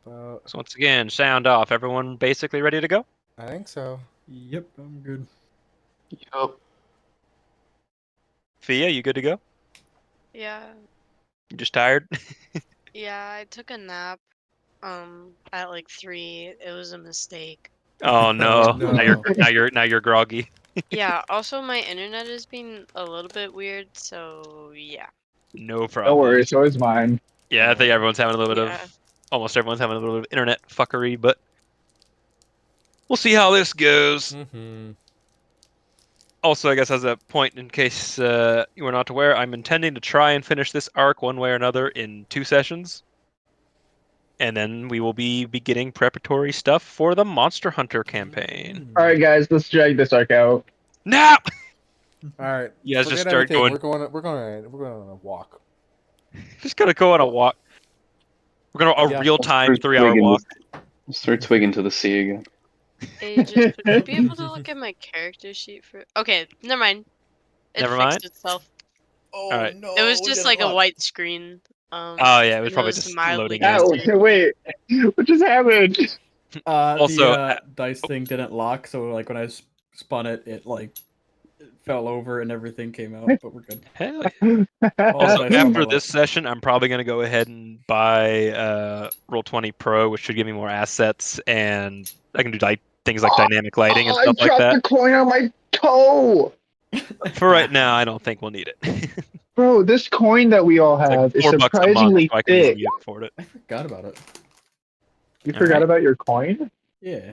So once again, sound off. Everyone basically ready to go? I think so. Yep, I'm good. Yup. Fia, you good to go? Yeah, You just tired? yeah, I took a nap at like 3. It was a mistake. Oh no. no. Now you're groggy. Yeah, also my internet is being a little bit weird, so yeah. No No problem. worries, so is mine. Yeah, I think everyone's having a little bit Yeah. of almost everyone's having a little bit of internet fuckery, but we'll see how this goes. Mm-hmm. Also, I guess as a point in case you were not aware, I'm intending to try and finish this arc one way or another in 2 sessions. And then we will be beginning preparatory stuff for the Monster Hunter campaign. Mm-hmm. Alright guys, let's drag this arc out. Now! All right. You guys Forget just start everything. going. We're going on a walk. Just gonna go on a walk. We're gonna Yeah. real-time Start 3-hour twigging walk. Start twigging to the sea again. Ages, would you be able to look at my character sheet for? Okay, never mind. It Never fixed mind? itself. Oh Alright. no! It was just like a white screen. Oh yeah, it was And it probably was just mildly loading in. Ow, blurry. wait, what just happened? Also, The dice thing didn't lock, so like when I spun it, it like it fell over and everything came out. But we're good. hell yeah. All Also, the dice are on my after left. this session, I'm probably going to go ahead and buy Roll20 Pro, which should give me more assets, and I can do things like dynamic lighting and I stuff like dropped that. the coin on my toe! For right now, I don't think we'll need it. Bro, this coin that we all It's like have is $4 a month, surprisingly so I can thick. easily afford it. I forgot about it. You All forgot right. about your coin? Yeah.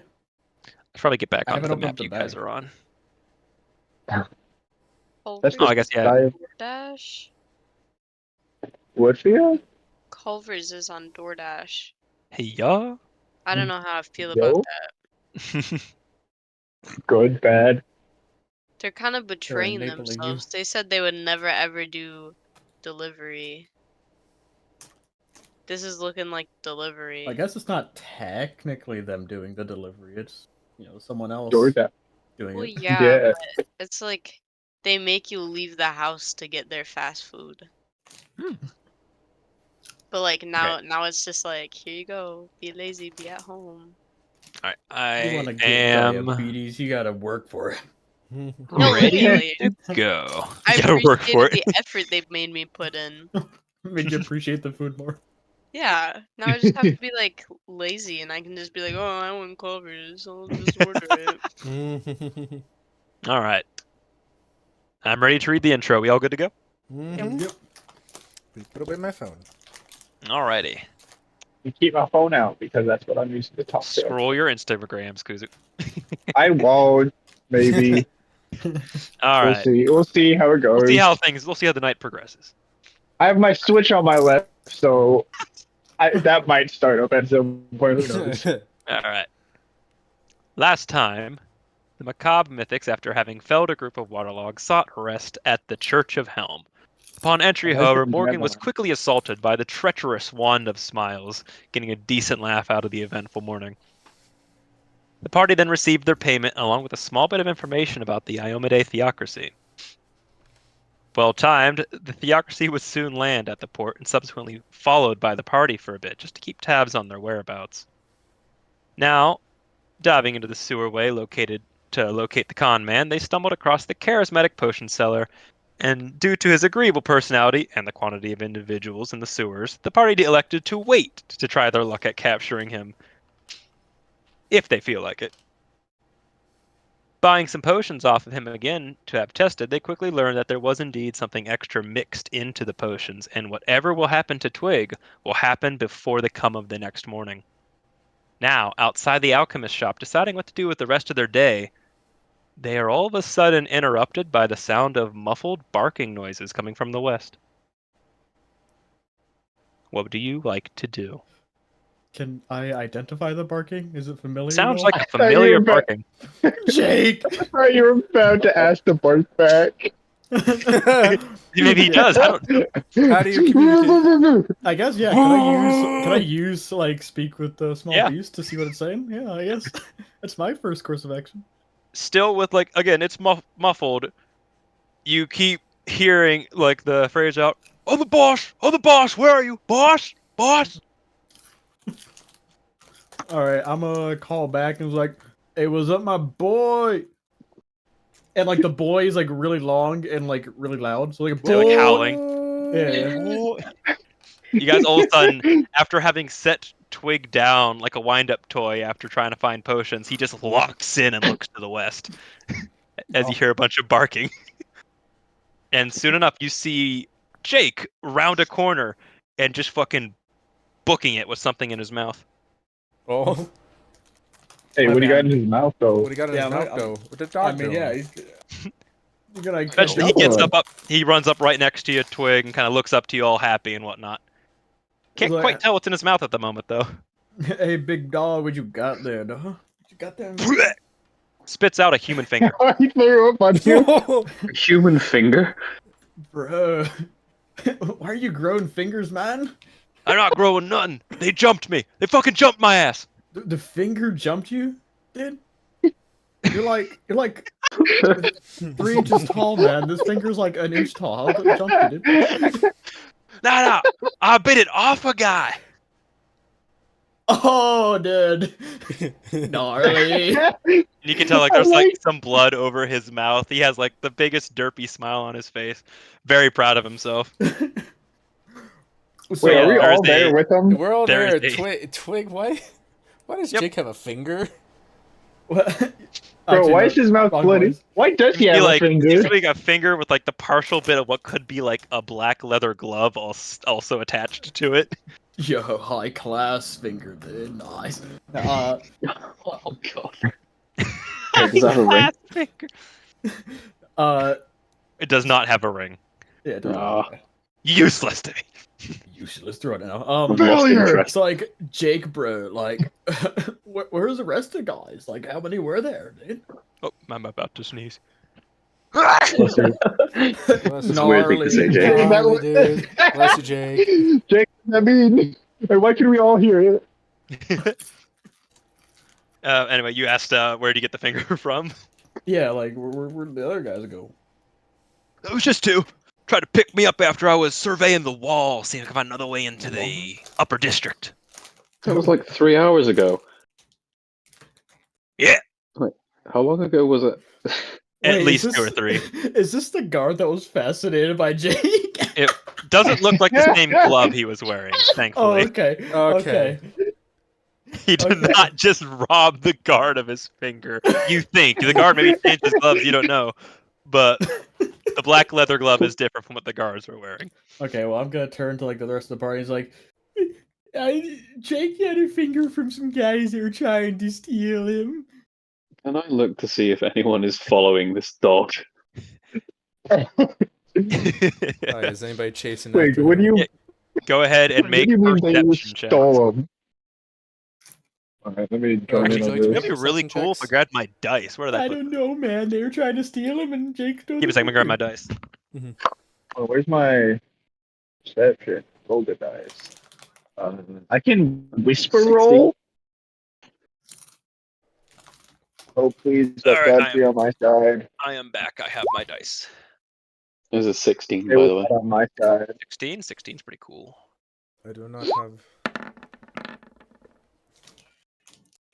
I'll probably get back I onto haven't the opened map up the you guys bag. are on. That's Culver's Oh, I guess, yeah. I DoorDash? would for you? Culver's is on DoorDash. Hey, y'all. I don't know how I feel about Yo, that. good, bad. They're kind of They're betraying enabling you. themselves. They said they would never ever do delivery. This is looking like delivery. I guess it's not technically them doing the delivery. It's someone else DoorDash. doing Well, it. yeah, Yeah. but it's like they make you leave the house to get their fast food. But like now it's just like, here you go, be lazy, be at home. All right, You want I to get am diabetes, you gotta work for it. No, ready literally. to go. I You gotta work for appreciated it. the effort they've made me put in. Made you appreciate the food more. Yeah, now I just have to be like lazy and I can just be like, oh, I want Culver's, so I'll just order it. All right. I'm ready to read the intro. We all good to go? Yep. Please put away my phone. Alrighty. You keep my phone out because that's what I'm using to talk to. Scroll your Instagrams, Kuzu. I won't. Maybe. All We'll right. see. We'll see how it goes. We'll see how the night progresses. I have my Switch on my left, so that might start up at some point. Who knows? All right. Last time, the Macabre Mythics, after having felled a group of waterlogs, sought rest at the Church of Helm. Upon entry, however, Morgan was quickly assaulted by the treacherous Wand of Smiles, getting a decent laugh out of the eventful morning. The party then received their payment along with a small bit of information about the Iomade theocracy. Well timed, the theocracy would soon land at the port and subsequently followed by the party for a bit, just to keep tabs on their whereabouts. Now, diving into the sewerway to locate the con man, they stumbled across the charismatic potion seller, and due to his agreeable personality and the quantity of individuals in the sewers, the party elected to wait to try their luck at capturing him, if they feel like it. Buying some potions off of him again to have tested, they quickly learned that there was indeed something extra mixed into the potions, and whatever will happen to Twig will happen before the come of the next morning. Now, outside the alchemist shop, deciding what to do with the rest of their day, they are all of a sudden interrupted by the sound of muffled barking noises coming from the west. What do you like to do? Can I identify the barking? Is it familiar? Sounds at all? like a familiar barking. Jake. I thought you were about to ask the bark back. Maybe he does. I don't know. How do you communicate? I guess yeah. Could I use like speak with the small Yeah. beast to see what it's saying? Yeah, I guess that's my first course of action. Still with again, it's muffled. You keep hearing the phrase out, "Oh the boss! Oh the boss! Where are you, boss? Boss!" All right, I'm gonna call back and was like, "Hey, what's up, my boy?" And like the boy is like really long and like really loud, so like, So, like, boy. howling. Yeah. You guys all of a sudden, after having set Twig down like a wind-up toy after trying to find potions, he just locks in and looks to the west as you hear a bunch of barking. And soon enough, you see Jake round a corner and just fucking booking it with something in his mouth. Oh, Hey, My what do you got bad. in his mouth though? what do you got in Yeah, his mouth though? What the dog I mean, doing? yeah, he's gonna Eventually, he gets up, he runs up right next to you, Twig, and kind of looks up to you all happy and whatnot. Can't like, quite tell what's in his mouth at the moment, though. Hey, big dog, what you got there, dog? What you got there? Man? Spits out a human finger. He threw up on you. A human finger? Bro, why are you growing fingers, man? I'm not growing nothing. They jumped me. They fucking jumped my ass. The finger jumped you, dude. You're like 3 inches tall, man. This finger's like an inch tall. How did it jump you, dude? Nah, I bit it off a guy. Oh, dude. Gnarly. And you can tell, like, there's like some blood over his mouth. He has like the biggest derpy smile on his face. Very proud of himself. So, Wait, are we There's all there with him? We're all There there. is a- Twig, why? Why does Yep. Jake have a finger? what? Bro, Actually, why no, is his mouth wrong bloody? voice. Why does he Be have like, a finger? he's doing a finger with like the partial bit of what could be like a black leather glove also attached to it. Yo, high class finger, dude. Nice. Oh god. Wait, does that have a ring? It does not have a ring. Yeah, it doesn't Ah. matter. Useless to me. Useless. Throw it now. Lost Failure! interest. It's like Jake, bro. Like, where's the rest of the guys? Like, how many were there, dude? Oh, I'm about to sneeze. Bless you. It's a weird thing to say, Jake. Gnarly, dude. Bless you, Jake. Jake, I mean, hey, why can we all hear it? Anyway, you asked where do you get the finger from? Yeah, like, where'd the other guys go? It was just two. Tried to pick me up after I was surveying the wall, seeing if I could find another way into the upper district. That was like 3 hours ago. Yeah. Wait, how long ago was it? At Wait, least is 2 or this- 3. Is this the guard that was fascinated by Jake? It doesn't look like the same glove he was wearing, Oh, thankfully. okay. Okay. He did okay. not just rob the guard of his finger. You think. The guard maybe changed his gloves, you don't know. But the black leather glove is different from what the guards were wearing. Okay, well, I'm gonna turn to like the rest of the party. He's like, Jake had a finger from some guys that were trying to steal him. Can I look to see if anyone is following this dog? Oh, is anybody chasing Wait, after what do him? you? Go ahead and What make do you mean they perception checks. stole him? Alright, let me join Actually, in on would you like to It this. would be really Perception cool if I checks? grabbed my dice. Where did I I put don't know, man. They were trying to steal him, and Jake stole. Give me a second, I'm gonna grab my dice. Oh, where's my perception? Roll the dice. I can whisper 16. roll. Oh, please, let Alright, God be on my side. I am back. I have my dice. It was a 16, It by was the way. not on my side. 16? 16's pretty cool. I do not have.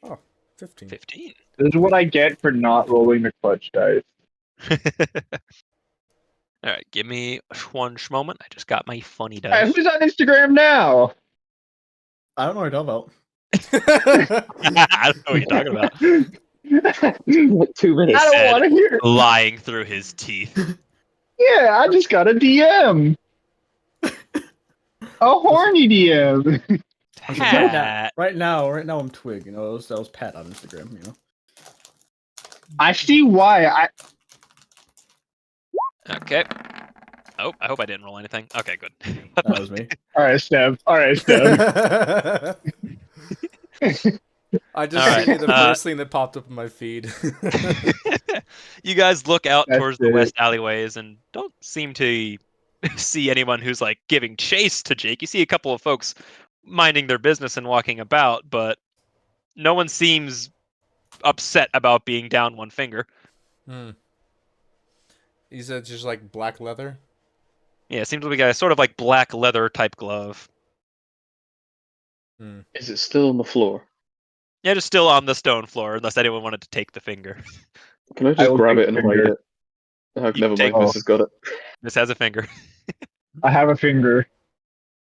Oh, 15. 15. This is what I get for not rolling the clutch dice. Alright, give me one moment. I just got my funny Hey, dice. who's on Instagram now? I don't know what you're talking about. I don't know what you're talking about. Like 2 minutes. I don't want to hear. Lying through his teeth. Yeah, I just got a DM. A horny DM. Hat. Right now, I'm Twig. You know, that was Pat on Instagram. You know. I see why. Okay. Oh, I hope I didn't roll anything. Okay, good. That was me. All right, Steph. All right, Steph. I just Alright, see the first thing that popped up in my feed. You guys look out That's towards the it. west alleyways and don't seem to see anyone who's like giving chase to Jake. You see a couple of folks minding their business and walking about, but no one seems upset about being down one finger. You said just like black leather? Yeah, it seems to be a sort of like black leather type glove. Is it still on the floor? Yeah, just still on the stone floor, unless anyone wanted to take the finger. Can I I just will grab take it and finger. hide it? Oh, You never take- mind, this has got it. This has a finger. I have a finger.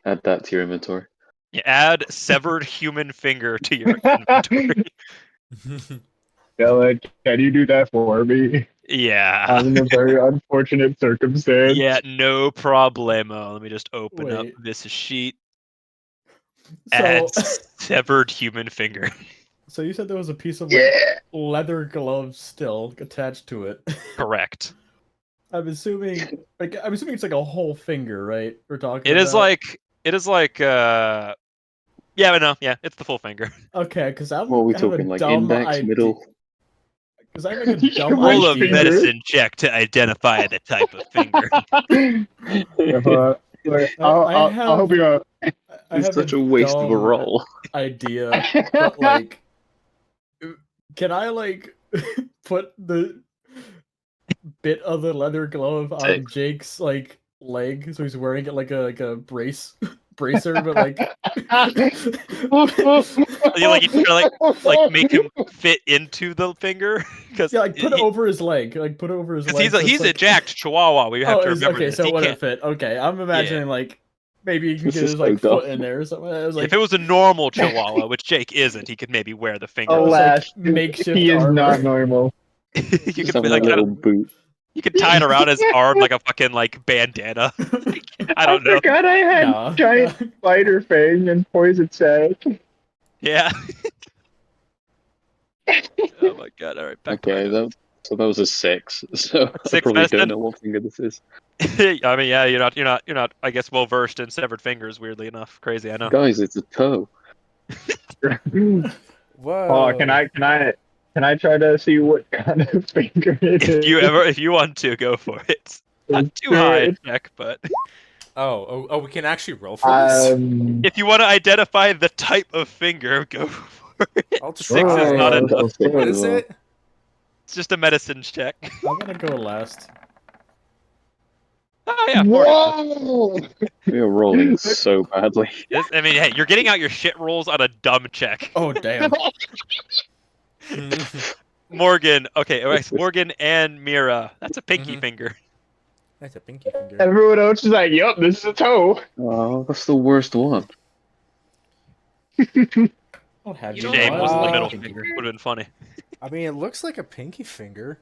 Add that to your inventory. You add severed human finger to your inventory. Dylan, can you do that for me? Yeah. I'm in a very unfortunate circumstance. Yeah, no problemo. Let me just open up Wait. this sheet. So, Add severed human finger. so you said there was a piece of like Yeah. leather glove still attached to it. Correct. I'm assuming it's like a whole finger, right? We're talking It about. is like yeah, but no, yeah, it's the full finger. Okay, because I'm What are we I have talking, a like dumb index, idea. middle? Because I have like a You dumb Right Roll a idea. finger. medicine check to identify the type of finger. Yeah, but, like, I I'll have help you out. I It's have such a a waste of a dumb roll. idea, but like, can I like put the bit of the leather glove on Six. Jake's like leg, so he's wearing it like a bracer, but like You like you try to like make him fit into the finger because yeah, like put it over his leg, like put it over his leg. he's a so it's he's a like, jacked chihuahua. We have to remember okay, this. so He it wouldn't can't. fit. Okay, I'm imagining like maybe he can This get is his like so foot dumb. in there or something. I was like, If it was a normal chihuahua, which Jake isn't, he could maybe wear the finger. Oh, was like Alas, makeshift he is armor. not normal. You Just could have be a like little boot. you could tie it around his arm like a fucking like bandana. I don't know. forgot I had Nah. giant spider fang and poison sac. Yeah. Oh my god! All right, back to Okay, my so that was a 6. So I Six probably medicine? don't know what finger this is. I mean, yeah, you're not. I guess well versed in severed fingers. Weirdly enough, crazy. I know. Guys, it's a toe. Whoa. Oh, can I try to see what kind of finger it is? If you want to, go for it. It's not too high a check, but Oh, we can actually roll for this? if you want to identify the type of finger, go for it. I'll try. 6 is not Oh, enough. What is it? It's just a medicine check. I'm gonna go last. Oh yeah, 40. Whoa! We are rolling so badly. I mean, hey, you're getting out your shit rolls on a dumb check. Oh damn! Morgan, okay, all right, Morgan and Mira. That's a pinky Mhm. finger. That's a pinky finger. Everyone else is like, "Yup, this is a toe." Oh, that's the worst one. I'll have You you don't Shame know, was I the like middle pinky finger. finger. Would have been funny. I mean, it looks like a pinky finger.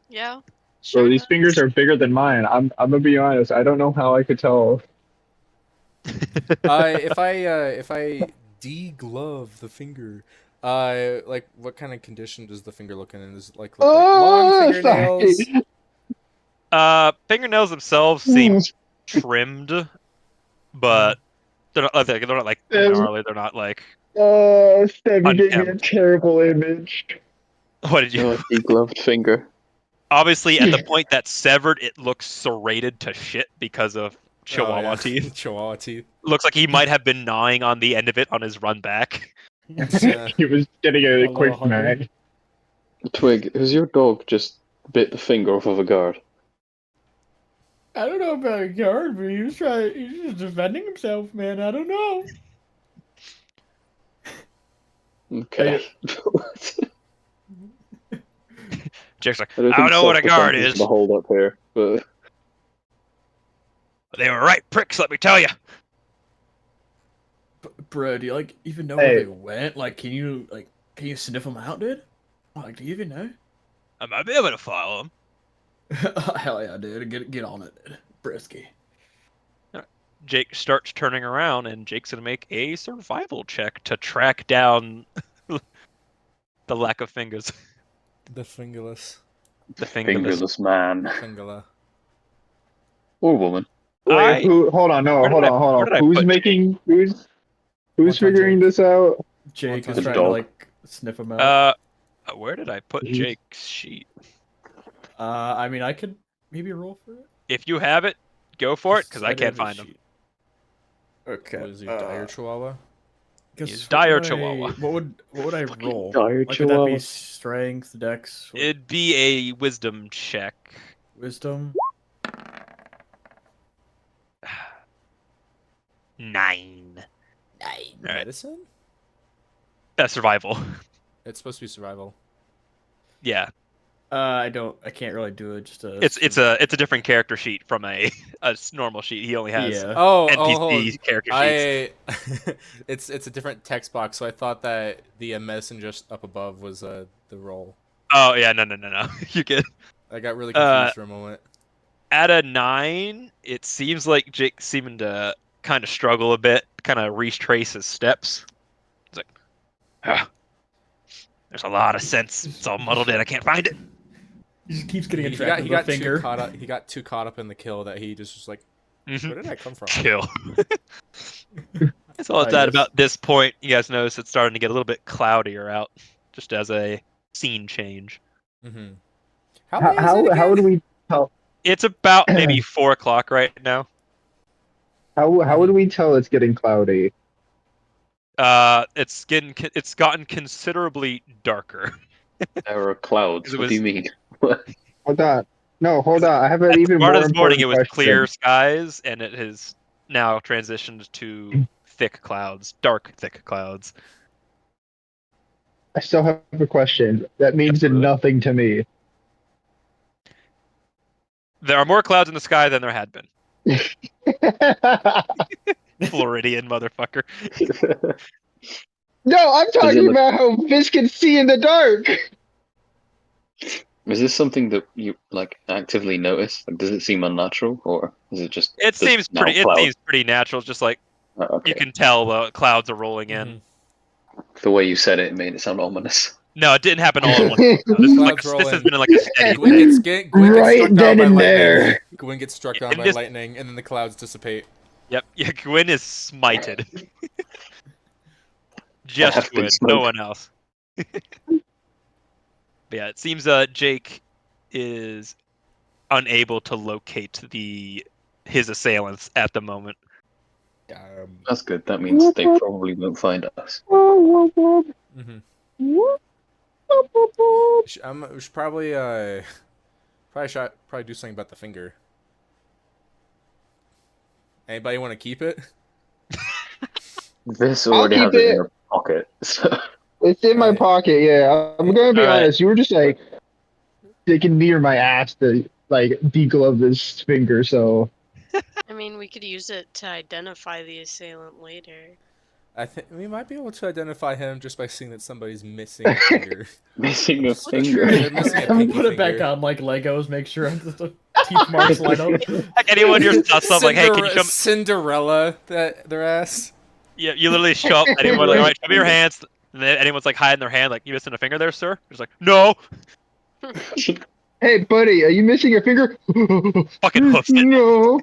Yeah. So Sure these does. fingers are bigger than mine. I'm gonna be honest. I don't know how I could tell. If I deglove the finger, like what kind of condition does the finger look in? Does it like look like long fingernails? Fingernails themselves seem trimmed, but they're not like gnarly. They're not like. Steph, you gave me a Unkempt. terrible image. What did You're you? a degloved finger. Obviously, at the point that's severed, it looks serrated to shit because of Chihuahua Oh, yeah. teeth. Chihuahua teeth. Looks like he might have been gnawing on the end of it on his run back. Yeah. He was getting a little quick hungry. mag. Twig, has your dog just bit the finger off of a guard? I don't know about a guard, but he was just defending himself, man. I don't know. Okay. Jake's like, I don't I think don't know what a guard self-defense is. the hold up here, but They were right pricks, let me tell you. Bro, do you like even know Hey. where they went? Like, can you sniff them out, dude? Like, do you even know? I might be able to follow him. Hell yeah, dude. Get on it, dude. Brisky. Jake starts turning around, and Jake's gonna make a survival check to track down the lack of fingers. The fingerless. The fingerless. fingerless man Fingerla. or woman. Wait, hold on, Where did I Who's put making? Who's One time figuring Jake. this out? Jake One is time. trying Dog. to like sniff them out. Where did I put Mhm. Jake's sheet? I mean, I could maybe roll for it. If you have it, go for it, because I do can't have his find him. sheet. Okay. What is he, dire chihuahua? guess He's what dire would I- chihuahua. What would I roll? dire Like, would that be chihuahua. strength, dex, what- It'd be a wisdom check. wisdom? 9. Alright. Medicine? survival. It's supposed to be survival. Yeah, I can't really do it. Just it's a different character sheet from a normal sheet. He only has yeah. Oh, NPC character sheets. it's a different text box, so I thought that the messenger up above was the role. Oh yeah, no. You get I got really confused for a moment. at a 9. It seems like Jake seeming to kind of struggle a bit, kind of retrace his steps. It's like, there's a lot of sense. It's all muddled in. I can't find it. He just keeps getting He attracted got to the finger. he got too caught up in the kill that he just was like, where did I come from? Kill. That's all it's at about this point. You guys notice it's starting to get a little bit cloudier out, just as a scene change. Mm-hmm. How would we tell? It's about maybe 4 o'clock right now. How would we tell it's getting cloudy? It's gotten considerably darker. There are clouds. What do you mean? Hold on. No, hold on. I have an At the even start more of this morning, important it was clear question. skies, and it has now transitioned to thick clouds, dark, thick clouds. I still have a question. That means nothing to me. There are more clouds in the sky than there had been. Floridian motherfucker. No, I'm talking about how Fish can see in the dark. Is this something that you like actively notice? Like, does it seem unnatural, or is it just? It seems pretty natural. It's just like Okay. you can tell the clouds are rolling in. The way you said it made it sound ominous. No, it didn't happen all at once. This has been like a steady. Gwyn gets struck Right down then by and lightning. there. Gwyn gets struck down by lightning, and then the clouds dissipate. Yep, yeah, Gwyn is smited. Just Gwyn, no one else. But yeah, it seems Jake is unable to locate his assailants at the moment. That's good. That means they probably won't find us. Mm-hmm. We should probably probably do something about the finger. Anybody want to keep it? This already has it in your pocket. So. It's in my pocket, yeah. I'm gonna be honest. You were just like sticking near my ass to like deglove this finger, so. I mean, we could use it to identify the assailant later. I think we might be able to identify him just by seeing that somebody's missing a finger. Missing a finger. They're missing a I'm pinky put it back finger. on like Legos. Make sure the teeth marks line up. Like anyone you're stuff like, hey, can you show me? Cinderella their ass? Yeah, you literally show up. Anyone like, all right, show me your hands. And then anyone's like hiding their hand, like, you missing a finger there, sir? Just like, no. Hey, buddy, are you missing a finger? Fucking hoofs it. No.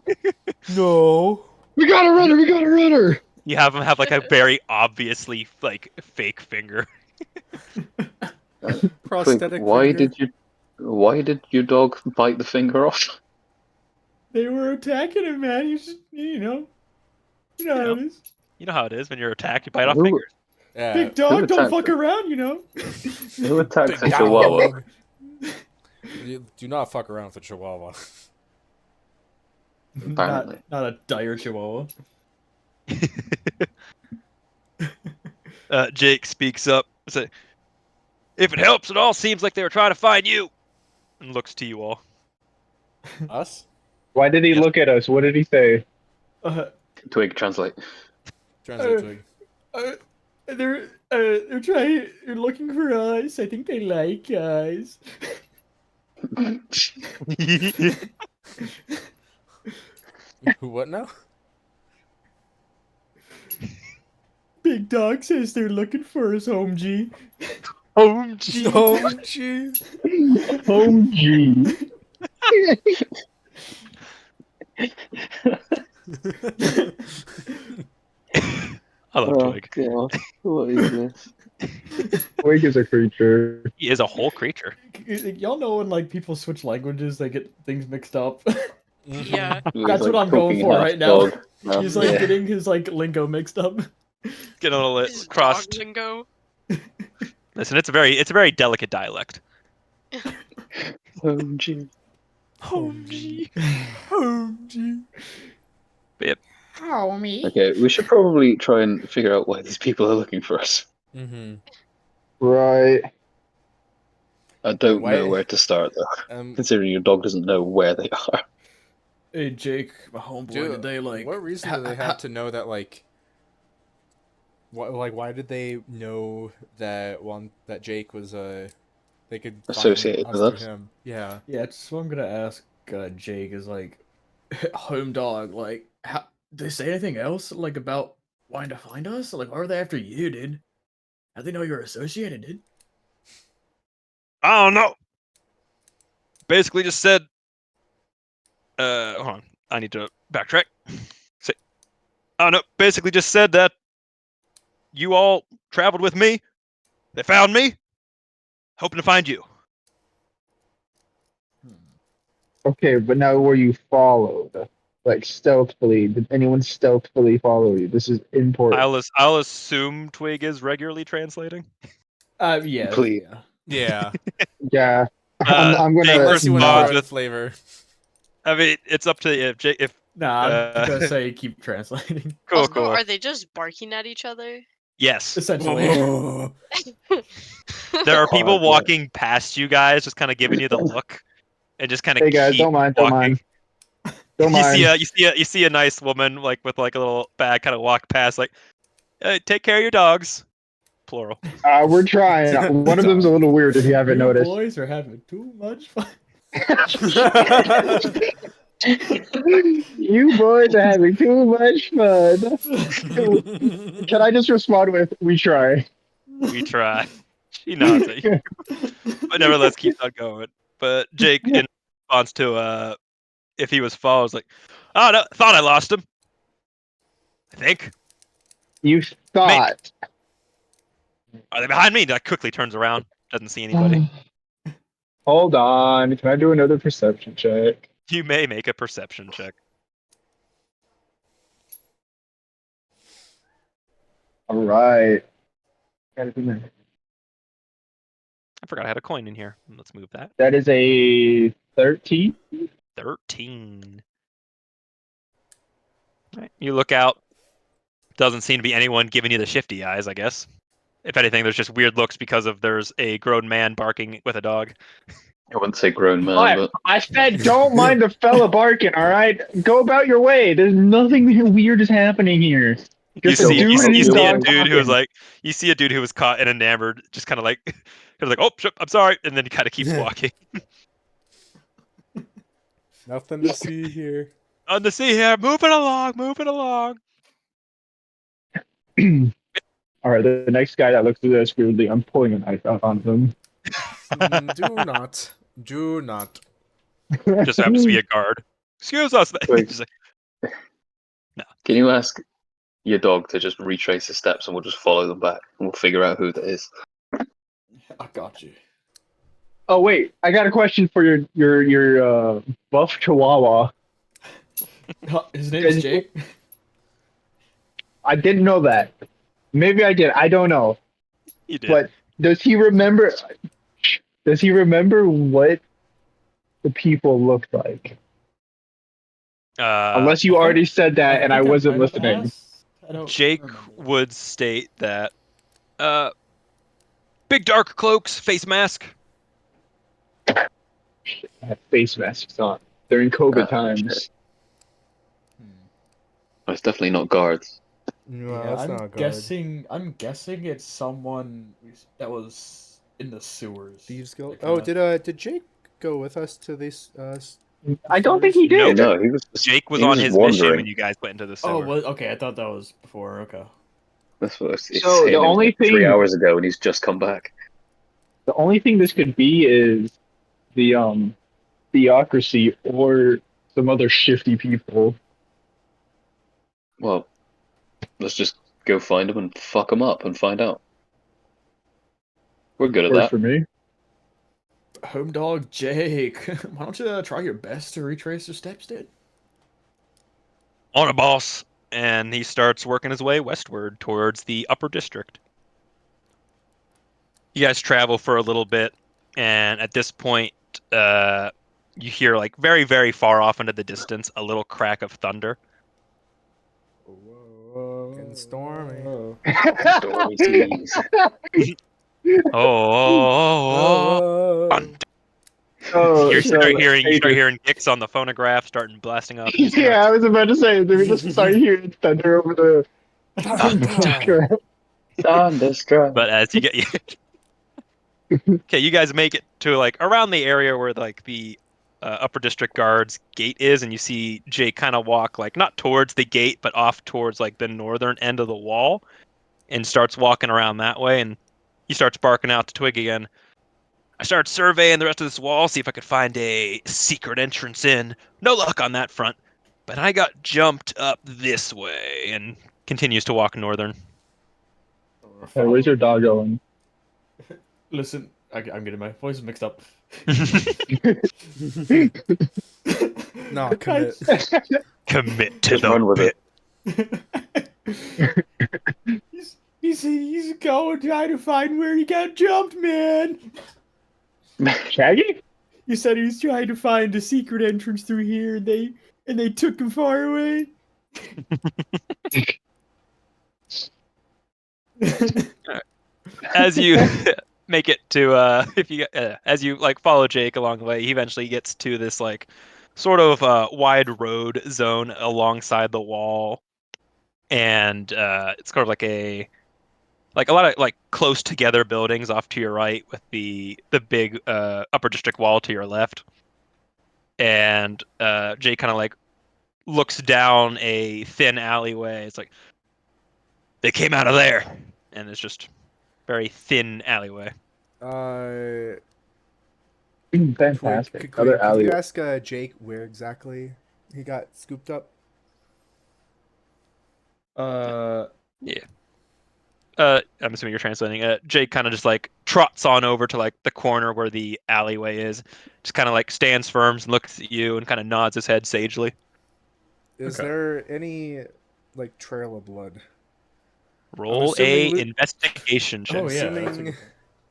No. We got a runner. We got a runner. You have them have like a very obviously like fake finger. Prosthetic Why finger. did your dog bite the finger off? They were attacking him, man. You know how it is. You know how it is when you're attacked, you bite off fingers. Yeah. Big dog, don't attacked fuck around, you know. Who attacked the Big chihuahua? dog. You do not fuck around with a chihuahua. Apparently. Not a dire chihuahua. Jake speaks up. Say, if it helps at all, seems like they were trying to find you. And looks to you all. Us? Why did he look at us? What did he say? Twig, translate. Translate Twig. They're looking for us. I think they like us. What now? Big dog says they're looking for us, home G. Home G. Home G. Home G. I love Twig. God. What is this? Twig is a creature. He is a whole creature. Y'all know when like people switch languages, they get things mixed up. Yeah. That's what I'm going for right now. He's like Yeah. getting his like lingo mixed up. Get a little His crossed. dog lingo. Listen, it's a very delicate dialect. Home G. Home G. Home G. Yep. Homie. Okay, we should probably try and figure out why these people are looking for us. Mm-hmm. Right. I don't Why- know where to start though, Um, considering your dog doesn't know where they are. Hey Jake, my homeboy, did they what reason do they have to know that, like, why did they know that that Jake was, they could find Associated us with through us. him? Yeah. Yeah, it's what I'm gonna ask Jake is like, home dog, like, how did they say anything else like about wanting to find us? Like, why were they after you, dude? How they know you're associated, dude? I don't know. Basically just said, hold on. I need to backtrack. Say, I don't know. Basically just said that you all traveled with me. They found me. Hoping to find you. Okay, but now were you followed? Like stealthily? Did anyone stealthily follow you? This is important. I'll assume Twig is regularly translating. Yeah, Please. yeah. Yeah. Yeah, I'm Jake gonna Unless you want to responds throw in with, flavor. I mean, it's up to if Jake. If Nah, I'm gonna say keep translating. cool, Also, cool. are they just barking at each other? Yes, Essentially. there are people God, yeah. walking past you guys, just kind of giving you the look, and just kind of Hey guys, keep don't mind, don't walking. mind, don't mind. You see a nice woman like with like a little bag, kind of walk past, like, hey, take care of your dogs, plural. We're trying. One of them's a little weird if you haven't You noticed. boys are having too much fun. You boys are having too much fun. Can I just respond with "We try"? We try. She nods at you, but nevertheless keeps on going. But Jake, in response to if he was followed, was like, oh no, thought I lost him. I think. You Mate, thought. are they behind me? That quickly turns around, doesn't see anybody. Hold on. Can I do another perception check? You may make a perception check. All right. Gotta do that. I forgot I had a coin in here. Let's move that. That is a 13. 13. Right. You look out. Doesn't seem to be anyone giving you the shifty eyes, I guess. If anything, there's just weird looks because of there's a grown man barking with a dog. I wouldn't say grown man, But but I said, don't mind the fella barking, all right? Go about your way. There's nothing weird is happening here. Just a dude and his see a dog dude who was talking. like, you see a dude who was caught and enamored, just kind of like, oh, I'm sorry, and then he kind of keeps walking. Nothing to see here. On the sea here, moving along, moving along. All right, the next guy that looks at us weirdly, I'm pulling a knife out on him. Do not. Do not. Just happens to be a guard. Excuse us. Wait. Just like, can you ask your dog to just retrace his steps and we'll just follow them back and we'll figure out who that is? I got you. Oh wait, I got a question for your buff chihuahua. His name's Jake. I didn't know that. Maybe I did. I don't know. you did. But does he remember? Does he remember what the people looked like? Unless you already said that and I wasn't listening. Jake would state that big dark cloaks, face mask. Have face masks on. They're in COVID times. It's definitely not guards. No, Yeah, that's I'm not good. guessing it's someone that was in the sewers. Thieves Guild. Like, Oh, did Jake go with us to these? I don't think he No, did. no, he was just, Jake was he on just his mission wandering. when you guys went into the Oh, sewer. okay. I thought that was before. Okay. That's what it's So saying. the It was only like 3 thing, hours ago and he's just come back. the only thing this could be is the theocracy or some other shifty people. Well, let's just go find him and fuck him up and find out. We're good at Works that. for me. Home dog Jake, why don't you try your best to retrace your steps, dude? On a boss, and he starts working his way westward towards the upper district. You guys travel for a little bit, and at this point, you hear like very, very far off into the distance a little crack of thunder. Getting stormy. Stormy seas. Oh. Oh, You start so hearing Gix on the phonograph starting blasting up. And yeah, I was about to say, did we just start hearing thunder over the Thunderstruck. But as you get, okay, you guys make it to like around the area where like the upper district guards gate is, and you see Jake kind of walk like not towards the gate, but off towards like the northern end of the wall, and starts walking around that way, and he starts barking out to Twig again. I started surveying the rest of this wall, see if I could find a secret entrance in. No luck on that front, but I got jumped up this way, and continues to walk northern. Hey, where's your dog going? Listen, I'm getting my voices mixed up. No, commit. Commit to Just the run with bit. it. he's going trying to find where he got jumped, man. Shaggy? He said he was trying to find a secret entrance through here, and they took him far away. As you make it to if you as you like follow Jake along the way, he eventually gets to this like sort of wide road zone alongside the wall, and it's kind of like a lot of like close together buildings off to your right with the big upper district wall to your left. And Jake kind of like looks down a thin alleyway. It's like they came out of there, and it's just very thin alleyway. Fantastic. Could Other alley. you ask Jake where exactly he got scooped up? Yeah. I'm assuming you're translating. Jake kind of just like trots on over to like the corner where the alleyway is. Just kind of like stands firm and looks at you and kind of nods his head sagely. Is Okay. there any like trail of blood? Roll assuming a investigation check. Oh, yeah, that's a Assuming, good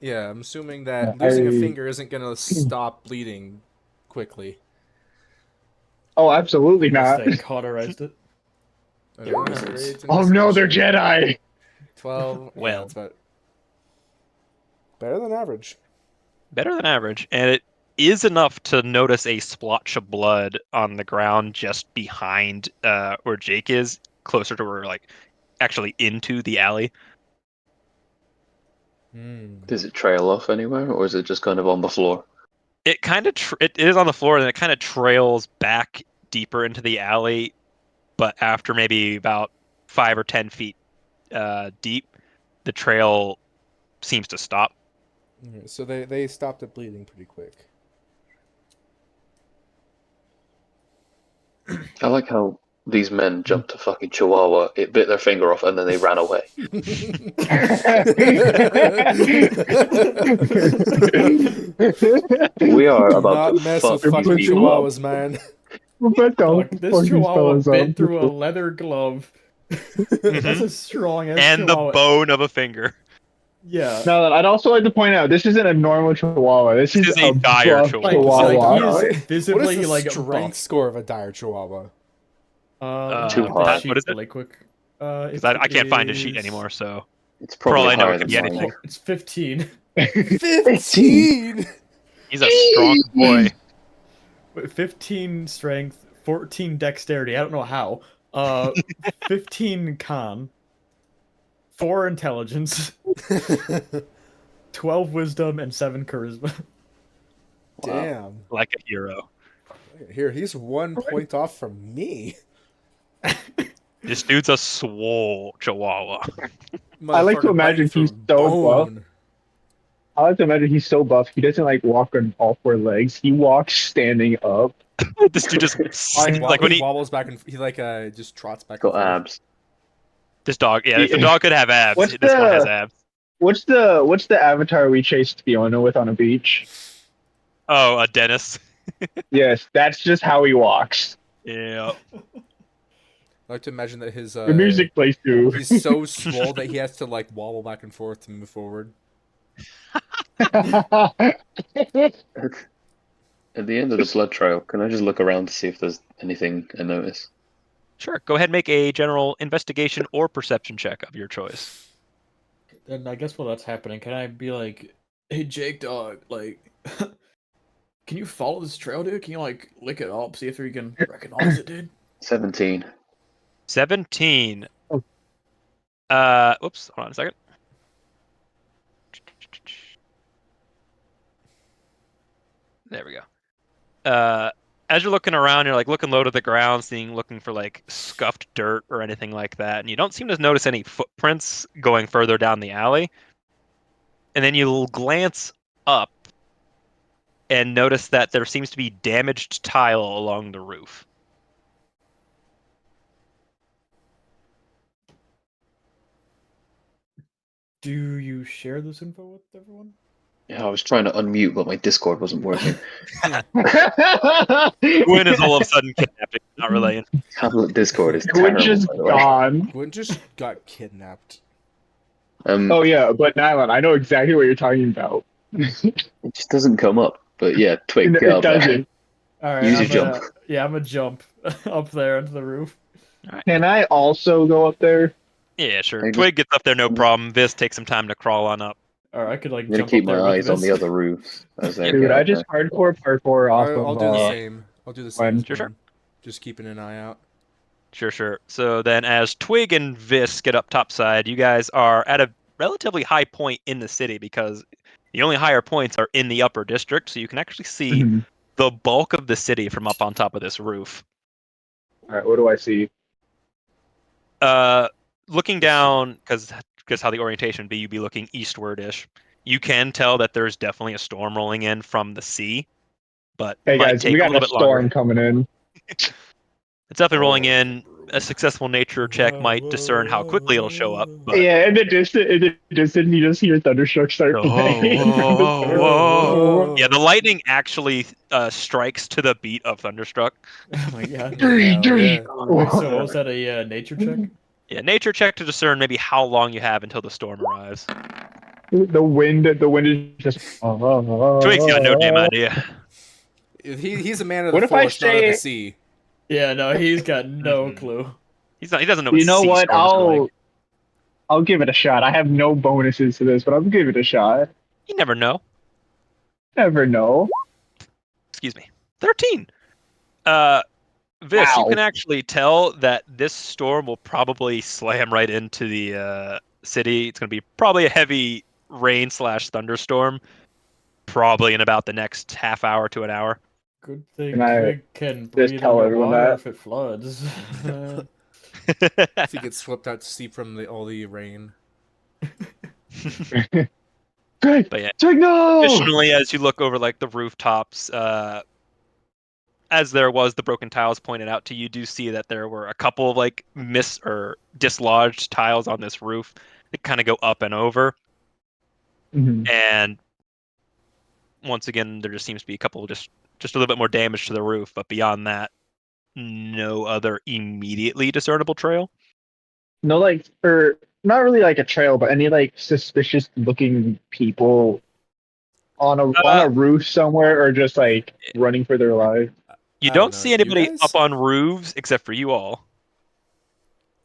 yeah, I'm assuming that losing a finger isn't gonna stop bleeding quickly. Oh, absolutely Unless not. they cauterized it. And Yeah, what it was the hurts. grades? Oh no, they're Investigation? Jedi. 12. Well. Yeah, that's better than average. Better than average, and it is enough to notice a splotch of blood on the ground just behind where Jake is, closer to where like actually into the alley. Does it trail off anywhere, or is it just kind of on the floor? It kind of it is on the floor, and it kind of trails back deeper into the alley, but after maybe about 5 or 10 feet deep, the trail seems to stop. Okay, so they stopped it bleeding pretty quick. I like how these men jumped a fucking chihuahua, it bit their finger off, and then they ran away. We are Do about not to mess fuck with these fucking people up. chihuahuas, man. What the Look, fuck this these chihuahua fellas bit up? through a leather glove. That's a strong ass And the chihuahua. bone of a finger. Yeah. No, I'd also like to point out this isn't a normal chihuahua. This This is is a dire buff chihuahua. Like he What is visibly is the like strength buff. score of a dire chihuahua? Too Get the high. sheet What is it? really quick. Because I can't find a sheet anymore, so It's for all probably I know, it higher could than be mine. anything. It's 15. 15. He's a strong boy. 15 strength, 14 dexterity. I don't know how. 15 con, 4 intelligence, 12 wisdom, and 7 charisma. Damn. Like a hero. Here, he's 1 point off from me. This dude's a swole chihuahua. I like to Motherfucker biting imagine through he's so buff. bone. I like to imagine he's so buff. He doesn't like walk on all 4 legs. He walks standing up. This dude just like when He he wobbles back and he like just trots back Got and forth. abs. this dog. Yeah, if a dog could have abs, What's this one has the- abs. What's the avatar we chased Fiona with on a beach? Oh, Dennis. Yes, that's just how he walks. Yeah. I like to imagine that his The music plays too. he's so swole that he has to like wobble back and forth to move forward. At the end of the blood trail, can I just look around to see if there's anything I notice? Sure. Go ahead and make a general investigation or perception check of your choice. And I guess while that's happening, can I be like, hey Jake dog, like can you follow this trail, dude? Can you like lick it up, see if you can recognize it, dude? 17. 17. Oh. Oops. Hold on a second. There we go. As you're looking around, you're like looking low to the ground, looking for like scuffed dirt or anything like that, and you don't seem to notice any footprints going further down the alley. And then you'll glance up and notice that there seems to be damaged tile along the roof. Do you share this info with everyone? Yeah, I was trying to unmute, but my Discord wasn't working. Gwyn is all of a sudden kidnapped. Not relaying. Tablet Discord is Quinn terrible, just by the way. gone. Gwen just got kidnapped. Oh yeah, but Nylon, I know exactly what you're talking about. It just doesn't come up. But yeah, Twig, get It up there. doesn't. Alright, Use I'm your gonna jump. I'm gonna jump up there into the roof. Can I also go up there? Yeah, sure. I just- Twig gets up there, no problem. Vis takes some time to crawl on up. Or I could like I'm gonna jump keep up there my with eyes on this. the other roofs as they Yep. get Dude, I up just hardcore parkour off I'll of do the Yeah. same. I'll do the same Gwen. as Sure, sure. Gwen. Just keeping an eye out. Sure. So then as Twig and Vis get up topside, you guys are at a relatively high point in the city because the only higher points are in the upper district, so you can actually see Mhm. the bulk of the city from up on top of this roof. All right, what do I see? Looking down, because how the orientation would be, you'd be looking eastward-ish. You can tell that there's definitely a storm rolling in from the sea, but Hey might guys, take we a got little a bit longer. storm coming in. It's definitely rolling in. A successful nature check might discern how quickly it'll show up, but Yeah, in the distance, you just hear thunderstroke start playing. yeah, the lightning actually strikes to the beat of Thunderstruck. Oh my god. Hell yeah. Wait, so what was that, a nature check? Yeah, nature check to discern maybe how long you have until the storm arrives. The wind is just. Twig's got no damn idea. He's a man of the What if I forest, not of the say- sea. Yeah, no, he's got no Mhm. clue. He doesn't know what You know sea what? storms are like. I'll give it a shot. I have no bonuses to this, but I'll give it a shot. You never know. Never know. Excuse me. 13. Vis, you Wow. can actually tell that this storm will probably slam right into the city. It's going to be probably a heavy rain / thunderstorm, probably in about the next half hour to an hour. Good thing Can I Twig can just breathe tell everyone underwater that? if it floods. If he gets swept out to sea from all the rain. Greg, But yeah, signal! additionally, as you look over like the rooftops, as there was the broken tiles pointed out to you, do see that there were a couple of like dislodged tiles on this roof that kind of go up and over. Mhm. And once again, there just seems to be a couple of just a little bit more damage to the roof, but beyond that, no other immediately discernible trail. No, like, or not really like a trail, but any like suspicious looking people on a roof somewhere, or just like running for their life. You I don't don't know, see you anybody guys? up on roofs except for you all.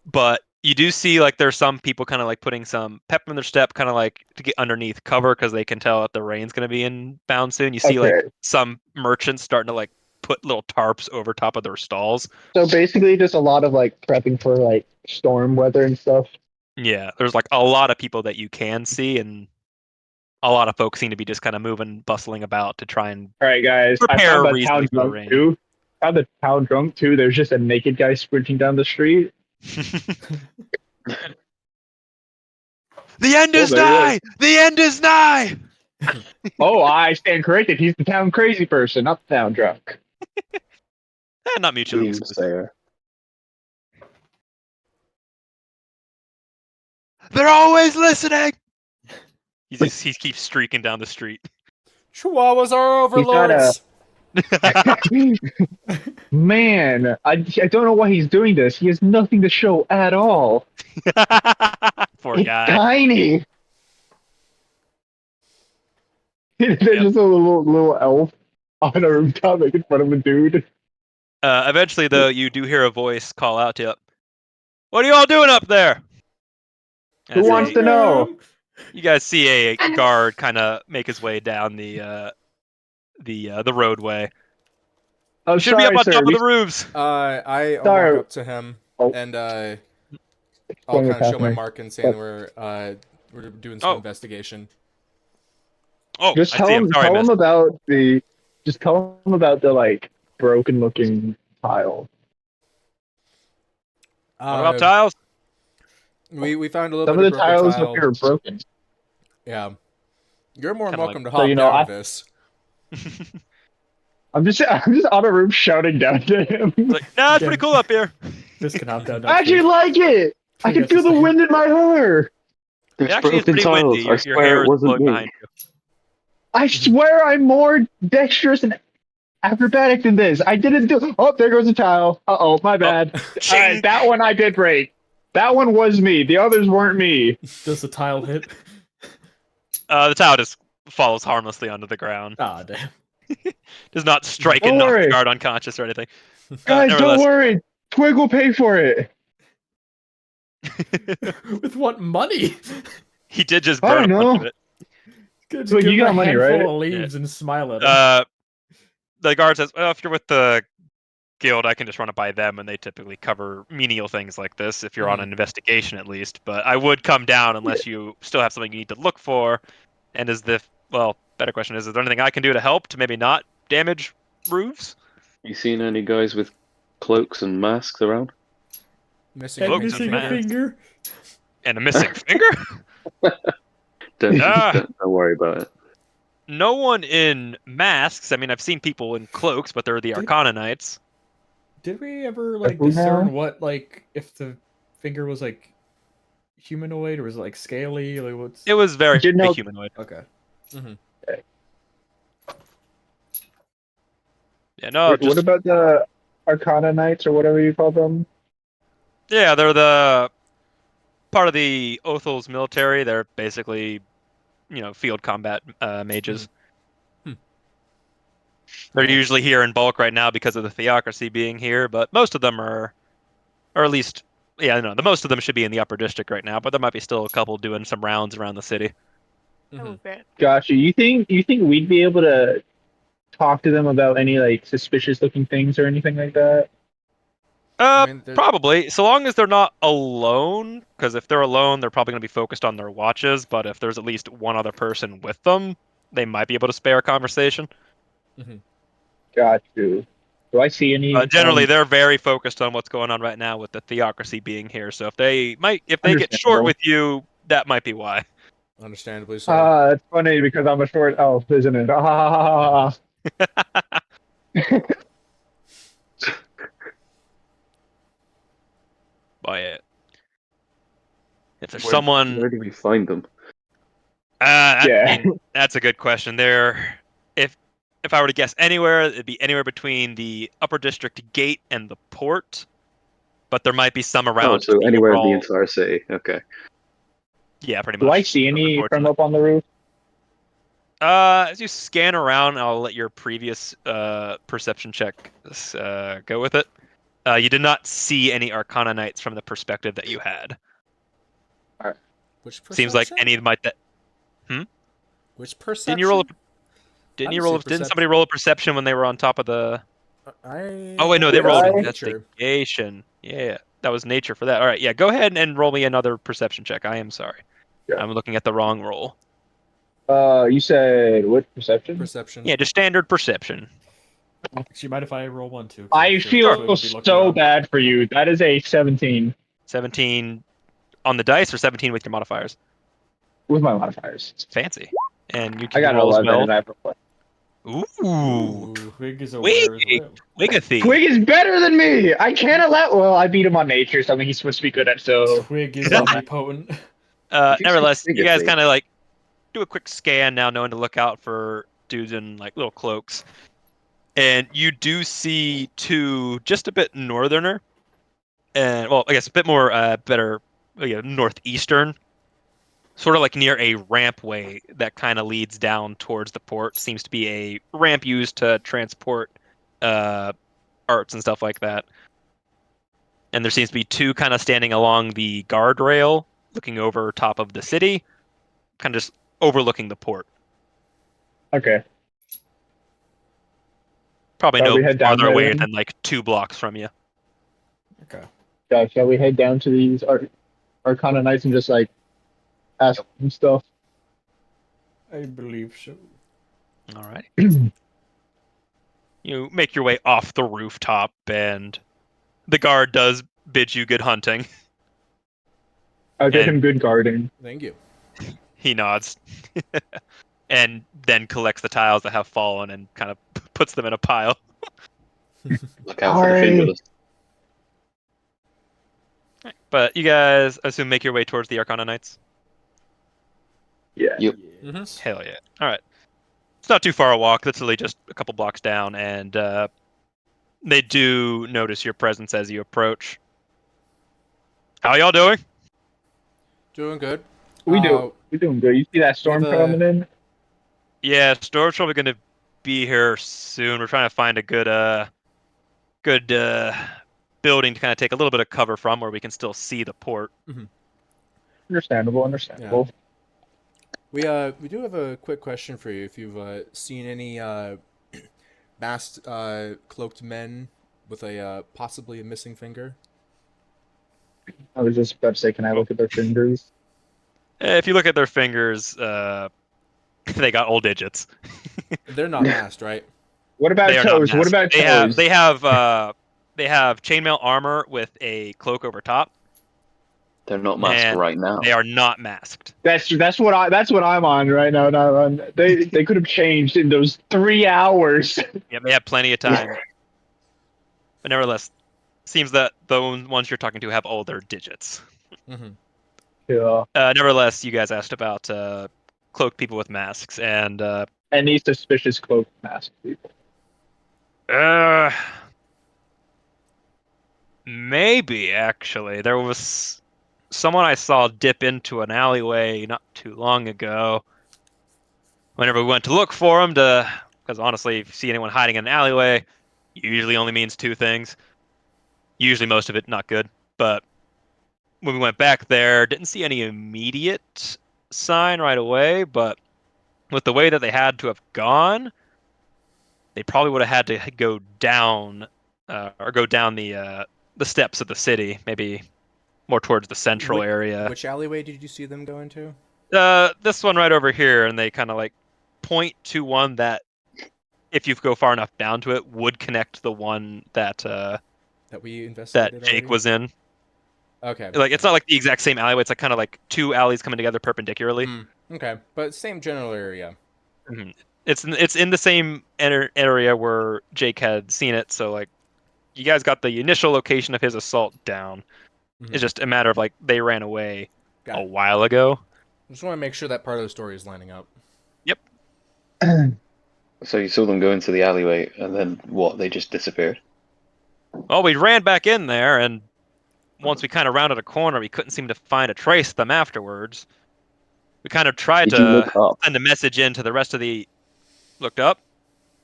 But you do see like there's some people kind of like putting some pep in their step, kind of like to get underneath cover because they can tell that the rain's going to be inbound soon. You see like Okay, some merchants starting to like put little tarps over top of their stalls. so basically just a lot of like prepping for like storm weather and stuff. Yeah, there's like a lot of people that you can see, and a lot of folks seem to be just kind of moving, bustling about to try and All right, guys, I prepare found the reasonably town for the drunk rain. too. Found the town drunk too. There's just a naked guy sprinting down the street. The end Oh, is there he nigh! The end is nigh! Oh, I stand corrected. He's the town crazy person, not the town drunk. Not mutually exclusive. Doomsayer. They're always listening! He keeps streaking down the street. Chihuahuas are He's got overlords. Man, I don't know why he's doing this. He has nothing to show at all. Poor It's guy. tiny. There's Yep. just a little elf on a rooftop making fun of a dude. Eventually, though, you do hear a voice call out to you. What are you all doing up there? Who As wants to know? you guys see a guard kind of make his way down the roadway. Oh, Should be up sorry, on sir. top of the roofs. I'll walk Sorry. up to him Oh. and I'll Going kind of show past my me. mark and saying we're doing some Oh. investigation. Oh, Just I tell see him. him. Sorry, Tell miss. him about the. Just tell him about the like broken-looking tile. What about tiles? We found a little Some bit of of the broken tiles tile. up here are broken. Yeah, you're more than Kinda like- welcome to So, hop you know, down this. I'm just on a roof shouting down to him. It's like, nah, it's Yeah. pretty cool up here. This can hop down. I actually like it. I can feel the wind in my hair. It There's actually is broken pretty tiles. windy. I Your swear hair it is wasn't blowing me. behind you. I swear I'm more dexterous and acrobatic than this. I didn't do. Oh, there goes a tile. Uh-oh, my bad. All right, Ching! that one I did break. That one was me. The others weren't me. Does the tile hit? The tile just falls harmlessly onto the ground. Ah, damn. Does not strike Don't and knock the worry. guard unconscious or anything. Guys, don't Nevertheless, worry. Twig will pay for it. With what money? he did just I burn a don't bunch know. of it. Good, Look, give you him got a money, handful right? of leaves and smile at him. The guard says, well, if you're with the guild, I can just run it by them, and they typically cover menial things like this, if you're on an investigation at least. But I would come down unless you still have something you need to look for. And better question is there anything I can do to help to maybe not damage roofs? You seen any guys with cloaks and masks around? Missing And Cloaks fingers and missing a masks. finger. And a missing finger? Don't worry about it. No one in masks. I mean, I've seen people in cloaks, but they're the Arcana Knights. Did we ever who now? discern what if the finger was humanoid or was it scaly? What's? It was very Didn't know- humanoid. Okay. Yeah, no, Wait, what about the Arcana Knights or whatever you call them? yeah, they're the part of the Othel's military. They're basically, field combat mages. They're usually here in bulk right now because of the theocracy being here, but most of them are, or at least, the most of them should be in the upper district right now. But there might be still a couple doing some rounds around the city. Oh, great. Gotcha. You think we'd be able to talk to them about any suspicious looking things or anything like that? I mean, Probably, so long as they're not alone. Because if they're alone, they're probably going to be focused on their watches. But if there's at least one other person with them, they might be able to spare a conversation. Got you. Do I see any? Generally, they're very focused on what's going on right now with the theocracy being here. So if they get short Understandable. with you, that might be why. understandably so. It's funny because I'm a short elf, isn't it? Ah. But if there's Where someone, do we find them? Yeah. that's a good question. If I were to guess anywhere, it'd be anywhere between the upper district gate and the port. But there might be some around. Oh, so the anywhere in the overall- entire city. Okay. Yeah, pretty much. Do I see any from up on the roof? As you scan around, I'll let your previous perception check go with it. You did not see any Arcana Knights from the perspective that you had. Which perception? Seems like any might that. Which perception? Didn't somebody roll a perception when they were on top of the? I. Oh wait, no, they Did rolled I? investigation. Yeah, that was nature for that. All right, yeah, go ahead and roll me another perception check. I am sorry, Yeah. I'm looking at the wrong roll. You said what perception? Perception. Yeah, just standard perception. Actually, mind if I roll one too? 'Cause I I'm sure feel Twig would be looking so around. bad for you. That is a 17 17 on the dice or 17 with your modifiers. with my modifiers. Fancy. And you I can got an roll as 11 well. and I have a plus. Ooh, Twig is aware as Wig. well. Wigathy. Twig is better than me. I can't allow. Well, I beat him on nature, something he's supposed to be good at. So Twig is omnipotent. Did you say Nevertheless, you guys Wigathy? kind of do a quick scan now, knowing to look out for dudes in little cloaks. And you do see two just a bit northerner, and I guess a bit more better northeastern, sort of near a rampway that kind of leads down towards the port. Seems to be a ramp used to transport arts and stuff like that. And there seems to be two kind of standing along the guardrail, looking over top of the city, kind of just overlooking the port. Okay. Probably Shall no we head down farther there away then? than like 2 blocks from you. Okay. Shall we head down to these Arcana Knights and just like ask them stuff? I believe so. All right. You make your way off the rooftop, and the guard does bid you good hunting. I did him And good guarding. Thank you. he nods. And then collects the tiles that have fallen and kind of puts them in a pile. Look out for the fingerless. But you guys, I assume, make your way towards the Arcana Knights? Yeah. Yep. Hell yeah. All right. It's not too far a walk. Literally just a couple blocks down, and they do notice your presence as you approach. How y'all doing? Doing good. We're doing good. You see that storm have a- coming in? Yeah, storage probably going to be here soon. We're trying to find a good building to kind of take a little bit of cover from, where we can still see the port. Understandable. We do have a quick question for you. If you've seen any masked cloaked men with a possibly a missing finger. I was just about to say, can I look at their fingers? If you look at their fingers, they got old digits. They're not masked, right? What about They are not toes? What masked. about They toes? they have chainmail armor with a cloak over top. They're not masked And right now. they are not masked. That's what I'm on right now. They could have changed in those 3 hours. Yeah, they have plenty of time. But nevertheless, seems that the ones you're talking to have older digits. Mm-hmm. Yeah. Nevertheless, you guys asked about cloaked people with masks, and Any suspicious cloak mask people. maybe actually there was someone I saw dip into an alleyway not too long ago. Whenever we went to look for him, because honestly, if you see anyone hiding in an alleyway, usually only means two things. Usually, most of it not good. But when we went back there, didn't see any immediate sign right away. But with the way that they had to have gone, they probably would have had to go down or go down the steps of the city, maybe more towards the central area. Which alleyway did you see them go into? This one right over here, and they kind of like point to one that, if you go far enough down to it, would connect the one that that we investigated that Jake already? was in. Okay. Like it's not like the exact same alleyway. It's like kind of like two alleys coming together perpendicularly. Okay, but same general area. Mm-hmm. It's in the same area where Jake had seen it. So like, you guys got the initial location of his assault down. It's just a matter of like they ran away a while ago. Just want to make sure that part of the story is lining up. Yep. So you saw them go into the alleyway, and then what? They just disappeared. Well, we ran back in there, and once we kind of rounded a corner, we couldn't seem to find a trace of them afterwards. We kind of tried Did you to look up? send a message in to the rest of the... Looked up?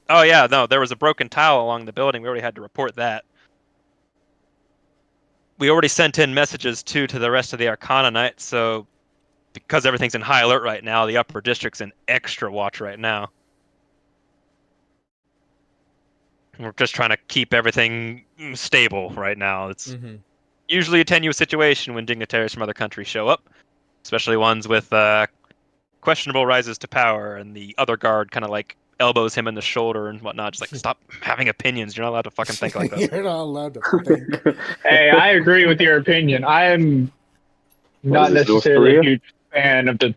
Oh, yeah, no, there was a broken tile along the building. We already had to report that. We already sent in messages, too, to the rest of the Arcana Knights, so because everything's in high alert right now, the upper district's in extra watch right now. We're just trying to keep everything stable right now. It's usually a tenuous situation when dignitaries from other countries show up, especially ones with questionable rises to power, and the other guard kind of like elbows him in the shoulder and whatnot. Just like, stop having opinions. You're not allowed to fucking think like this. You're not allowed to think. Hey, I agree with your opinion. I am not is this, North necessarily a Korea? huge fan of the.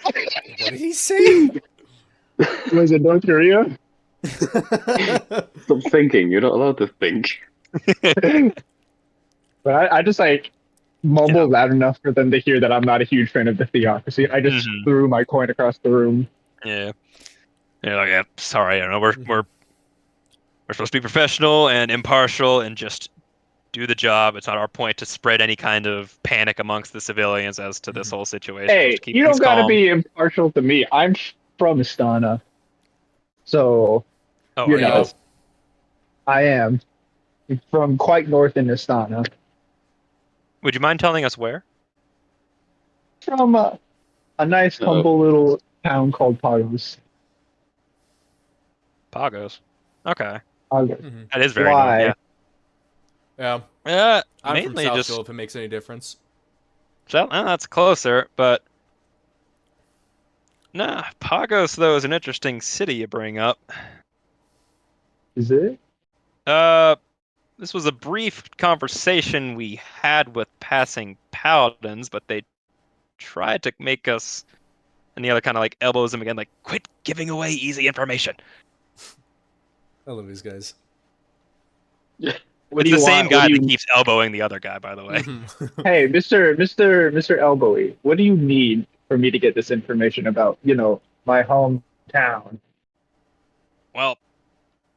What did he say? Was it North Korea? Stop thinking. You're not allowed to think. But I just like mumble loud enough for them to hear that I'm not a huge fan of the theocracy. I just threw my coin across the room. Yeah. Yeah, like, yeah, sorry, I don't know. We're supposed to be professional and impartial and just do the job. It's not our point to spread any kind of panic amongst the civilians as to this whole situation. Hey, Just keep you things don't gotta calm. be impartial to me. I'm from Astana. So Oh, You are you Yeah. know, guys? I am from quite north in Astana. Would you mind telling us where? From a nice, Uh, humble little town called Pagos. Pagos. Okay. Pagos. Hmm. That is very north, yeah. Why? Yeah. I'm from Mainly Southville, just if it makes any difference. that's closer, but nah, Pagos though is an interesting city you bring up. Is it? Uh, this was a brief conversation we had with passing paladins, but they tried to make us, and the other kind of like elbows him again, like, quit giving away easy information. I love these guys. What It's do the you same want? What guy do that you? keeps elbowing the other guy, by the way. Hmm. Hey, Mister Elbowy, what do you need for me to get this information about? My hometown. Well,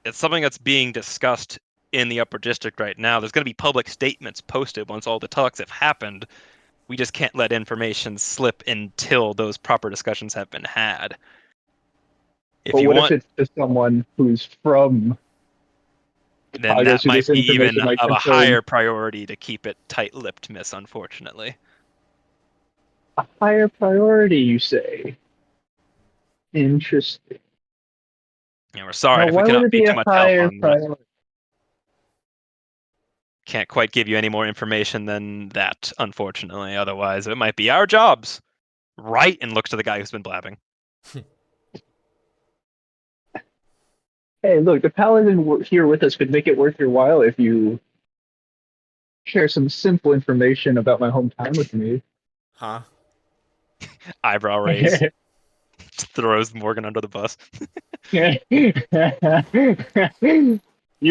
it's something that's being discussed in the upper district right now. There's going to be public statements posted once all the talks have happened. We just can't let information slip until those proper discussions have been had. If But you what if want, it's to someone who's from then that Pagos who might this be even information might of a concern? higher priority to keep it tight-lipped, miss, unfortunately. A higher priority, you say? Interesting. And we're sorry Now, if we why would cannot it be be too a much help higher on that. priority? Can't quite give you any more information than that, unfortunately. Otherwise, it might be our jobs. Right? And looks to the guy who's been blabbing. Hey, look, the paladin here with us could make it worth your while if you share some simple information about my hometown with me. Huh? Eyebrow raise. Throws Morgan under the bus. You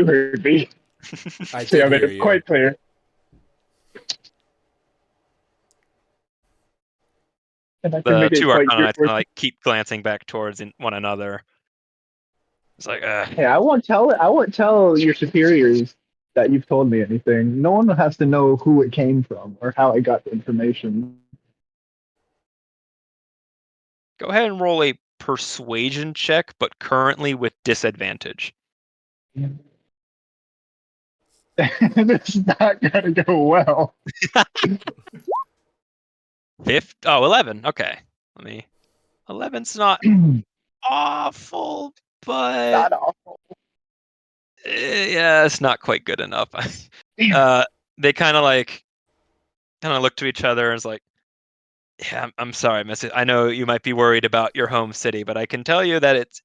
heard me. I See, did I made hear it you. quite clear. And I can The make it two quite Arcana good. Knights kind of like keep glancing back towards one another. It's like, Hey, I won't tell your superiors that you've told me anything. No one has to know who it came from or how I got the information. go ahead and roll a persuasion check, but currently with disadvantage. It's not gonna go well. 11. Okay. Let me. 11's not awful, but Not awful. yeah, it's not quite good enough. They kind of look to each other and it's like, yeah, I'm sorry, Missy. I know you might be worried about your home city, but I can tell you that it's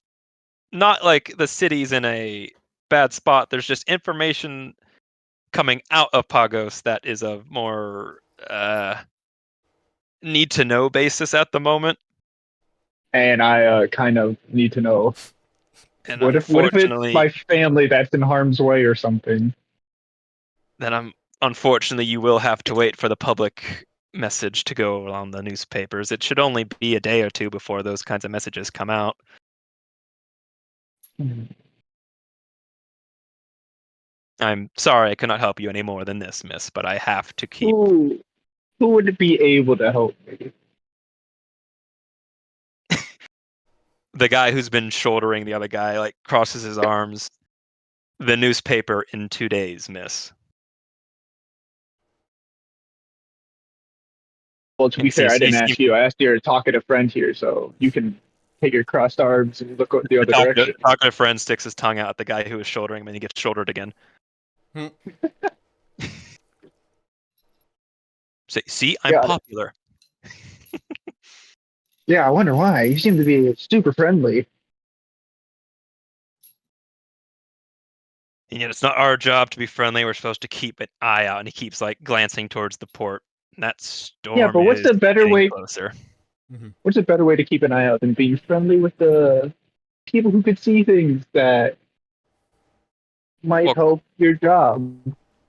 not like the city's in a bad spot. There's just information coming out of Pagos that is of more need to know basis at the moment. And I kind of need to know And what if it's unfortunately, my family that's in harm's way or something? unfortunately you will have to wait for the public message to go on the newspapers. It should only be a day or two before those kinds of messages come out. I'm sorry I cannot help you any more than this, miss, but I have to keep Who would be able to help me? the guy who's been shouldering the other guy, like, crosses his arms. The newspaper in 2 days, miss. Well, to be And fair, I you didn't see ask you. I asked your talkative friend here, so you can take your crossed arms and look the the other direction. talkative friend sticks his tongue out at the guy who is shouldering him and he gets shouldered again. Hmm. Say, see, I'm Got it. popular. Yeah, I wonder why. You seem to be super friendly. And yet it's not our job to be friendly. We're supposed to keep an eye out. And he keeps like glancing towards the port. And that Yeah, storm but what's is a better getting way? closer. Hmm. What's a better way to keep an eye out than being friendly with the people who could see things that might Well, help your job?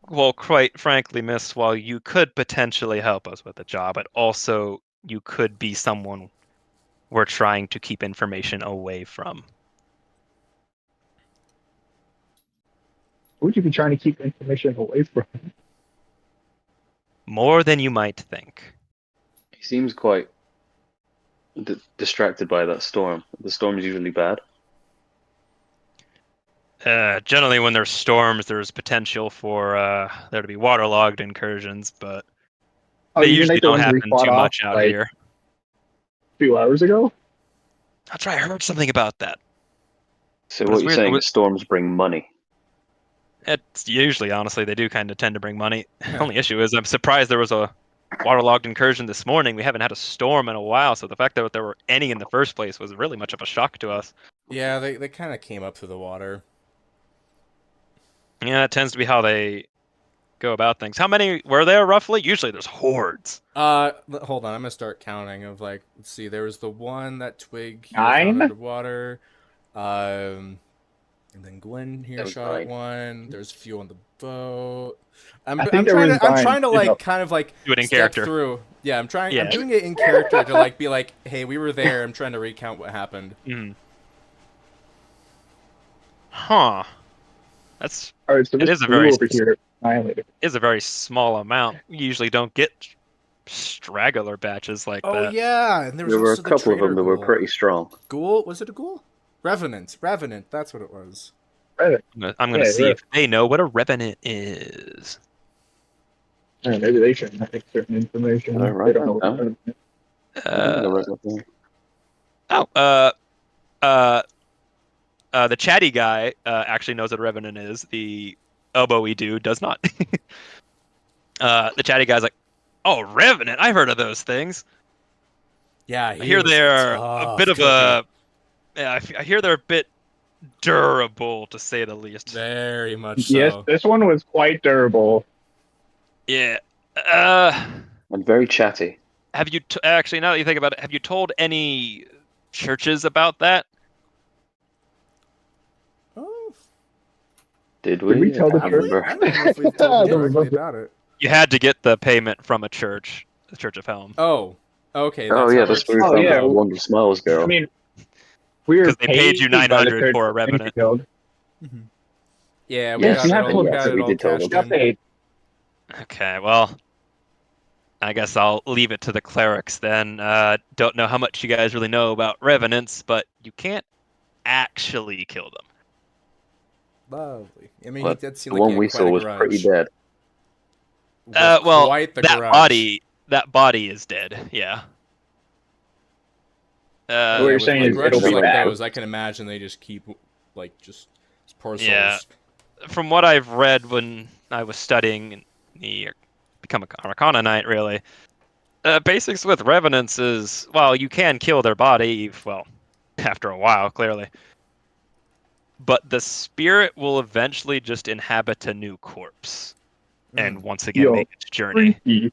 well, quite frankly, miss, while you could potentially help us with the job, but also you could be someone we're trying to keep information away from. Who would you be trying to keep information away from? More than you might think. He seems quite distracted by that storm. The storm is usually bad. Generally, when there's storms, there's potential for there to be waterlogged incursions, but Oh, they you mean usually like the don't ones we happen fought too off much out like here. a few hours ago? That's right. I heard something about that. So But what it's you're weird. saying is storms bring money. It's usually, honestly, they do kind of tend to bring money. Huh. Only issue is I'm surprised there was a waterlogged incursion this morning. We haven't had a storm in a while, so the fact that there were any in the first place was really much of a shock to us. Yeah, they kind of came up through the water. Yeah, it tends to be how they go about things. How many were there roughly? Usually there's hordes. Hold on, I'm gonna start counting. Of like, let's see, there was the one that Twig here found 9? underwater. And then Gwen here That was shot at 9. one. There's a few on the boat. I'm, I I'm think there trying was to I'm 9. trying to You know, like kind of like Do it in step character. through. Yeah, I'm trying. I'm Yeah. doing it in character to like be like, hey, we were there. I'm trying to recount what happened. Huh. That's all right, so it this is a blue very over here annihilated. is a very small amount. We usually don't get straggler batches like Oh that. yeah, and there was There were a also the couple of traitor them that were ghoul. pretty strong. Ghoul? Was it a ghoul? Revenant. Revenant. That's what it was. Right. I'm gonna Yeah, see yeah. if they know what a revenant is. Yeah, maybe they shouldn't have certain information. Did I They write don't that know what down? they're doing. I don't think I Uh, wrote that down. oh, uh, the chatty guy actually knows what a revenant is. The elbowy dude does not. The chatty guy's like, "Oh, revenant! I've heard of those things. Yeah, I he hear was they're a tough bit of cookie. a. Yeah, I hear they're a bit durable, to say the least." Very much Yes, so. this one was quite durable. Yeah. And very chatty. Have you actually? Now that you think about it, have you told any churches about that? Oh, Did Did we we? I tell the can't have church? we? remember. I don't know if we've I told them don't directly remember. about it. You had to get the payment from a church, the Church of Helm, Oh, okay, Oh that's how yeah, it that's works. where we Oh found yeah, that Wonder Smiles I girl. mean, we were because they paid you paid by the 900 church for a for things we revenant. killed. Yeah, we Yes, got we it have all. We told yeah, got so it we all did tell cashed them. We got in. paid. Okay, well, I guess I'll leave it to the clerics then. Don't know how much you guys really know about revenants, but you can't actually kill them. Lovely. I mean, he But did seem the like he one had we quite saw a was pretty grudge. dead. With Well, quite the that grudge. body is dead. Yeah. So what Yeah, you're with saying is it'll grudges be like bad. those, I can imagine they just keep, like, just poor Yeah. souls. From what I've read when I was studying the become a Arcana Knight, really, basics with revenants is, well, you can kill their body, well, after a while, clearly, but the spirit will eventually just inhabit a new corpse and once again Yo, make its journey. freaky.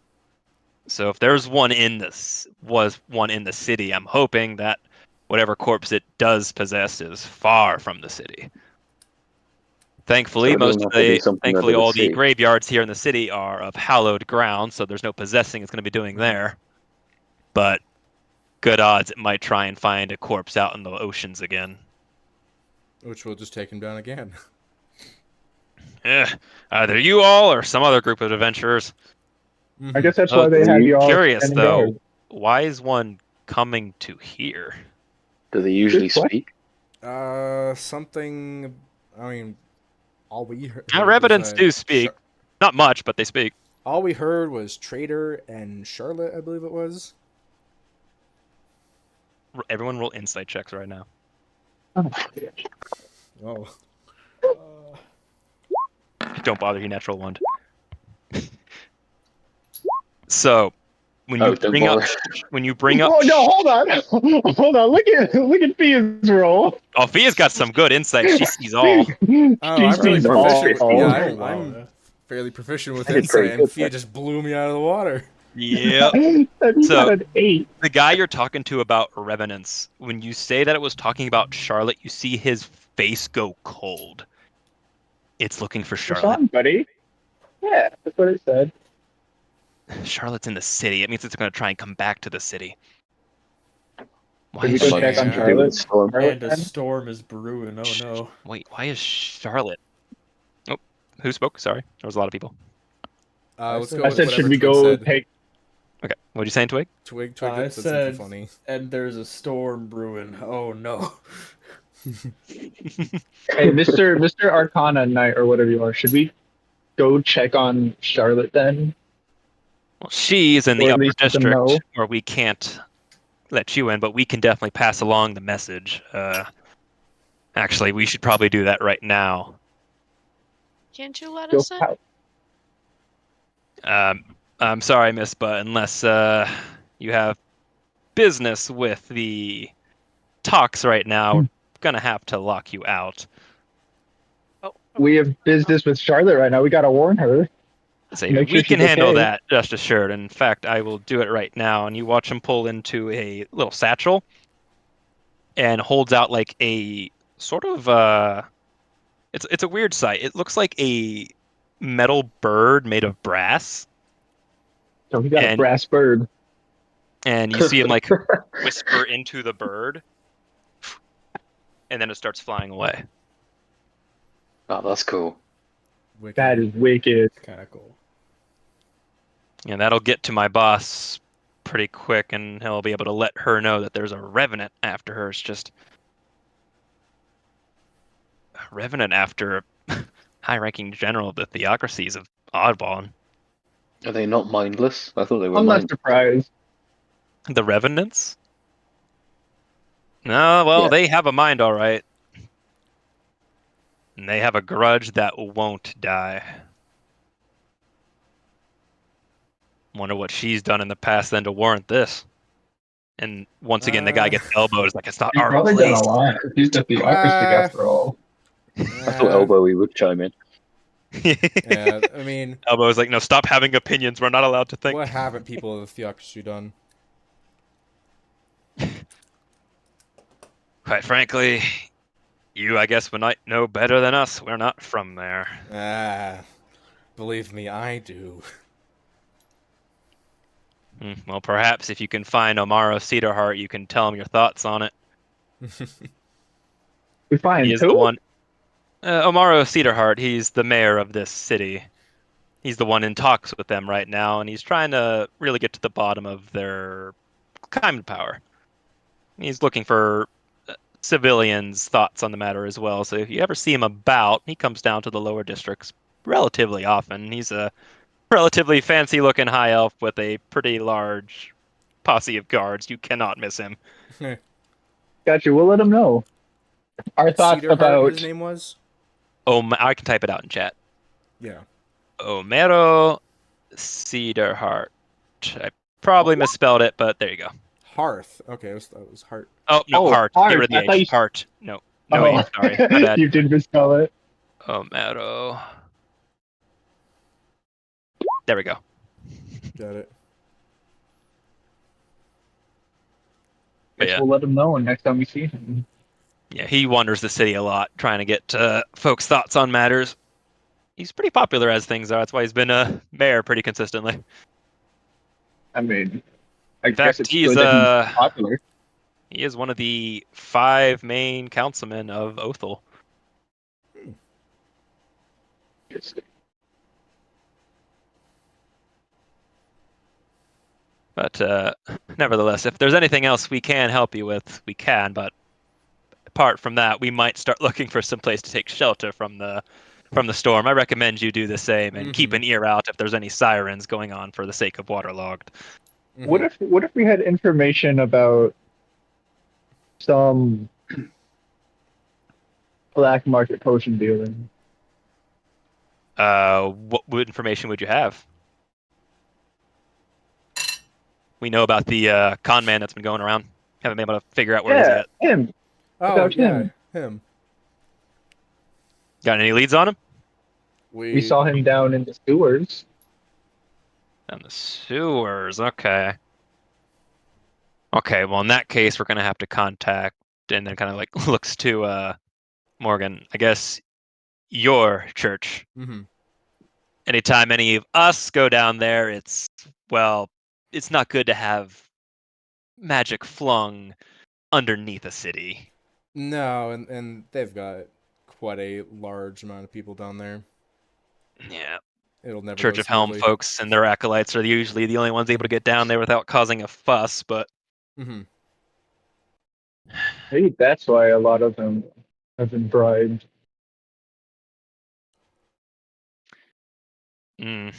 So if there's one in this was one in the city, I'm hoping that whatever corpse it does possess is far from the city. So Thankfully, it doesn't have to be something under the all the sea. graveyards here in the city are of hallowed ground, so there's no possessing it's going to be doing there. But good odds it might try and find a corpse out in the oceans again. Which will just take him down again. Either you all or some other group of adventurers. I guess that's why they Do had they, you all Curious standing though, guard. why is one coming to here? do they usually Good question. speak? Something. I mean, all we heard Revenants was do speak, not much, but they speak. all we heard was Trader and Charlotte, I believe it was. Everyone roll insight checks right now. Oh, Oh. Don't bother, he natural one. So, when Oh, you don't bring up, bother. when you bring up, oh no! Hold on, hold on. Look at Fia's roll. oh, Fia's got some good insight. She sees all. Oh, I'm really sees proficient with. all. Yeah, Oh, wow. I'm fairly proficient with I did pretty insight, and good Fia there. just blew me out of the water. Yep. That's So- not an 8. The guy you're talking to about revenants, when you say that it was talking about Charlotte, you see his face go cold. It's looking for What's Charlotte. on, buddy? Yeah, that's what it said. Charlotte's in the city. It means it's going to try and come back to the city. Why Did we is go Might be check on something to do with the Charlotte? storm. Charlotte And a then? storm is brewing. Oh no. Wait, why is Charlotte? Oh, who spoke? Sorry, there was a lot of people. Let's said- go I with said, whatever should we Twig go said. take? Okay, what'd you say, Twig? Twig I said something said, funny. and there's a storm brewing. Oh no. Hey, Mr. Arcana Knight or whatever you are, should we go check on Charlotte then, Well, she's in or the at upper least let them district know? where we can't let you in, but we can definitely pass along the message. Actually, we should probably do that right now. Can't you let Go us in? out. I'm sorry, Miss, but unless you have business with the talks right now, we're gonna have to lock you out. Oh, We have business with Charlotte right now. We gotta warn her. Say Make sure we can she's handle okay. that, just assured. In fact, I will do it right now. And you watch him pull into a little satchel and holds out like a sort of it's a weird sight. It looks like a metal bird made of brass, So we got a and brass bird. you see him like whisper into the bird, and then it starts flying away. Oh, that's cool. Wicked. That is wicked. Kind of cool. And that'll get to my boss pretty quick, and he'll be able to let her know that there's a revenant after her. It's just a revenant after a high-ranking general of the theocracies of Oddball. Are they not mindless? I thought they were I'm not mindless. surprised. The revenants? No, well, Yeah. they have a mind, all right. And they have a grudge that won't die. Wonder what she's done in the past then to warrant this. And once again, the guy gets elbowed. It's like, it's not He's our probably done place. a lot. He's the theocracy Uh, after all. I thought Elbowy would chime in. yeah, I mean, Elbow's like, no, stop having opinions. We're not allowed to think. what haven't people of the theocracy done? Quite frankly, you, I guess, would not know better than us. We're not from there. Ah, believe me, I do. Well, perhaps if you can find Omaro Cedarheart, you can tell him your thoughts on it. We He find is the who? one. Omaro Cedarheart, he's the mayor of this city. He's the one in talks with them right now, and he's trying to really get to the bottom of their common power. He's looking for civilians' thoughts on the matter as well. So if you ever see him about, he comes down to the lower districts relatively often. He's a relatively fancy-looking high elf with a pretty large posse of guards. You cannot miss him. Gotcha. We'll let him know. Our thoughts Cedar Heart, his about. name was? I can type it out in chat. Yeah. Omero Cedarheart. I probably misspelled it, but there you go. Hearth. Okay, that was Heart. Oh, no, Oh, heart. Get Art. rid of the I thought H. you. Heart. No. No Oh, H, sorry. My bad. you did misspell it. Omero. There we go. Got it. But Guess yeah. we'll let him know next time we see him. Yeah, he wanders the city a lot, trying to get folks' thoughts on matters. He's pretty popular as things are. That's why he's been a mayor pretty consistently. I mean, I In guess fact, it's good that he's popular. he is one of the 5 main councilmen of Othel. But nevertheless, if there's anything else we can help you with, we can. But apart from that, we might start looking for some place to take shelter from the storm. I recommend you do the same and keep an ear out if there's any sirens going on for the sake of waterlogged. What if we had information about some black market potion dealing? What information would you have? We know about the con man that's been going around. Haven't been able to figure out where he is Yeah, yet. him. Oh, About yeah, him. him. Got any leads on him? We saw him down in the sewers. Down the sewers. Okay. Okay. Well, in that case, we're gonna have to contact, and then kind of like looks to Morgan. I guess your church. Mm-hmm. Anytime any of us go down there, it's not good to have magic flung underneath a city. No, and they've got quite a large amount of people down there. Yeah. It'll never Church go of Helm smoothly. folks and their acolytes are usually the only ones able to get down there without causing a fuss, but Mm-hmm. Maybe that's why a lot of them have been bribed. Mm.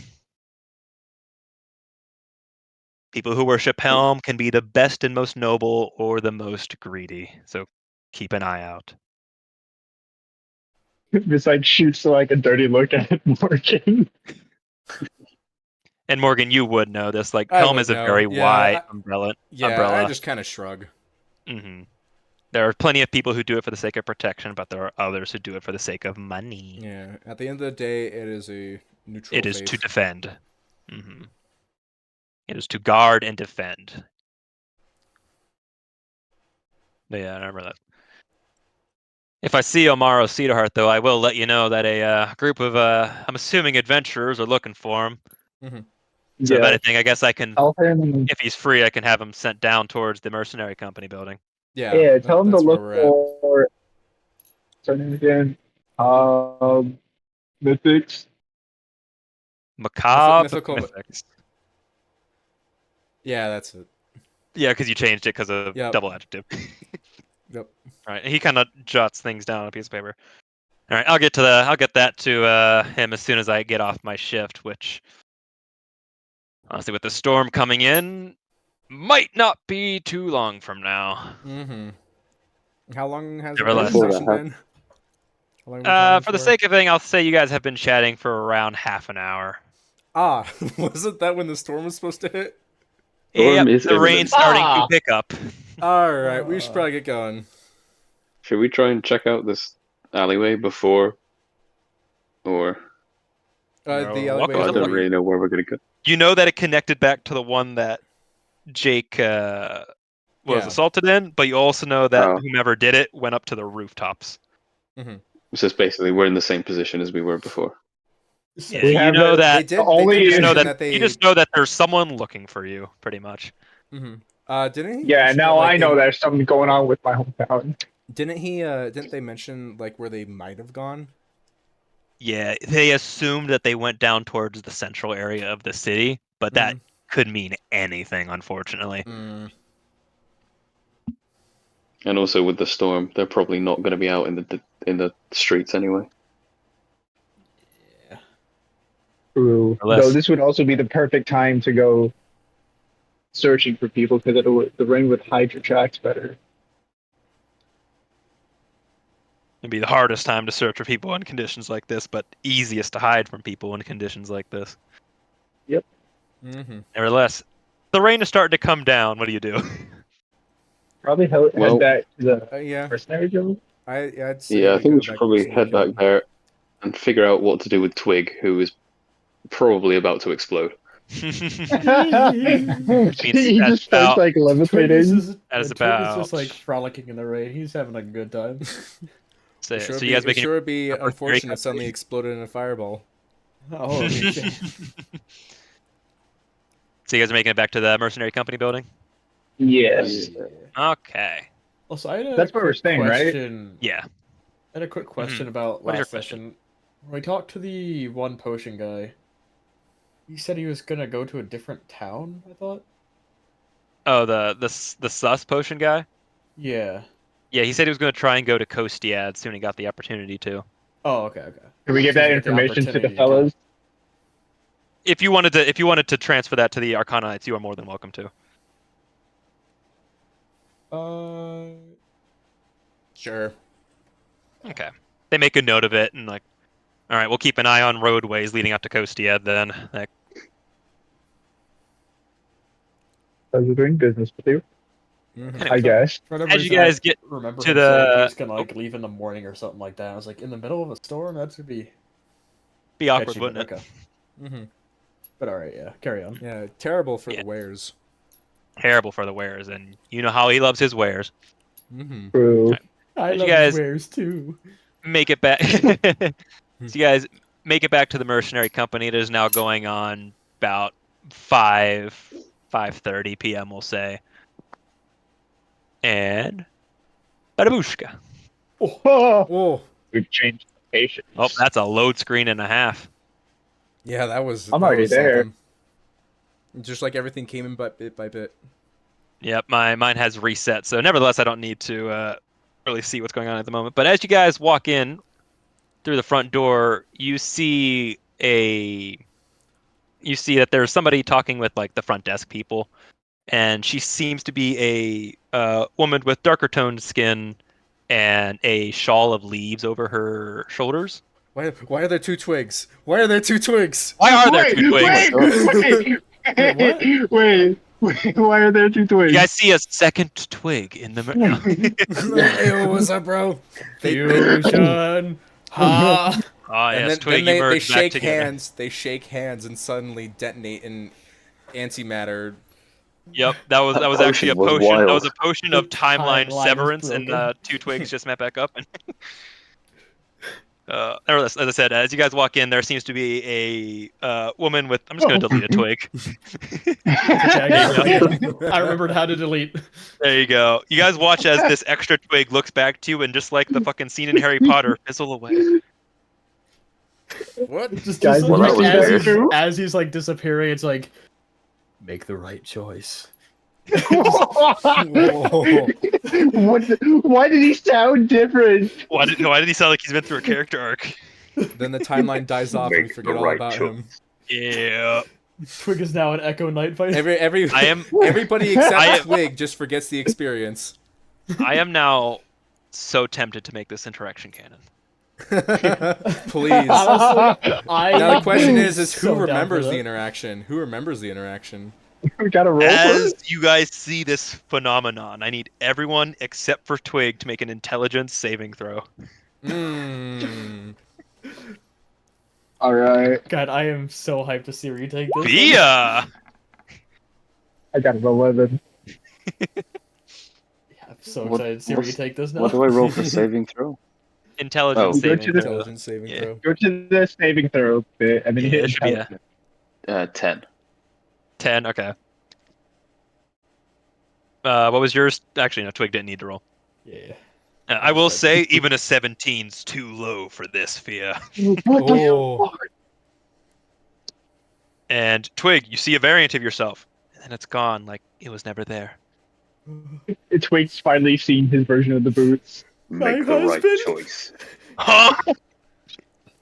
People who worship Helm can be the best and most noble or the most greedy. So keep an eye out. Besides shoots like a dirty look at Morgan. And Morgan, you would know this. Like I Helm would is a know. very Yeah, wide umbrella. I just kind of shrug. Hmm. There are plenty of people who do it for the sake of protection, but there are others who do it for the sake of money. Yeah, at the end of the day, it is a neutral It is to faith. defend. Hmm. It is to guard and defend. But yeah, I remember that. If I see Omaro Cedarheart, though, I will let you know that a group of, I'm assuming adventurers are looking for him. Hmm. So if Yeah. anything, I guess I can, Tell him, if he's free, I can have him sent down towards the mercenary company building. Yeah, yeah, tell him to that's where look we're at. for something again. Mythics. Macabre Mythical. Mythics. Yeah, that's it. Yeah, because you changed it because of Yep. double adjective. Yep. All right, he kind of jots things down on a piece of paper. All right, I'll get that to him as soon as I get off my shift, which honestly, with the storm coming in, might not be too long from now. Mm-hmm. How long has the Nevertheless. Before that conversation happens. been? How long have we been talking For the sake of thing, I'll say you guys have been chatting for around half an hour. Ah, wasn't that when the storm was supposed to hit? Yep, Storm is the rain's imminent. starting to Ah! pick up. All right, we should probably get going. Should we try and check out this alleyway before, or The Walk alleyway I is into don't the. really know where we're gonna go. You know that it connected back to the one that Jake was Yeah. assaulted in, but you also know that Oh. whomever did it went up to the rooftops. Mm-hmm. So it's basically we're in the same position as we were before. Yeah, We you have know a- that. They did only You just know mention that. that they. You just know that there's someone looking for you, pretty much. Mm-hmm. Didn't he Yeah, mention that now like I know there's something going on with my hometown. didn't they mention like where they might have gone? Yeah, they assumed that they went down towards the central area of the city, but that could mean anything, unfortunately. Mm. And also with the storm, they're probably not going to be out in the streets anyway. Yeah. True. Unless- Though this would also be the perfect time to go searching for people because the ring would hide your tracks better. It'd be the hardest time to search for people in conditions like this, but easiest to hide from people in conditions like this. Yep. Mm-hmm. Nevertheless, the rain is starting to come down. What do you do? Probably Well- head back to the Yeah, mercenary guild. I'd say Yeah, I we think go we should back to probably Mercenary head back Guild. there and figure out what to do with Twig, who is probably about to explode. He that's just starts about- like levitating. That is Twig is just about- like frolicking in the rain. He's having a good time. So, It sure, so you guys it making sure would be a Mercenary unfortunate if Company? suddenly exploded in a fireball. Oh, okay. So you guys are making it back to the mercenary company building? Yes. Okay. Also, I had a That's where we're quick staying, right? question. Yeah. I had a quick question about What is your last session. When we talked to the one potion guy, he said he was gonna go to a different town. I thought. Oh, the sus potion guy? Yeah. Yeah, he said he was going to try and go to Coastiad soon he got the opportunity to. Oh, okay, okay. Can we give So that you get the information to the opportunity fellas? If you wanted to transfer that to the Arcanites, you are more than welcome to. Sure. Okay. They make a note of it and like, all right, we'll keep an eye on roadways leading up to Coastiad then. Like, Fellas are doing business with you, Mhm. I guess. For whatever As you reason, I guys get remember to him saying he the- was gonna like leave in the morning or something like that. I was like, in the middle of a storm, that's gonna be awkward, sketchy, wouldn't it? but okay. Mhm. But all right, yeah, carry on. Yeah, terrible for Yeah. the wares. Terrible for the wares, and you know how he loves his wares. Mm-hmm. True. I As love you guys- his wares too. Make it back. So you guys make it back to the mercenary company. It is now going on about 5:30 p.m. We'll say. And Badabushka. Oh, Oh, we've changed locations. Oh, that's a load screen and a half. yeah, that was. I'm that already was there. something. Just like everything came in, but bit by bit. Yep, mine has reset. So nevertheless, I don't need to really see what's going on at the moment. But as you guys walk in through the front door, you see that there's somebody talking with like the front desk people, and she seems to be a woman with darker toned skin and a shawl of leaves over her shoulders. Why are there two twigs? Why are there two twigs? Why are there Wait, two twigs? wait, Wait, what? wait, why are there two You twigs? guys see a second twig in the. Hey, what's up, bro? Fusion. Ha. Ah, And yes, then, twig, then they, you they merge back shake together. hands. They shake hands and suddenly detonate in antimatter. Yep, that was That actually a potion was potion. That was wild. a potion The of timeline timeline is severance, and broken. two twigs just met back up. Nevertheless, as I said, as you guys walk in, there seems to be a woman with. I'm just going to delete a twig. Okay, I remembered how to delete. There you go. You guys watch as this extra twig looks back to you, and just like the fucking scene in Harry Potter, fizzle away. What? Just Guys, Well, that was as, weird. as he's like disappearing, it's like, make the right choice. Whoa. Why did he sound different? Why did he sound like he's been through a character arc? Then the timeline dies off and we Make forget the all right about choice. him. Yeah. Twig is now an Echo Knight fighter. Everybody except I am- Twig just forgets the experience. I am now so tempted to make this interaction canon. Please. Honestly, Now the question is who so down for remembers the that. interaction? Who remembers the interaction? We gotta roll for As it. you guys see this phenomenon, I need everyone except for Twig to make an intelligence saving throw. Mmm. All right, God, I am so hyped to see where you take this. Via! I got an 11. Yeah, I'm so What- excited to see where you what's- take this now. What do I roll for saving throw? Intelligence Oh. saving Go to the- throw. Intelligence saving Yeah. throw. Go to the saving throw bit, and then you Yeah, hit it should be a- intelligence. 10. 10, okay. What was yours? Actually, no, Twig didn't need to roll. Yeah. I will say, even a 17's too low for this, Fia. What the Oh. fuck? And Twig, you see a variant of yourself, and then it's gone, like it was never there. Twig's finally seen his version of the boots. Make My the right husband. choice. Huh?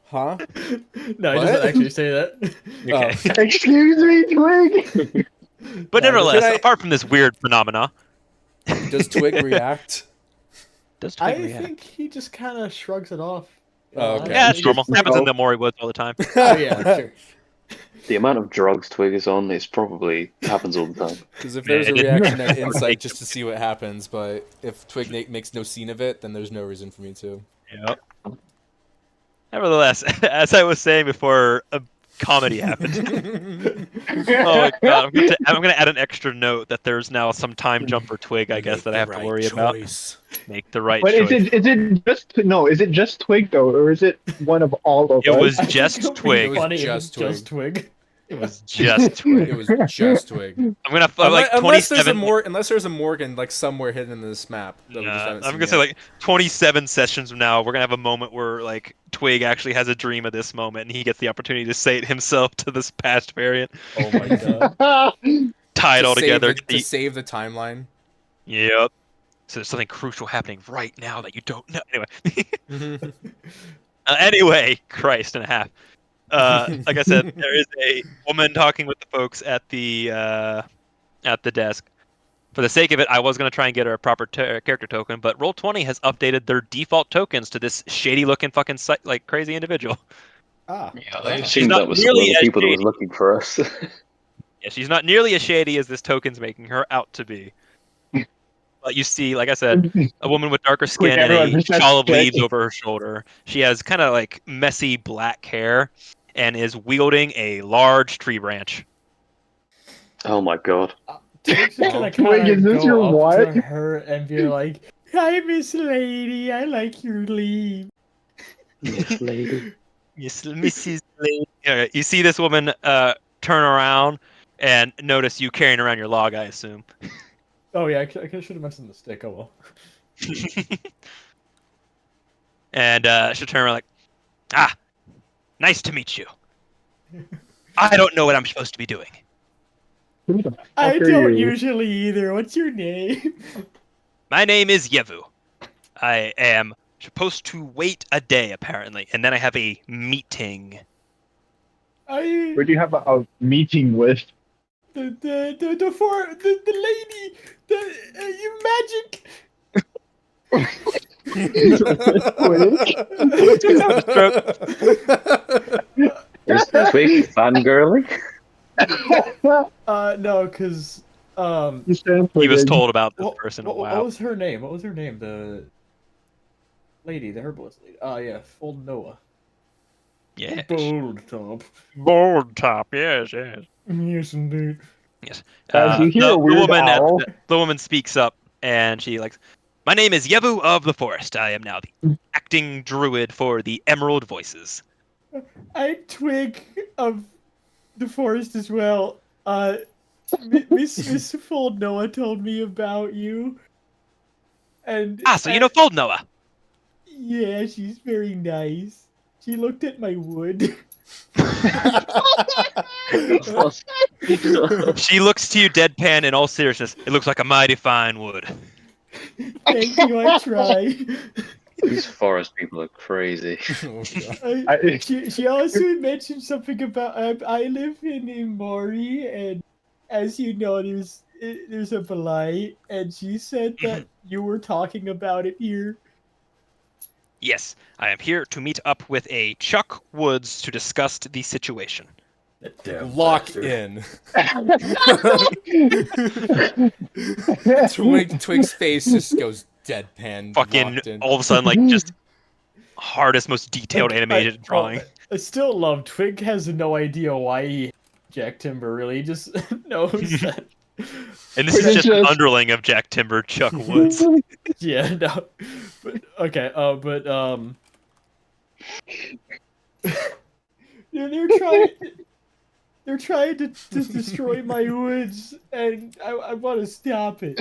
Huh? No, he What? doesn't actually say that. Okay. Excuse me, Twig. But Yeah, nevertheless, did I- apart from this weird phenomena, Does Twig react? does Twig I react? think he just kind of shrugs it off. Oh, okay. Yeah, that's He normal. just- Happens in the Mori Woods all the time. Oh, yeah, sure. The amount of drugs Twig is on is probably happens all the time. Because if there's a Man. reaction at insight just to see what happens, but if Twig makes no scene of it, then there's no reason for me to. Yep. Nevertheless, as I was saying before, a comedy happened. Oh my god! I'm gonna add an extra note that there's now some time jump for Twig. I guess that I have to worry about. Make the right But choice. is it just Twig though, or is it one of all of It us? was I think just it would be Twig. It was funny if just it's just Twig. It was just Twig. It was just Twig. I'm gonna Unless, like unless there's a 27. unless there's a Morgan like somewhere hidden in this map. That we just Nah, haven't I'm seen gonna say yet. like 27 sessions from now, we're gonna have a moment where like Twig actually has a dream of this moment, and he gets the opportunity to say it himself to this past variant, Oh my god. tie it all together. to save the timeline. Yep. So there's something crucial happening right now that you don't know. Anyway. Anyway, Christ and a half. Like I said, there is a woman talking with the folks at the desk. For the sake of it, I was going to try and get her a proper character token, but Roll20 has updated their default tokens to this shady-looking fucking like crazy individual. Ah. Yeah, I She's assumed not that was some of nearly the as people that was shady. looking for us. Yeah, she's not nearly as shady as this token's making her out to be. But you see, like I said, a woman with darker skin and everyone a resets shawl of check. leaves over her shoulder. She has kind of like messy black hair and is wielding a large tree branch. Oh my god. Twig's just gonna Twig, kinda is this go your up what? to her and be like, "Hi, Miss Lady. I like your leaf." Yes, lady. Yes, Mrs. Lady. Alright, you see this woman turn around and notice you carrying around your log, I assume. Oh yeah, I should have mentioned the stick. Oh well. And she'll turn around like, "Ah, nice to meet you. I don't know what I'm supposed to be doing. Who the fuck I are don't you? usually either. What's your name? My name is Yevu. I am supposed to wait a day, apparently, and then I have a meeting. Who do you have a meeting with? The lady, you magic. Twig? Twig's having a stroke. Is Twig fangirling? No, cause You stand He was Twig. told about this what, person. what Wow. was her name? What was her name? The lady, the herbalist lady. Yeah, Fold Noah. Yes. Bold top. Bold top. Yes, yes. Yes, indeed. Yes. Guys, you hear a weird owl? The woman speaks up, and she like, "My name is Yevu of the Forest. I am now the acting druid for the Emerald Voices." I twig of the forest as well. Miss Fold Noah told me about you, and So you know Fold Noah. yeah, she's very nice. She looked at my wood. She looks to you deadpan in all seriousness. It looks like a mighty fine wood. Thank you. I try. These forest people are crazy. Oh, God. She also mentioned something about I live in Imori, and as you know, there's a blight, and she said that you were talking about it here. Yes, I am here to meet up with a Chuck Woods to discuss the situation. That damn Lock bastard. in. Twig's face just goes deadpan. Fucking Locked in. all of a sudden, like just hardest, most detailed animated drawing. I still love Twig has no idea why he Jack Timber really. He just knows that. And this is just an underling of Jack Timber, Chuck Woods. Yeah, no. But okay, they're trying to destroy my woods, and I want to stop it.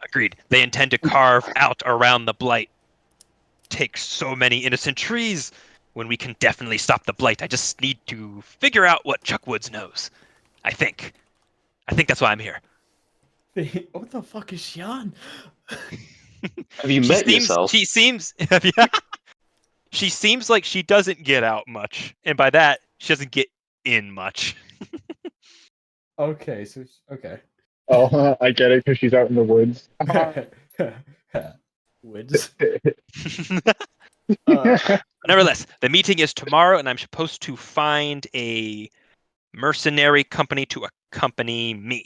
Agreed. They intend to carve out around the blight. Take so many innocent trees when we can definitely stop the blight. I just need to figure out what Chuck Woods knows. I think that's why I'm here. What the fuck is she on? Have you met yourself? She seems she seems like she doesn't get out much, and by that she doesn't get in much. Okay, so okay. Oh, I get it because she's out in the woods. Woods. Nevertheless, the meeting is tomorrow, and I'm supposed to find a mercenary company to accompany me.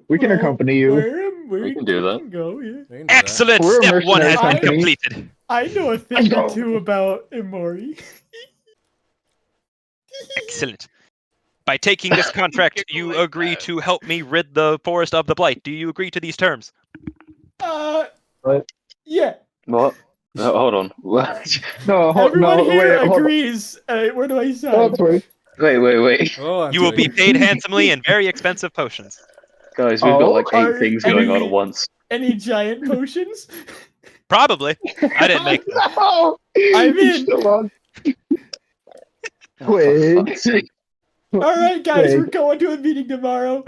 We can accompany you. Where We can do that. can go, yeah. They can do that. Excellent! We're a Step one mercenary has been company. completed. I know a thing or two about Imori. Excellent. By taking this contract, you agree to help me rid the forest of the blight. Do you agree to these terms? What? Yeah. What? No, hold on. What? No, Everyone here wait, hold on. agrees. Where do I sign? Hold on, Twig. Wait. Oh, I'm You will be doing- paid handsomely and very expensive potions. Guys, we've got like 8 Are things going on any- at once. Any giant potions? Probably. I didn't make them. No! I'm You're in. still on. Oh, for Twig. fuck's sake. All right, guys, Wait. we're going to a meeting tomorrow.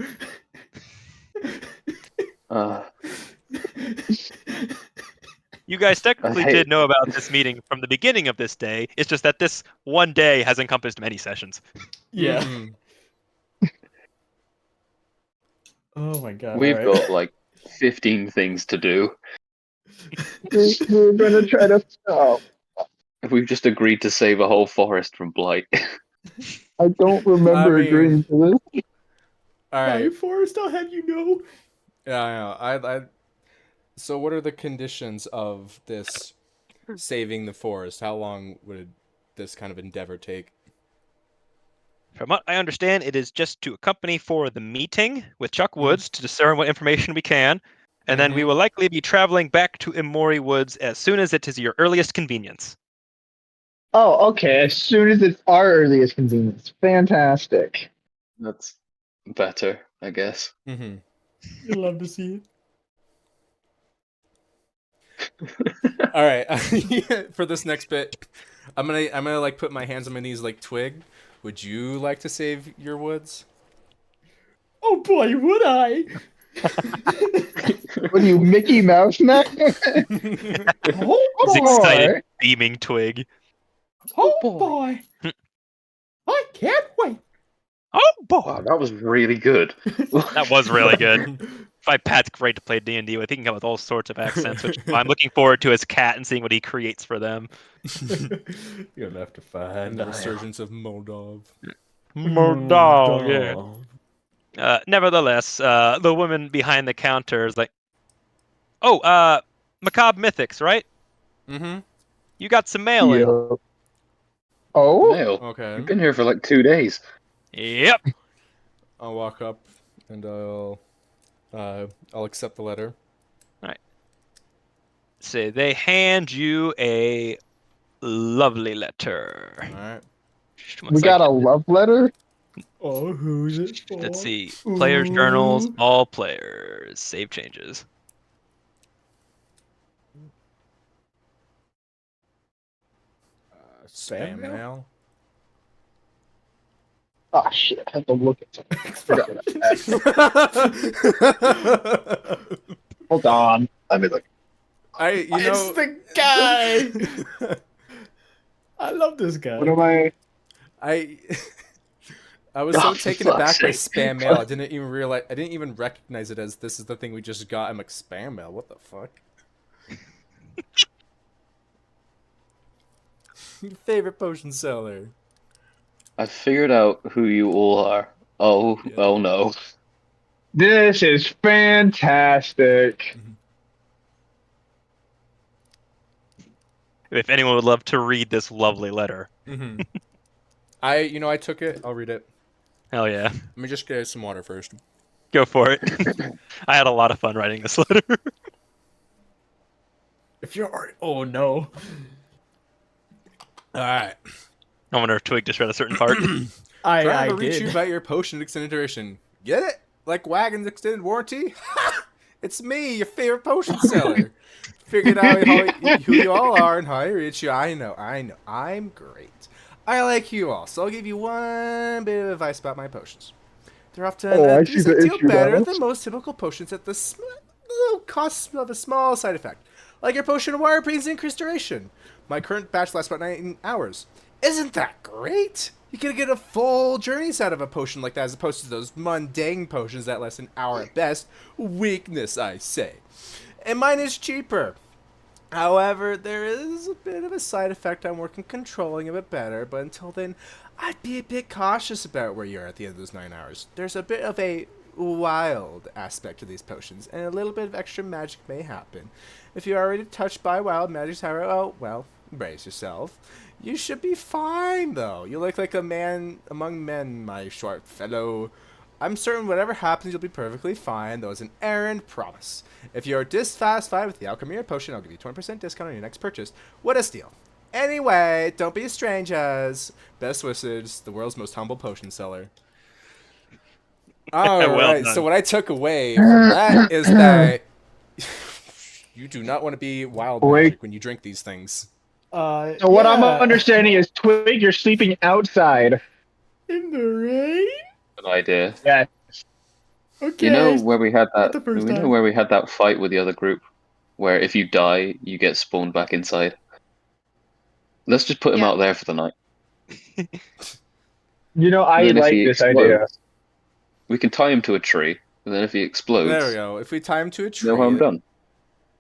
You guys technically hate- did know about this meeting from the beginning of this day. It's just that this one day has encompassed many sessions. Yeah. Mm-mm. Oh my god. We've all right. got like 15 things to do. We're gonna try to stop. We've just agreed to save a whole forest from blight. I don't remember I mean- agreeing to this. All My right. forest, I'll have you know. Yeah, I know. So, what are the conditions of this saving the forest? How long would this kind of endeavor take? From what I understand, it is just to accompany for the meeting with Chuck Woods to discern what information we can, and then we will likely be traveling back to Imori Woods as soon as it is your earliest convenience. Oh, okay. As soon as it's our earliest convenience. Fantastic. That's better, I guess. Mm-hmm. You'd love to see it. All right. For this next bit, I'm gonna like put my hands on my knees like Twig. Would you like to save your woods? Oh boy, would I! What are you, Mickey Mouse now? Oh He's boy! excited, beaming Twig. Oh boy! I can't wait! Oh boy, Wow, that was really good. that was really good. Pat's great to play D&D with. He can come with all sorts of accents, which I'm looking forward to his cat and seeing what he creates for them. You'll have to find the resurgence of Moldov. Moldov, yeah. Nevertheless, the woman behind the counter is like, "Oh, Macabre Mythics, right? Mm-hmm. You got some mail in." Yeah. Oh? Mail. Okay. You've been here for like 2 days. Yep. I'll walk up and I'll accept the letter. So they hand you a lovely letter. All right. We got a love letter? Oh, who's it for? Let's see. Players' journals, Ooh. all players. Save changes. Spam mail. Oh shit, I have to look at something. Hold on. Let me look. It's the guy! I love this guy. What am I? I was Oh, so for taken fuck's aback by sake. spam mail. I didn't even recognize it as this is the thing we just got. I'm like, spam mail. What the fuck? Your favorite potion seller. I figured out who you all are. Oh, Yeah. oh no. This is fantastic. If anyone would love to read this lovely letter. Mm-hmm. I took it. I'll read it. Hell yeah. Let me just get some water first. Go for it. I had a lot of fun writing this letter. If you're. Oh no. All right. I wonder if Twig just read a certain part. I Trying to reach did. you about your potion extended duration. Get it? Like Wagon's extended warranty? It's me, your favorite potion seller. Figured out who you all are and how I reach you. I know. I'm great. I like you all, so I'll give you one bit of advice about my potions. They're often Oh, I a see the decent deal issue better now. than most typical potions at the little cost of a small side effect. Like your potion of water brings increased duration. My current batch lasts about 9 hours. Isn't that great? You can get a full journeys out of a potion like that as opposed to those mundane potions that last an hour at best. Weakness, I say. And mine is cheaper. However, there is a bit of a side effect I'm working controlling a bit better, but until then, I'd be a bit cautious about where you are at the end of those 9 hours. There's a bit of a wild aspect to these potions, and a little bit of extra magic may happen. If you're already touched by wild magic, however, oh, well, brace yourself. You should be fine, though. You look like a man among men, my short fellow. I'm certain whatever happens, you'll be perfectly fine, though as an errand promise. If you're dissatisfied with the outcome of your potion, I'll give you 20% discount on your next purchase. What a steal. Anyway, don't be strangers. Best wishes, the world's most humble potion seller. Alright, Well done. so what I took away from that is that you do not want to be wild magic when you drink these things. So what I'm understanding is, Twig, you're sleeping outside. In the rain? Good idea. Yeah. Okay. You know where we had Not that? the first We know time. where we had that fight with the other group, where if you die, you get spawned back inside. Let's just put him Yeah. out there for the night. You know, I And then if like he this explodes, idea. we can tie him to a tree, and then if he explodes, There we go. If we tie him to a tree, no harm done.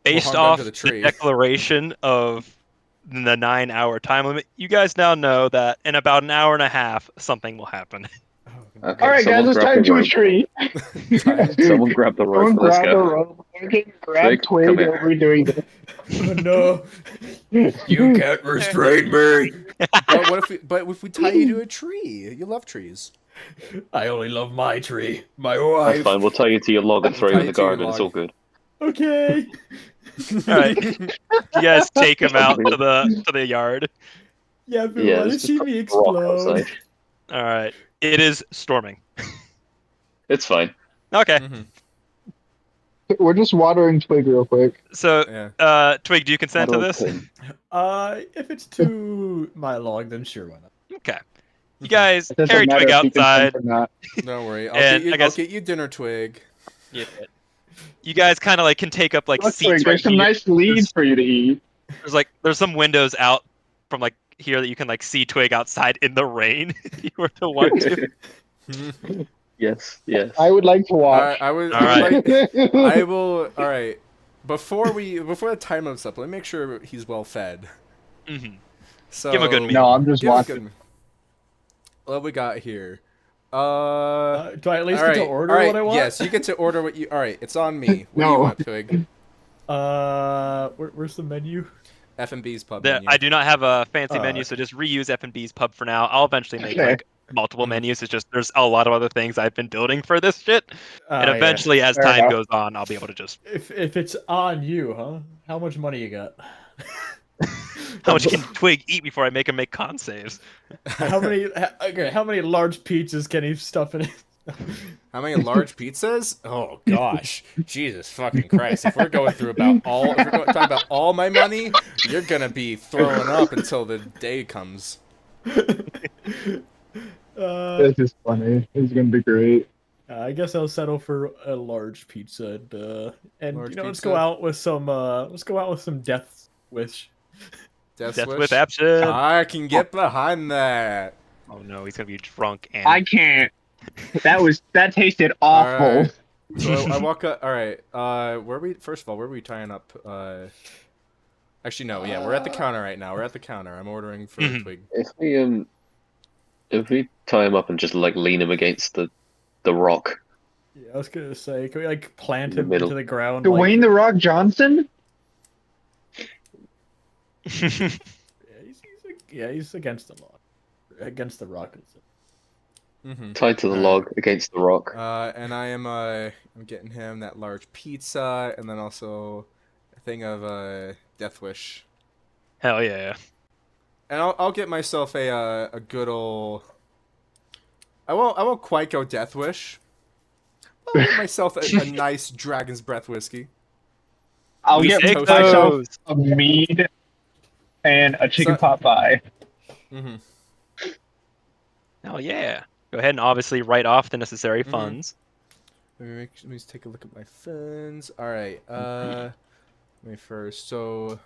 Based harm done off to the the tree. declaration of the 9-hour time limit, you guys now know that in about an hour and a half, something will happen. Okay, All right, guys, someone let's grab tie him the to a rope. tree. Someone grab the rope. Someone Let's grab the go. rope. Grab Twig, come Twig here. over doing this. Oh no. You can't restrain me. But if we tie you to a tree, you love trees. I only love my tree. My That's wife. fine. We'll tie you to your log and throw you tie in you the to your garden. It's log. all good. Okay. All right, you guys take him out to the yard. Yeah, but Yeah, want to let's just see put me a rock explode? outside. All right, it is storming. It's fine. Okay, Mhm. We're just watering Twig real quick. so Yeah. Twig, do you How consent do to I this? put him? If it's to my log, then sure, why not? Okay. You guys It doesn't carry matter Twig if you can outside, or not. Don't worry. And I I'll guess- get you dinner, Twig. yeah. You guys kind of like can take up like Look, seats Twig, right there's some here. nice leads for you to eat. There's some windows out from like here that you can like see Twig outside in the rain if you were to want to. Yes, yes. I would like to watch. I would Alright. like. I will. All right. Before the time limits up, let me make sure he's well fed. hmm So Give him a good meal. No, I'm just give him a watching. good- What we got here? Do I at least all get to right, order all right, what I want? Yes, you get to order what you. All right, it's on me. What do you No. want, Twig? Where's the menu? F&B's pub That menu. I do not have a fancy Oh, menu, okay. so just reuse F&B's pub for now. I'll eventually make Okay. like multiple menus. It's just there's a lot of other things I've been building for this shit, and Yeah. eventually, as Fair time enough. goes on, I'll be able to just. If it's on you, huh? How much money you got? How much can Twig eat before I make him make con saves? How many large pizzas can he stuff in it? How many large pizzas? Oh gosh, Jesus fucking Christ! If we're going through about all, if we're talking about all my money, you're gonna be throwing up until the day comes. This is funny. This is gonna be great. I guess I'll settle for a large pizza, and Large let's pizza? go out with some death wish. Death Death wish? with option. I can get behind that. Oh no, he's gonna be drunk and. I can't. That tasted awful. Alright. So I walk up. All right. First of all, where are we tying up? Actually, no. Yeah, we're at the counter right now. We're at the counter. I'm ordering for Mhm. Twig. If we tie him up and just like lean him against the rock, Yeah, I was gonna say, can we like plant In the him middle. into the ground? Dwayne the Rock Johnson? He's against the law. Against the rock. Mm-hmm. tied to the Alright. log against the rock. And I'm getting him that large pizza, and then also a thing of Death Wish. Hell yeah. And I'll get myself a good old. I won't quite go Death Wish. I'll get myself a nice Dragon's Breath whiskey. I'll We get take myself those. a mead and a chicken So- pot pie. Mm-hmm. Hell yeah. Go ahead and obviously write off the necessary Mhm. funds. Let me just take a look at my funds. All right. Let me first. So,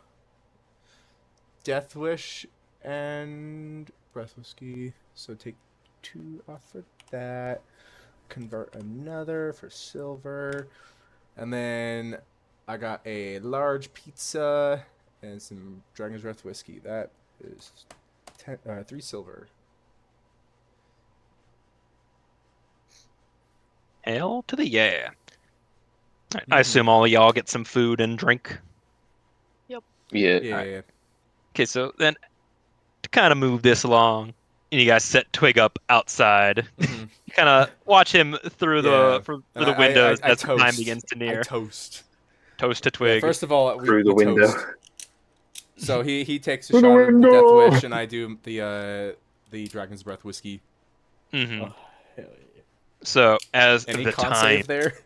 Death Wish and Breath Whiskey. So take 2 off for that. Convert another for silver, and then I got a large pizza and some Dragon's Breath whiskey. That is 3 silver. Hell to the yeah. Alright, I assume all of y'all get some food and drink. Yeah. Yeah. Okay, so then to kind of move this along, and you guys set Twig up outside. Mhm. You kind of watch him through Yeah. through And the windows I as the time toast. begins to I near. toast. Toast to Yeah, Twig. first of all, Through the we window. toast. So he takes a Through the shot of the Death window. Wish, and I do the Dragon's Breath whiskey. hmm Oh, hell yeah. So as Any the con time save there?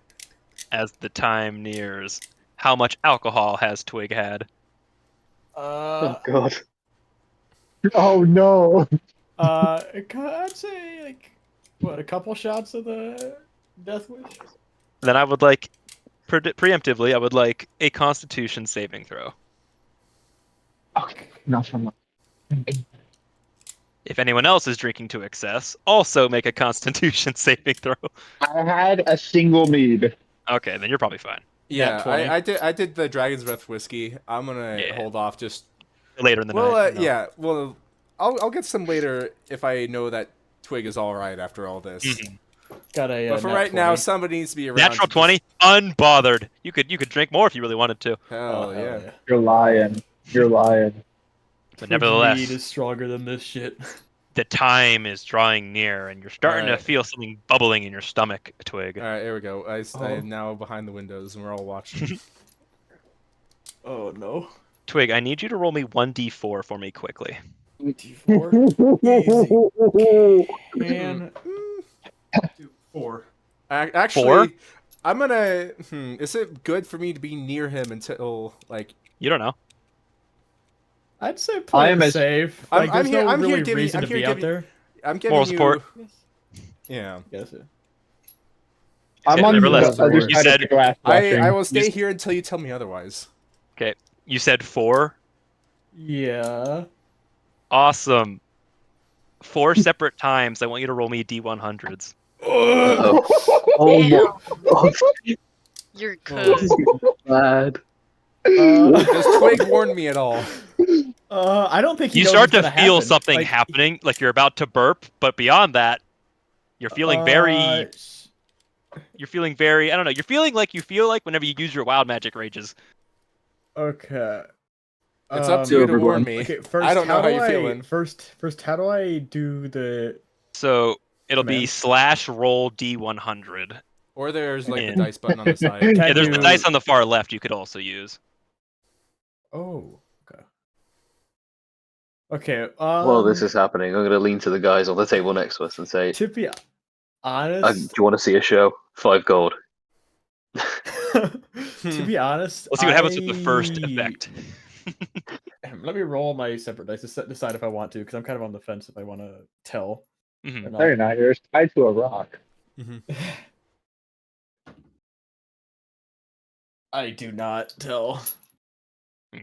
nears, how much alcohol has Twig had? Oh god. Oh no. I'd say like what, a couple shots of the Death Wish. Then I would like preemptively, I would like a Constitution saving throw. Okay, not from If anyone else is drinking to excess, also make a Constitution saving throw. I had a single mead. Okay, then you're probably fine. Yeah, 20. I did the Dragon's Breath whiskey. I'm gonna Yeah. hold off just. Later in the Well, night. yeah. Well, I'll get some later if I know that Twig is all right after all this. Mhm. Got a. But for nat right now, 20. somebody needs to be around. Natural to 20, unbothered. You could drink more if you really wanted to. Just, hell Oh, hell yeah. You're lying. You're lying. But Twig's nevertheless, mead is stronger than this shit. the time is drawing near, and you're starting to Alright. feel something bubbling in your stomach, Twig. All right, here we go. I Oh. am now behind the windows, and we're all watching. Oh no. Twig, I need you to roll me 1d4 for me quickly. D4. Man. Do 4. Actually, 4? I'm gonna. Is it good for me to be near him until like? You don't know. I'd say play am it as- safe. I'm- Like, I'm there's here- no I'm here really giving- reason I'm to here be out giving- there. I'm giving Moral you. support. Yeah. Yes. I'm Yeah, on nevertheless, the other you side of said- the glass watching. I will stay here until you tell me otherwise. Okay, you said 4. Yeah. Awesome. 4 separate times. I want you to roll me d100s. Oh, oh my god, You're Oh. good. bad. Does Twig warn me at all? I don't think he You knows start what's to gonna feel happen. something Like, happening, like you're about to burp, but beyond that, you're feeling very. You're feeling very. I don't know. You're feeling like you feel like whenever you use your wild magic rages. Okay. It's up to you to warn Overborn. me. Okay, first, I don't know how you're do feeling. First, how do I do the? So it'll be Command. /roll d100. Or there's like the And- dice button on the side. Can Yeah, I there's the do- dice on the far left you could also use. Oh, okay. Okay. While this is happening, I'm gonna lean to the guys on the table next to us and say, To be do honest, you want to see a show? 5 gold. to be honest, Let's see what happens with the first effect. Let me roll my separate dice to decide if I want to, because I'm kind of on the fence if I want to tell. Mhm. Or not. Very nice. You're tied to a rock. I do not tell.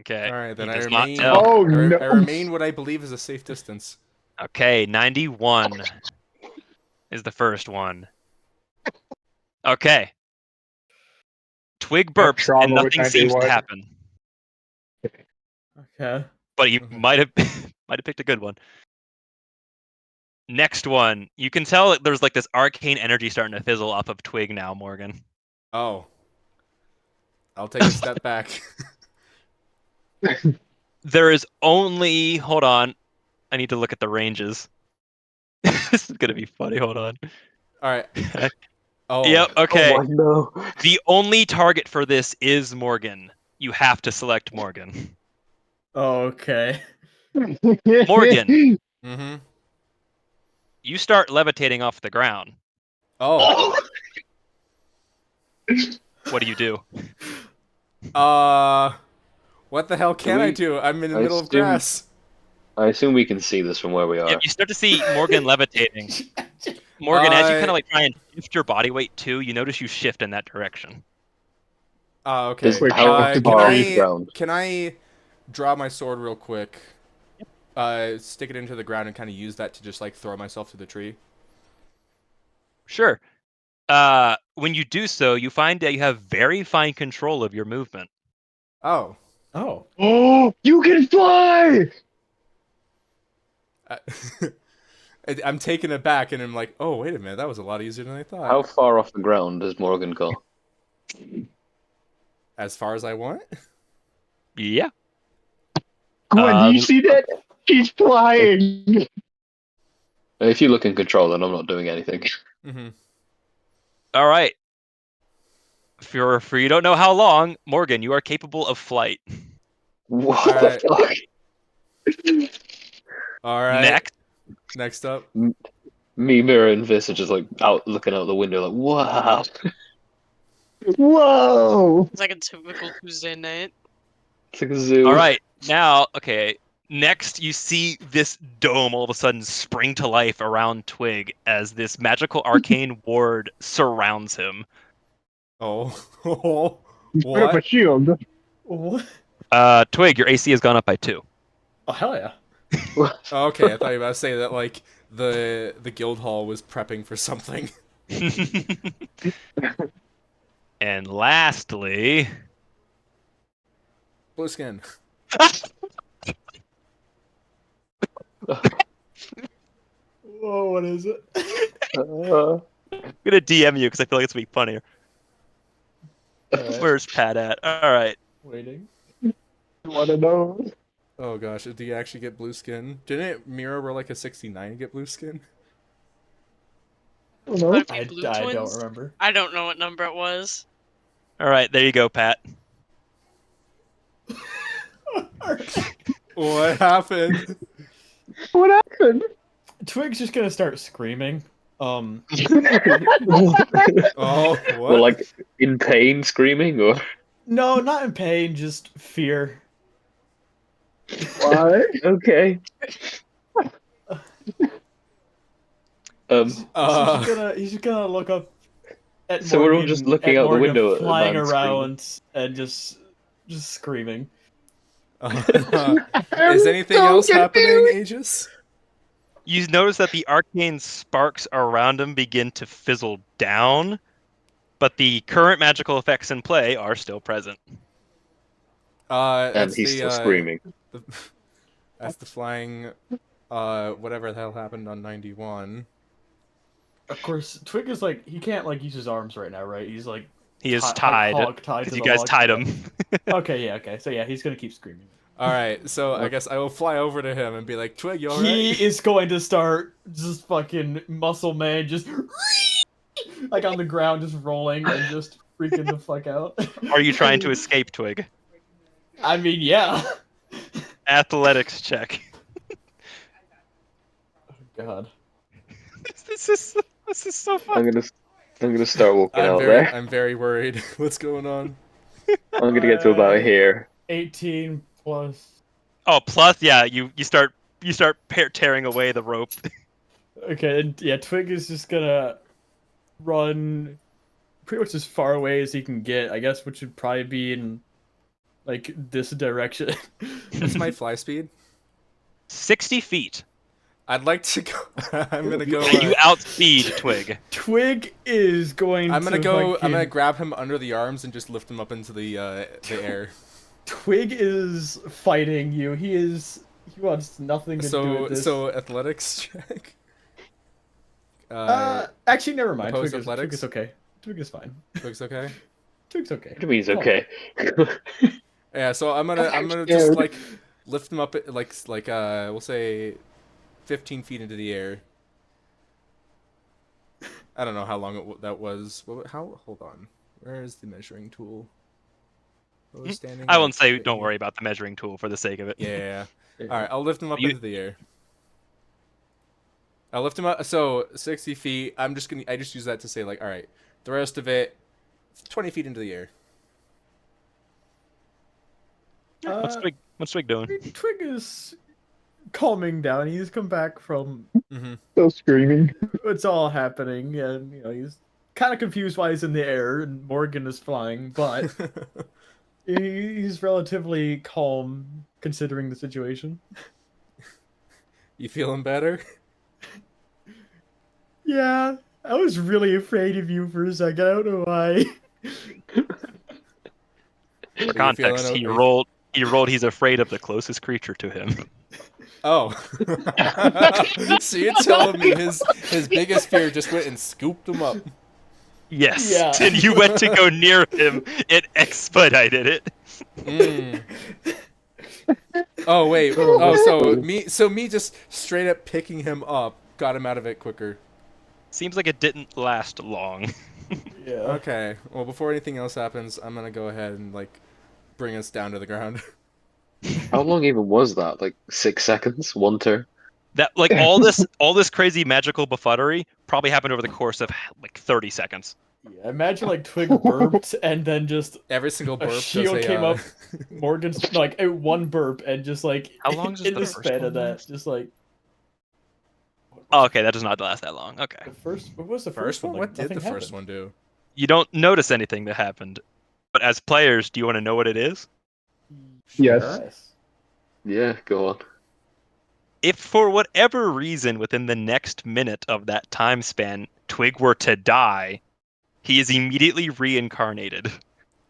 Okay. All right, then he I does not remain. tell. Oh, I, re- no. I remain what I believe is a safe distance. Okay, 91 is the first one. Okay. Twig burps trauma and with nothing seems to 91. happen. Okay. But you Okay. might have picked a good one. Next one. You can tell that there's like this arcane energy starting to fizzle off of Twig now, Morgan. Oh. I'll take a step back. There is only hold on. I need to look at the ranges. This is gonna be funny. Hold on. All right. Oh. Yep, okay. Oh my no. The only target for this is Morgan. You have to select Morgan. Okay. Morgan. Mm-hmm. You start levitating off the ground. Oh. What do you do? What the hell can I do? I'm in the I middle of assume- grass. I assume we can see this from where we are. Yep, you start to see Morgan levitating. Morgan, as you kind of like try and shift your body weight too, you notice you shift in that direction. Okay. Does- how Can far I is the ground? can I draw my sword real quick? Stick it into the ground and kind of use that to just like throw myself to the tree. Sure. When you do so, you find that you have very fine control of your movement. Oh. Oh. Oh, you can fly! I'm taken aback and I'm like, oh wait a minute, that was a lot easier than I thought. How far off the ground does Morgan go? As far as I want. Yeah. Gwen, do you see that? She's flying! If you look in control, then I'm not doing anything. Mm-hmm. All right. For you don't know how long, Morgan, you are capable of flight. What Alright. the fuck? All right. Next up. Me, Mirror, and Vis are just like out looking out the window, like, wow. Whoa! It's like a typical Tuesday night. It's like a zoo. All right. Now, okay. Next, you see this dome all of a sudden spring to life around Twig as this magical arcane ward surrounds him. Oh. Put up a What? shield. What? Twig, your AC has gone up by 2. Oh hell yeah. Oh, okay, I thought you were about to say that like the guild hall was prepping for something. And lastly, Blue skin. Whoa, what is it? Uh, I'm gonna DM you because I feel like it's gonna be funnier. Alright, Where's Pat at? All right. waiting. One of those. Oh gosh, do you actually get blue skin? Didn't it mirror where like a 69 to get blue skin? I don't know. Would it be I Blue don't Twins? remember. I don't know what number it was. All right. There you go, Pat. What happened? What happened? Twig's just gonna start screaming. Oh, what? well, like in pain, screaming, or No, not in pain, just fear. Why? okay. He's just gonna look up at So we're all Morgan, just looking at out the Morgan window at the flying man screaming. around and just screaming. Is anything so else happening, confused. Aegis? You notice that the arcane sparks around him begin to fizzle down, but the current magical effects in play are still present. And That's he's still screaming. the that's the flying, whatever the hell happened on 91. Of course, Twig is like he can't like use his arms right now, right? He's like He is like tied hog tied because to you the guys log. tied Okay. him. Okay, yeah, okay. So yeah, he's gonna keep screaming. All right, so I guess I will fly over to him and be like, "Twig, you alright?" He is going to start just fucking muscle man, just like on the ground, just rolling and just freaking the fuck out. Are you trying to escape, Twig? I mean, yeah. Athletics check. Oh, God. This is so fun. I'm gonna start walking out there. I'm very worried. What's going on? I'm gonna get to about here. 18 plus. Oh, plus yeah, you start tearing away the rope. Okay, and yeah, Twig is just gonna run pretty much as far away as he can get, I guess, which would probably be in like this direction. What's my fly speed? 60 feet. I'd like to go. I'm gonna go. You outspeed Twig. Twig is going. I'm gonna to go. I'm fucking- gonna grab him under the arms and just lift him up into the air. Twig is fighting you. He wants nothing to do with this. So athletics check. Actually, never mind. opposed Twig athletics? is okay. Twig is fine. Twig's okay. Twig's okay. What do you mean he's Come on. okay? Yeah. So I'm gonna just like lift him up like we'll say 15 feet into the air. I don't know how long that was. Hold on. Where is the measuring tool? What was standing? I won't like say don't worry about the measuring tool for the sake of it. Yeah. All right. I'll lift him up You- into the air. I'll lift him up. So 60 feet. I just use that to say like, all right. The rest of it, 20 feet into the air. What's Twig doing? Twig is calming down. He's come back from Mm-hmm. Still screaming. what's all happening, and he's kind of confused why he's in the air and Morgan is flying, but he's relatively calm considering the situation. You feeling better? Yeah, I was really afraid of you for a second. I don't know why. For context, feeling he okay? rolled. He's afraid of the closest creature to him. Oh. So you're telling me his biggest fear just went and scooped him up. Yes. Yeah. And you went to go near him. It expedited it. Mm. Oh wait. Oh, so me just straight up picking him up got him out of it quicker. Seems like it didn't last long. Yeah. Okay. Well, before anything else happens, I'm gonna go ahead and like bring us down to the ground. How long even was that? Like 6 seconds? One turn? That like all this crazy magical befuddlery probably happened over the course of like 30 seconds. Yeah, imagine like Twig burped and then just Every single burp a does shield a, came up. Morgan's like one burp and just like How long does in the the first span one of that, last? just like Oh, okay, that does not last that long. Okay. the first. What was the First one? Like, What did the nothing first happened. one do? You don't notice anything that happened. But as players, do you want to know what it is? Yes. Yeah, go on. If for whatever reason within the next minute of that time span, Twig were to die, he is immediately reincarnated.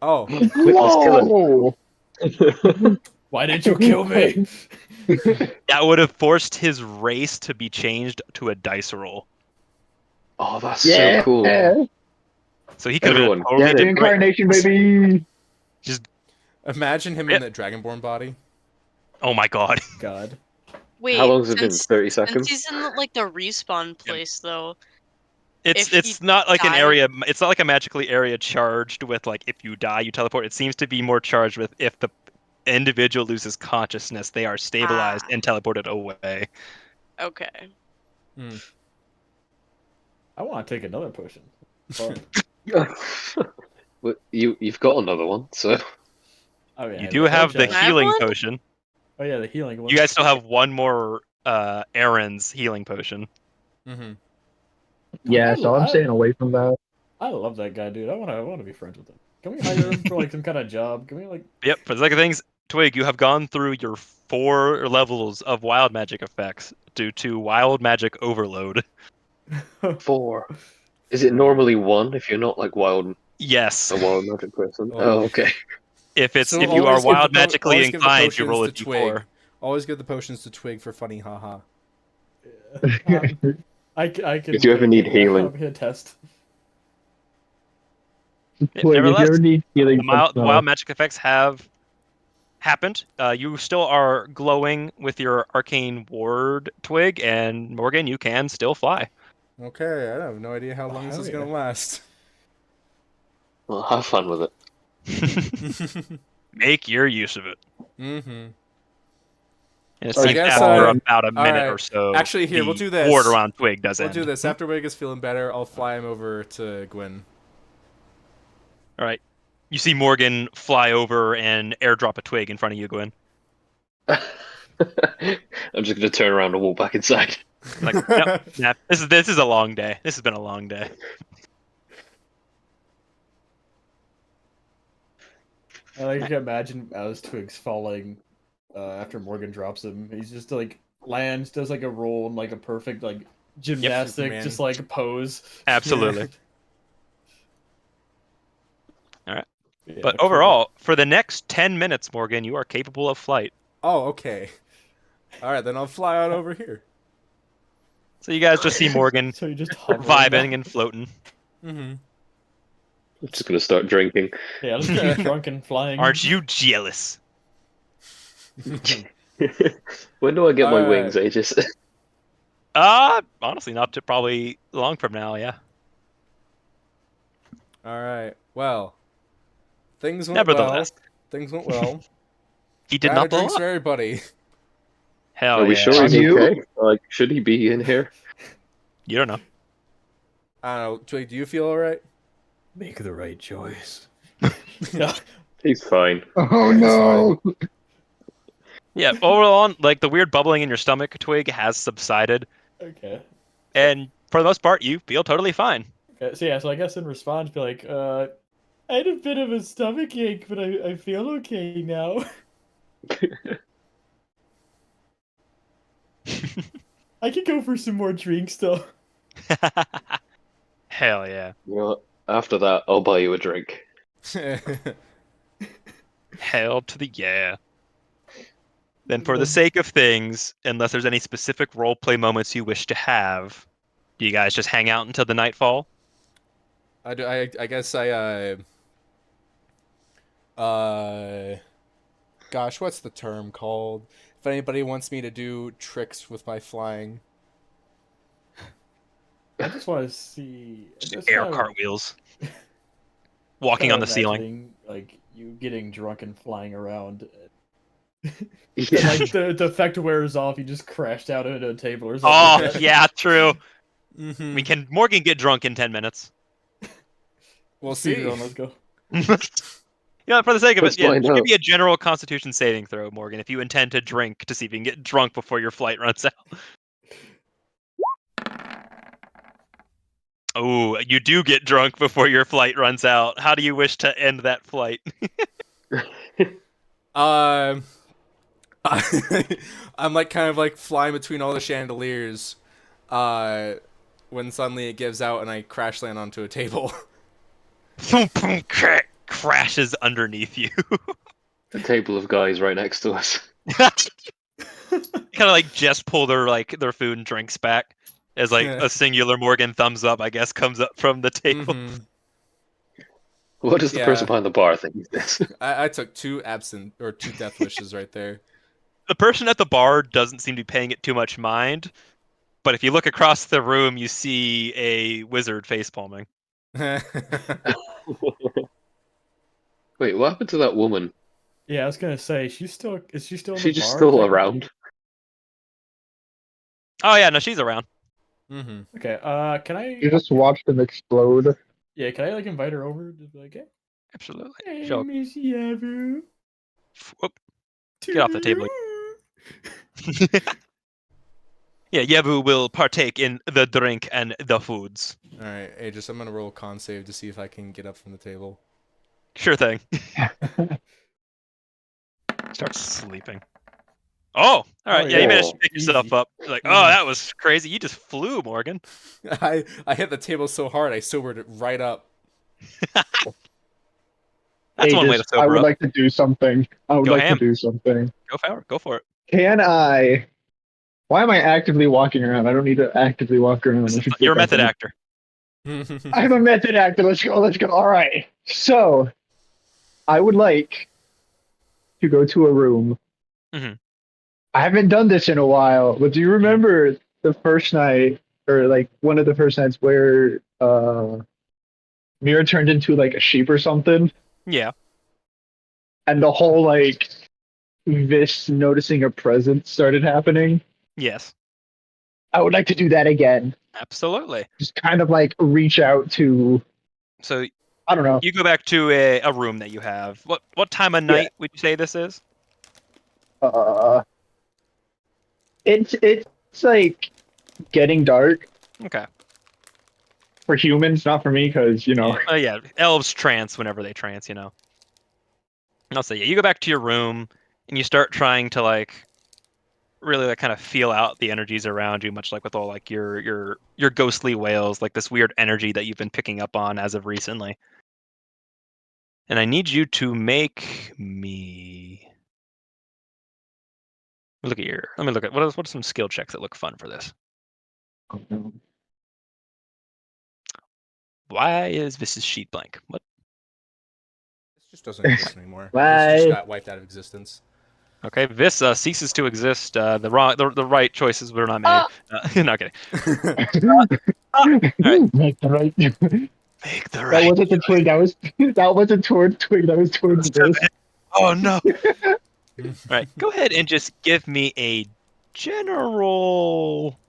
Oh. Quick, let's kill him. Why didn't you kill me? That would have forced his race to be changed to a dice roll. Oh, that's Yeah. so cool. So he could have Everyone, been a totally get it. different. Reincarnation, baby. Imagine him in the Dragonborn body. Oh my god. God. Wait, How long has it been? since, 30 since seconds? he's in like the respawn place though, It's If it's you not like an die- area. It's not like a magically area charged with like if you die you teleport. It seems to be more charged with if the individual loses consciousness, they are stabilized and teleported away. okay. I want to take another potion. Fun. Well, you've got another one, so Oh yeah. You do have the I have healing one? potion. Oh yeah, the healing one. You guys still have one more Aaron's healing potion. Mm-hmm. Yeah, so I'm staying away from that. I love that guy, dude. I wanna be friends with him. Can we hire him for like some kind of job? Can we like? Yep, for the sake of things, Twig, you have gone through your 4 levels of wild magic effects due to wild magic overload. 4. Is it normally 1 if you're not like Yes. a wild magic person? Oh. Oh, okay. If So you are always give wild the magically always give the inclined, you potions roll a to Twig. d4. Always give the potions to Twig for funny haha. I can If you ever need take that. healing. I'll be a test. Twig, if you Nevertheless, ever need healing, the wild magic effects have happened. You still are glowing with your arcane ward, Twig, and Morgan, you can still fly. Okay, I have no idea how long this hell is yeah. gonna last. Well, have fun with it. Make your use of it. Mm-hmm. And it I seems guess, after about a minute alright. or so, Actually, here, the we'll do this. ward around Twig does We'll end. do this. After Wig is feeling better, I'll fly him over to Gwyn. All right. You see Morgan fly over and airdrop a Twig in front of you, Gwyn. I'm just gonna turn around and walk back inside. Like, nope, nah, this is a long day. This has been a long day. I like to imagine as Twig's falling after Morgan drops him. He's just like lands, does like a roll and like a perfect like gymnastic, Superman. just like pose. Absolutely. All right. Yeah, But cool. overall, for the next 10 minutes, Morgan, you are capable of flight. Oh, okay. Alright, then I'll fly out over here. So you guys just see Morgan So you just hovering vibing now. and floating. Mm-hmm. I'm just gonna start drinking. Yeah, let's get drunk and flying. Aren't you jealous? When do I get my Alright. wings, Aegis? Honestly, not to probably long from now, yeah. Alright, well. Things went well. Nevertheless, Things went well. he did Round not of blow drinks up. for everybody. Hell Are we yeah. sure he's Have you? okay? Like, should he be in here? You don't know. I don't know. Twig, do you feel alright? Make the right choice. He's fine. Oh It's no! Yeah, overall, like the weird bubbling in your stomach, Twig, has subsided. Okay. And for the most part, you feel totally fine. Okay. So yeah, so I guess in response, be like, I had a bit of a stomach ache, but I feel okay now. I could go for some more drinks though. Hell yeah. Well, after that, I'll buy you a drink. Hell to the yeah. Then for the sake of things, unless there's any specific roleplay moments you wish to have, do you guys just hang out until the nightfall? I guess gosh, what's the term called? If anybody wants me to do tricks with my flying. I just want to see. Just air cartwheels. Walking on the ceiling. Imagining, like you getting drunk and flying around. Yeah. And, like the effect wears off, you just crashed out into a table or something. Oh, like that. yeah, true. Mm-hmm. Morgan get drunk in 10 minutes. We'll Speed see. run, let's go. Yeah, for the sake of Let's it, yeah, find give out. me a general Constitution saving throw, Morgan, if you intend to drink to see if you can get drunk before your flight runs out. Oh, you do get drunk before your flight runs out. How do you wish to end that flight? I'm like kind of like flying between all the chandeliers, when suddenly it gives out and I crash land onto a table. Crashes underneath you. The table of guys right next to us. Kind of like just pull their food and drinks back as like a singular Morgan thumbs up, I guess, comes up from the table. Mm-hmm. What does the Yeah. person behind the bar think of this? I took two death wishes right there. The person at the bar doesn't seem to be paying it too much mind, but if you look across the room, you see a wizard face palming. Wait, what happened to that woman? Yeah, I was gonna say, is she still in Is she the just bar, still technically? around? Oh yeah, no, she's around. Mm-hmm. Okay, can I? You just watched him explode. Yeah, can I like invite her over? Just be like, hey, Absolutely. hey, Sure. Miss Yabu. Whoop. Get off the table. Yeah, Yevu will partake in the drink and the foods. All right, Aegis, I'm gonna roll a con save to see if I can get up from the table. Sure thing. Starts sleeping. Oh, all right. Yeah, you managed to pick yourself Easy. up. You're like, oh, that was crazy. You just flew, Morgan. I hit the table so hard I sobered it right up. That's one way to Aegis, I sober would up. like to do something. Go ham. Do something. Go for it. Can I? Why am I actively walking around? I don't need to actively walk around. I should You're a pick up method on it. actor. I'm a method actor. Let's go. Let's go. All right. So, I would like to go to a room. Mhm. I haven't done this in a while, but do you remember the first night, or like one of the first nights where Mira turned into like a sheep or something, Yeah. and the whole like this noticing a presence started happening? Yes. I would like to do that again. Absolutely. Just kind of like reach out to, So I don't know. you go back to a room that you have. What time of night would you say this is? Uh, it's like getting dark Okay. for humans, not for me, because you know. Yeah. Elves trance whenever they trance, you know. And I'll say, yeah, you go back to your room and you start trying to like really like kind of feel out the energies around you, much like with all like your ghostly wails, like this weird energy that you've been picking up on as of recently. And I need you to make me look at your. Let me look at what are some skill checks that look fun for this. Why is this sheet blank? What? This just doesn't exist anymore. This just Bye. got wiped out of existence. Okay, this ceases to exist. The right choices were not made. Not kidding. All right, Make the right. make the That right. wasn't the twig. That wasn't towards twig. That was towards this. Oh no! All right, go ahead and just give me a general.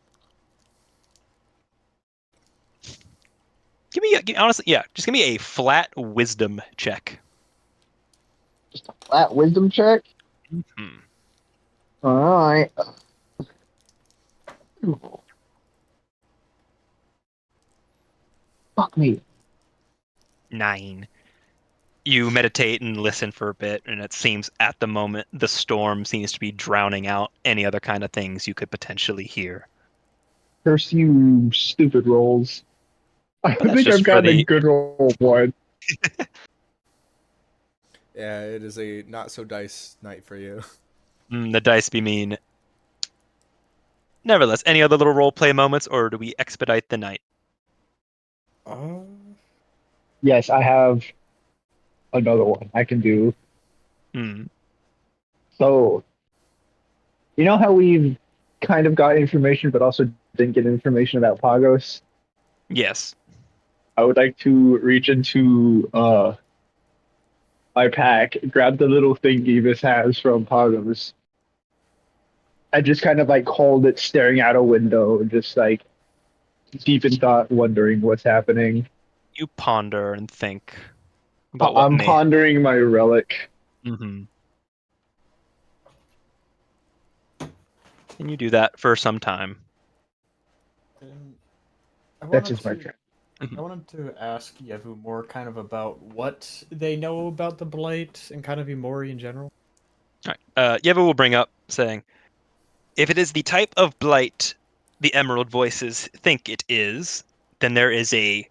Honestly, yeah, just give me a flat wisdom check. Just a flat wisdom check. Hmm. All right. Fuck me. 9. You meditate and listen for a bit, and it seems at the moment the storm seems to be drowning out any other kind of things you could potentially hear. Curse you, stupid rolls. I But that's think I've just for gotten a the. good roll one. Yeah, it is a not so dice night for you. The dice be mean. Nevertheless, any other little role play moments, or do we expedite the night? Yes, I have another one I can do. Hmm. So, you know how we've kind of got information, but also didn't get information about Pagos? Yes. I would like to reach into my pack, grab the little thing Evis has from Pagos, and just kind of like hold it staring out a window, just like deep in thought, wondering what's happening. You ponder and think about what I'm may. pondering my relic. Mm-hmm. And you do that for some time. I That's wanted just my to. turn. I wanted to ask Yevu more kind of about what they know about the Blight and kind of Imori in general. All right. Yeva will bring up saying, if it is the type of blight the Emerald Voices think it is, then there is a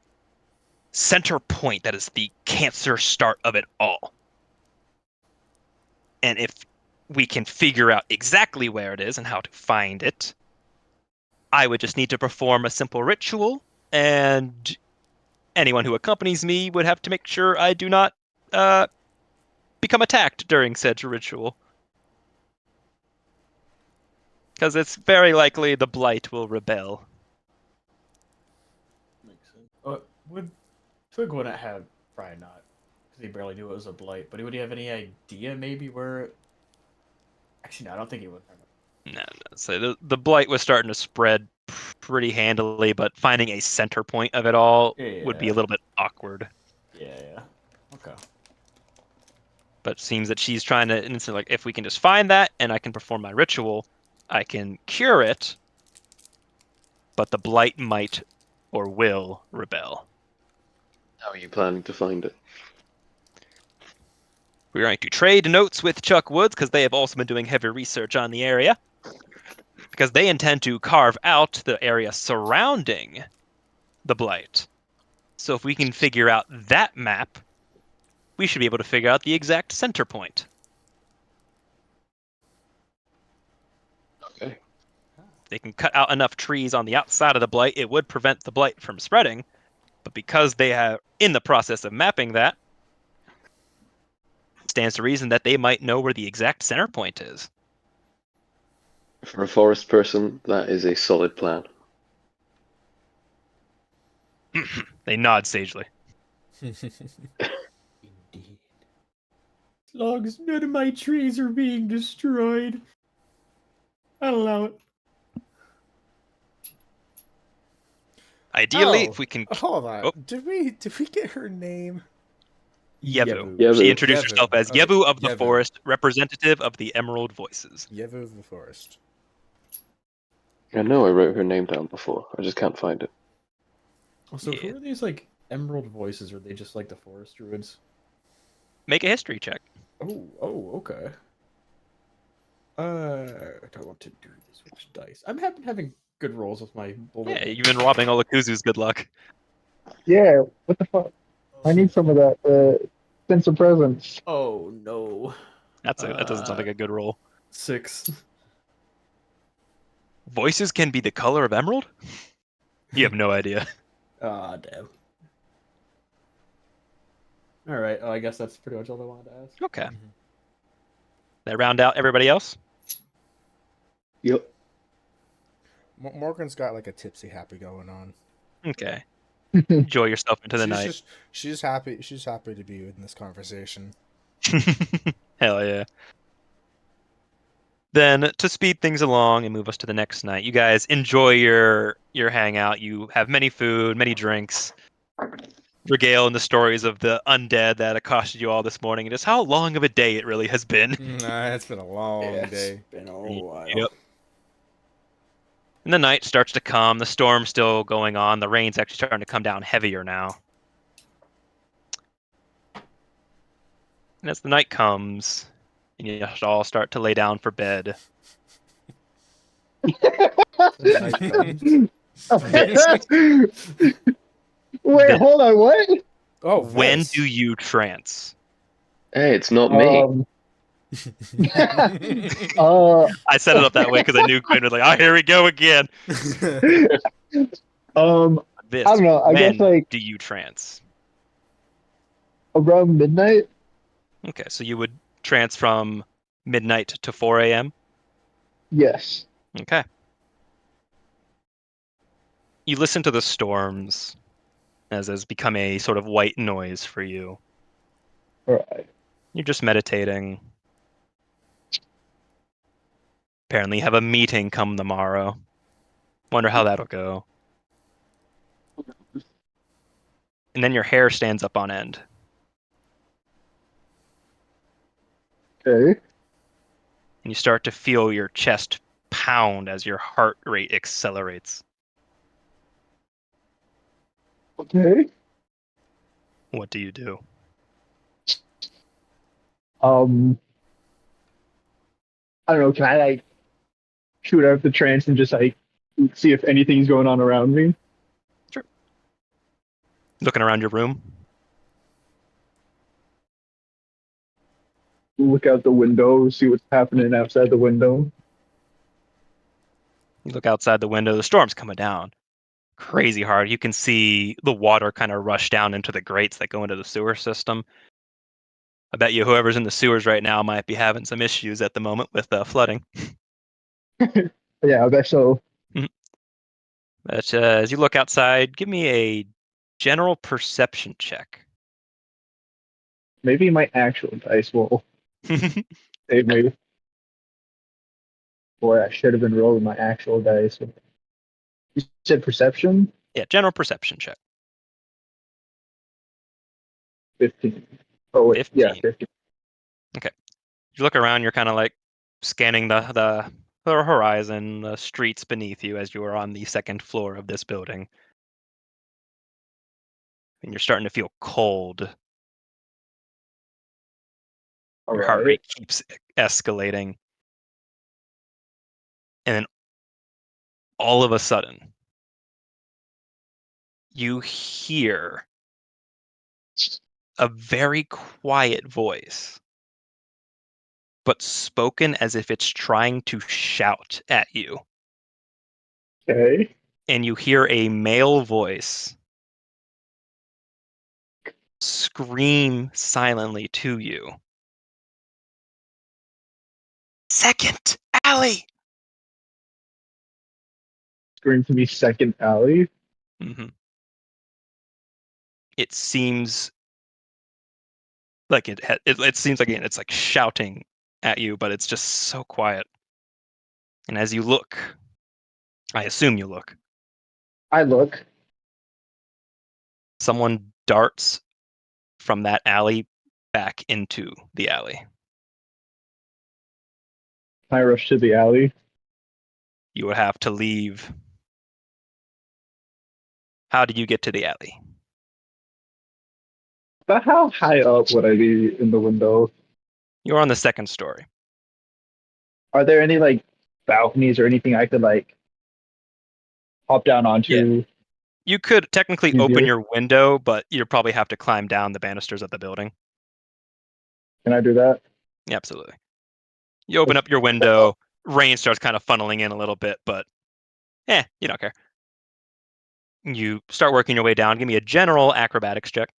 center point that is the cancer start of it all. And if we can figure out exactly where it is and how to find it, I would just need to perform a simple ritual, and anyone who accompanies me would have to make sure I do not become attacked during said ritual. Because it's very likely the Blight will rebel. Makes sense. Would Twig wouldn't have probably not because he barely knew it was a Blight, but would he have any idea maybe where? Actually, no, I don't think he would. No. So the Blight was starting to spread pretty handily, but finding a center point of it all would be a Yeah. little bit awkward. Yeah. Okay. But it seems that she's trying to, and it's like, if we can just find that and I can perform my ritual, I can cure it, but the blight might or will rebel. How are you planning to find it? We're going to trade notes with Chuck Woods because they have also been doing heavy research on the area. Because they intend to carve out the area surrounding the blight. So if we can figure out that map, we should be able to figure out the exact center point. Okay. If they can cut out enough trees on the outside of the blight, it would prevent the blight from spreading. But because they are in the process of mapping that, stands to reason that they might know where the exact center point is. For a forest person, that is a solid plan. They nod sagely. Indeed. As long as none of my trees are being destroyed, I'll allow it. Ideally, Oh, if we can... hold on. Oh. Did we get her name? Yevu. Yevu. She introduced Yevu. herself as Okay, Yevu of the Yevu. Forest, representative of the Emerald Voices. Yevu of the Forest. I know I wrote her name down before. I just can't find it. So Yeah. who are these like emerald voices? Are they just like the forest druids? Make a history check. Oh, okay. Do I want to do this with dice? I'm having good rolls with my bullet. Yeah, you've been robbing all the Kuzu's good luck. Yeah, what the fuck? I need some of that. Sense of presence. Oh no. That doesn't sound like a good roll. 6. Voices can be the color of emerald? You have no idea. Ah, damn. All right. Oh, I guess that's pretty much all I wanted to ask. Okay. That round out everybody else? Yep. Morgan's got like a tipsy happy going on. Okay. Enjoy yourself into the night. She's happy. She's happy to be in this conversation. Hell yeah. Then, to speed things along and move us to the next night, you guys enjoy your hangout. You have many food, many drinks. Regale in the stories of the undead that accosted you all this morning, and just how long of a day it really has been. Nah, it's been a long Yeah, day. it's been a while. Yep. And the night starts to come. The storm's still going on. The rain's actually starting to come down heavier now. And as the night comes, and you all start to lay down for bed, Night comes. Wait, Then- hold on, what? Oh, when Vince. do you trance? Hey, it's not me. I set it up that way because I knew Quinn was like, "Oh, here we go again." This, I don't know. I when guess like do you trance? around midnight. Okay, so you would trance from midnight to 4 a.m. Yes. Okay. You listen to the storms as has become a sort of white noise for you. All right. You're just meditating. Apparently, you have a meeting come tomorrow. Wonder how that'll go. And then your hair stands up on end. Okay. And you start to feel your chest pound as your heart rate accelerates. Okay. What do you do? I don't know. Can I like shoot out the trance and just like see if anything's going on around me? Looking around your room. Look out the window, see what's happening outside the window. You look outside the window. The storm's coming down crazy hard. You can see the water kind of rush down into the grates that go into the sewer system. I bet you whoever's in the sewers right now might be having some issues at the moment with flooding. Yeah, I bet so. But as you look outside, give me a general perception check. Maybe my actual dice will save me. Boy, I should have been rolling my actual dice. You said perception? Yeah, general perception check. 15. Oh, wait. 15. Yeah, 15. You look around, you're kind of like scanning the the horizon, the streets beneath you as you are on the second floor of this building. And you're starting to feel cold. All Your heart right. rate keeps escalating. And then all of a sudden, you hear a very quiet voice, but spoken as if it's trying to shout at you. Okay. And you hear a male voice scream silently to you. Second alley! Scream to me second alley. Mm-hmm. It seems like it seems like it's like shouting at you, but it's just so quiet. And as you look, I assume you look, I look. someone darts from that alley back into the alley. I rush to the alley. You would have to leave. How did you get to the alley? But how high up would I be in the window? You're on the second story. Are there any like balconies or anything I could like hop down onto? You could technically open Easier? your window, but you'd probably have to climb down the banisters of the building. Can I do that? Yeah, absolutely. You open up your window, rain starts kind of funneling in a little bit, but you don't care. You start working your way down. Give me a general acrobatics check.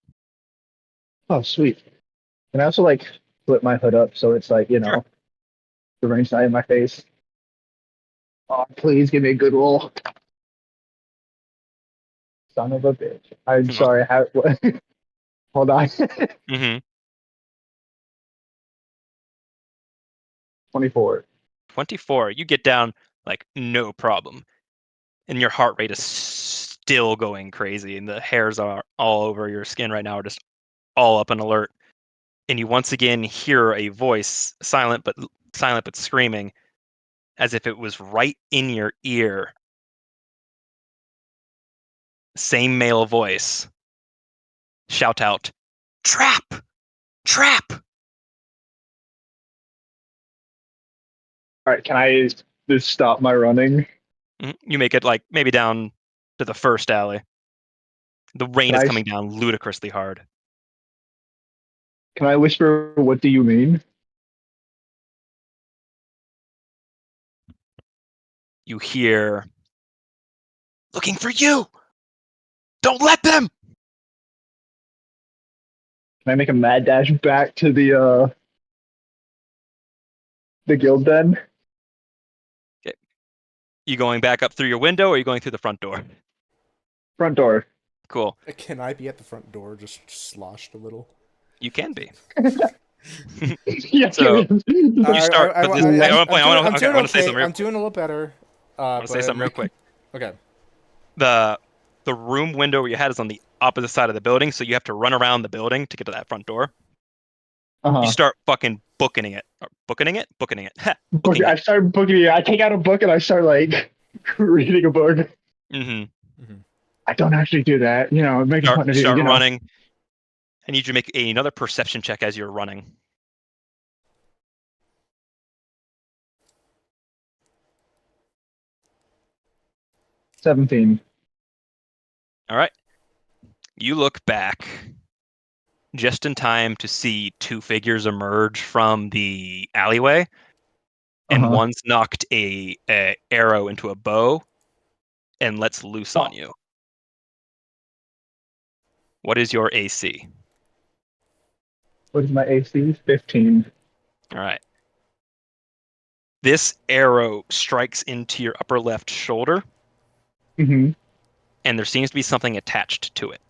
Oh, sweet. Can I also like flip my hood up so it's like, Sure. the rain's not in my face? Oh, please give me a good roll. Son of a bitch. I'm sorry. Hold on. Mm-hmm. 24. 24. You get down like no problem. And your heart rate is still going crazy, and the hairs are all over your skin right now are just all up and alert. And you once again hear a voice, silent but screaming, as if it was right in your ear. Same male voice. Shout out, "Trap! Trap!" All right. Can I just stop my running? You make it like maybe down to the first alley. The rain Can is I, coming down ludicrously hard. can I whisper, what do you mean? You hear, "Looking for you! Don't let them!" Can I make a mad dash back to the guild then? You going back up through your window, or are you going through the front door? Front door. Cool. Can I be at the front door, just sloshed a little? You can be. Yeah. So you start. I, But this, I, I I'm, want to I'm point. doing, I'm I doing want to say okay. something real I'm quick. doing a little better. I want to say something real quick. Okay. The room window where you had is on the opposite side of the building, so you have to run around the building to get to that front door. You Uh-huh. start fucking booking it. Or booking it? Booking it. Book, I start booking it. I take out a book and I start like reading a book. Mm-hmm. I don't actually do that. Making fun of you. Start running. I need you to make another perception check as you're running. 17. All right. You look back just in time to see two figures emerge from the alleyway, and Uh-huh. one's knocked a arrow into a bow and lets loose on you. What is your AC? What is my AC? 15. All right. This arrow strikes into your upper left shoulder, Mm-hmm. and there seems to be something attached to it.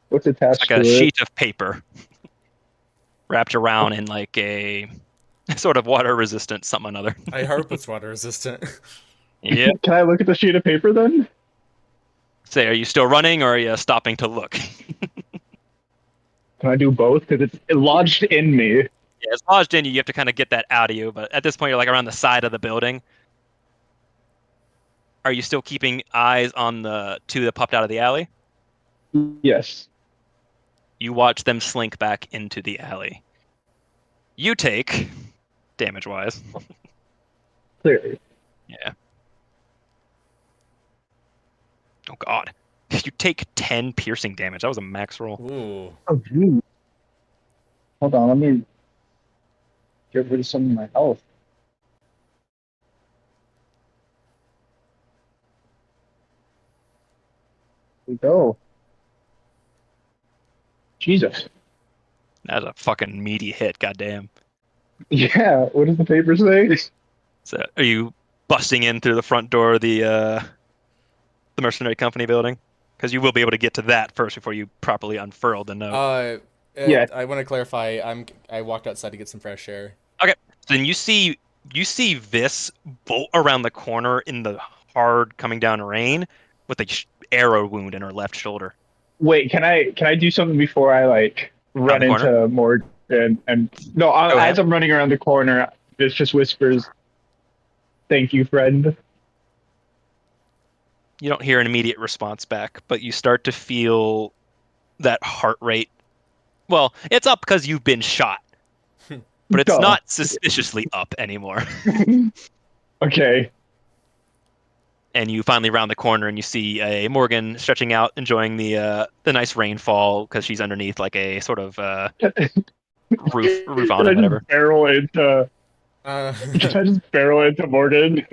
What's It's attached like a to it? sheet of paper wrapped around in like a sort of water resistant something or another. I hope it's water resistant. Yeah. Can I look at the sheet of paper then? Say, are you still running or are you stopping to look? Can I do both? Because it's lodged in me. Yeah, it's lodged in you. You have to kind of get that out of you. But at this point, you're like around the side of the building. Are you still keeping eyes on the two that popped out of the alley? Yes. You watch them slink back into the alley. You take, damage-wise. Clearly. Yeah. Oh god. You take 10 piercing damage. That was a max roll. Ooh. Oh, geez. Hold on, let me get rid of some of my health. Here we go. Jesus. That's a fucking meaty hit, goddamn. Yeah, what does the paper say? So, are you busting in through the front door of the mercenary company building? Because you will be able to get to that first before you properly unfurl the note. Yeah. I want to clarify. I walked outside to get some fresh air. Okay, so then you see this bolt around the corner in the hard coming down rain with a arrow wound in her left shoulder. Wait, can I do something before I like Around run the corner? into Morgan and no, Go as ahead. I'm running around the corner, this just whispers, "Thank you, friend." You don't hear an immediate response back, but you start to feel that heart rate. Well, it's up because you've been shot, but it's Duh. not suspiciously up anymore. Okay. And you finally round the corner and you see a Morgan stretching out, enjoying the nice rainfall because she's underneath like a sort of roof Can I awning, whatever. just barrel into? Uh, Can I just barrel into Morgan?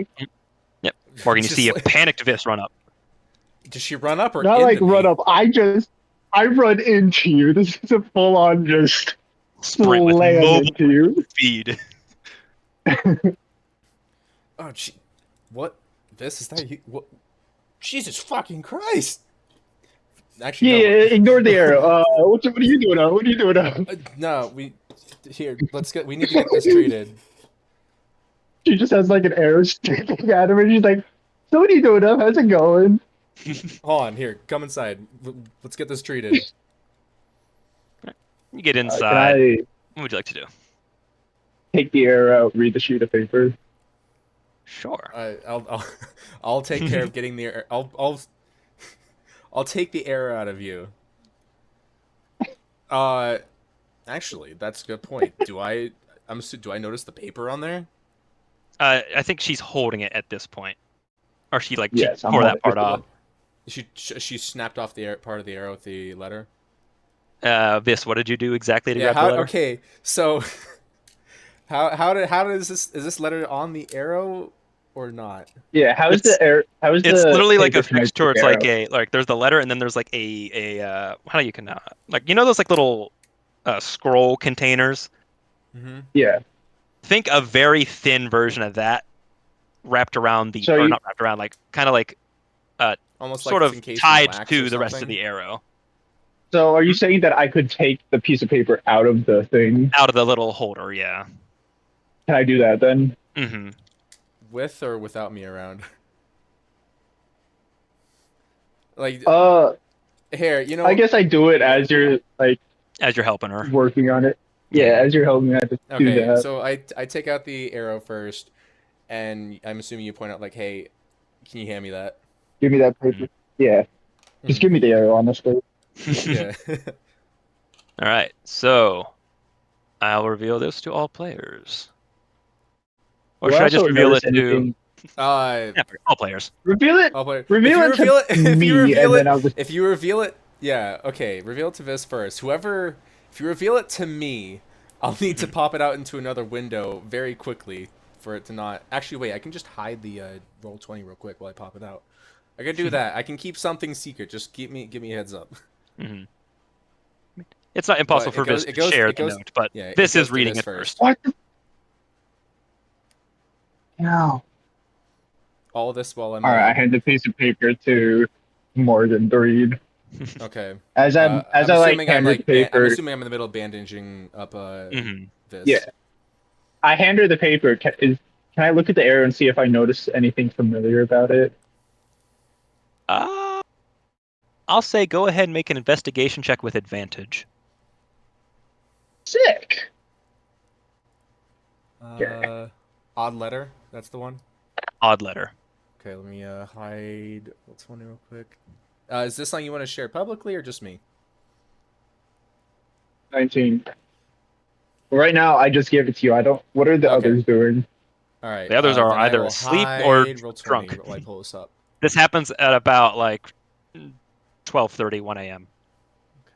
Yep. Morgan, you just see a like- panicked Vis run up. Does she run up or Not into like me? run up. I run into you. This is a full on just Sprint with slam mobile into you. speed. Oh, gee. What? This is that you? What? Jesus fucking Christ! Actually, Yeah, no. yeah, ignore the arrow. What are you doing now? What are you doing now? No, here. Let's get. We need to get this treated. She just has like an arrow sticking at her, and she's like, "So what are you doing now? How's it going?" Hold on, here. Come inside. Let's get this treated. You get Can inside. I What would you like to do? take the arrow out, read the sheet of paper? Sure. I'll take care of getting the. I'll take the arrow out of you. Actually, that's a good point. Do I notice the paper on there? I think she's holding it at this point, or she Yes, I'm tore holding that part this off. one. She snapped off the part of the arrow with the letter. Vis, what did you do exactly to Yeah. grab the letter? Okay. So, how does this is this letter on the arrow or not? Yeah, how is It's- the air? How is It's the literally like paper a connected fixture. to It's the like arrow? there's the letter, and then there's like how do you can like those like little scroll containers. Mm-hmm. Yeah. Think a very thin version of that wrapped around So or you, not wrapped around, like kind of like Almost like sort it's of encased in tied wax or to the rest of something. the arrow so are you saying that I could take the piece of paper out of the thing? out of the little holder. Yeah. Can I do that then? Mm-hmm. With or without me around? Like, here, you know. I guess I do it as you're like As you're helping her. working on it. Yeah, as you're helping me, I just do Okay, that. so I take out the arrow first, and I'm assuming you point out like, hey, can you hand me that? Give me that paper. Yeah, just give me the arrow, honestly. Yeah. All right. So I'll reveal this to all players. Or Do I should I just also reveal notice it to anything? uh, yeah, all players? Reveal it. I'll play. Reveal it to if you me, reveal and it, then I'll just. if you reveal it, yeah, okay, reveal it to Vis first. If you reveal it to me, I'll need to pop it out into another window very quickly for it to not. Actually, wait, I can just hide the roll 20 real quick while I pop it out. I can do that. I can keep something secret. Just give me a heads up. Mm-hmm. It's not impossible for Vis to share the note, but yeah, Vis goes is to reading Vis it first. What? No. All this while I'm. All right, I hand the piece of paper to Morgan to read. Okay. As I like assuming hand her the I'm paper. assuming I'm in the middle of bandaging up Mm-hmm. Vis. Yeah. I hand her the paper. Can I look at the arrow and see if I notice anything familiar about it? I'll say go ahead and make an investigation check with advantage. Sick. Odd letter. That's the one. Odd letter. Okay, let me hide. What's one real quick? Is this something you want to share publicly or just me? 19. Right now, I just gave it to you. I don't. What are the Okay. others doing? All right. The others are then I either will asleep or hide. Roll 20 drunk. while I pull this up. This happens at about like 12:30, 1 a.m.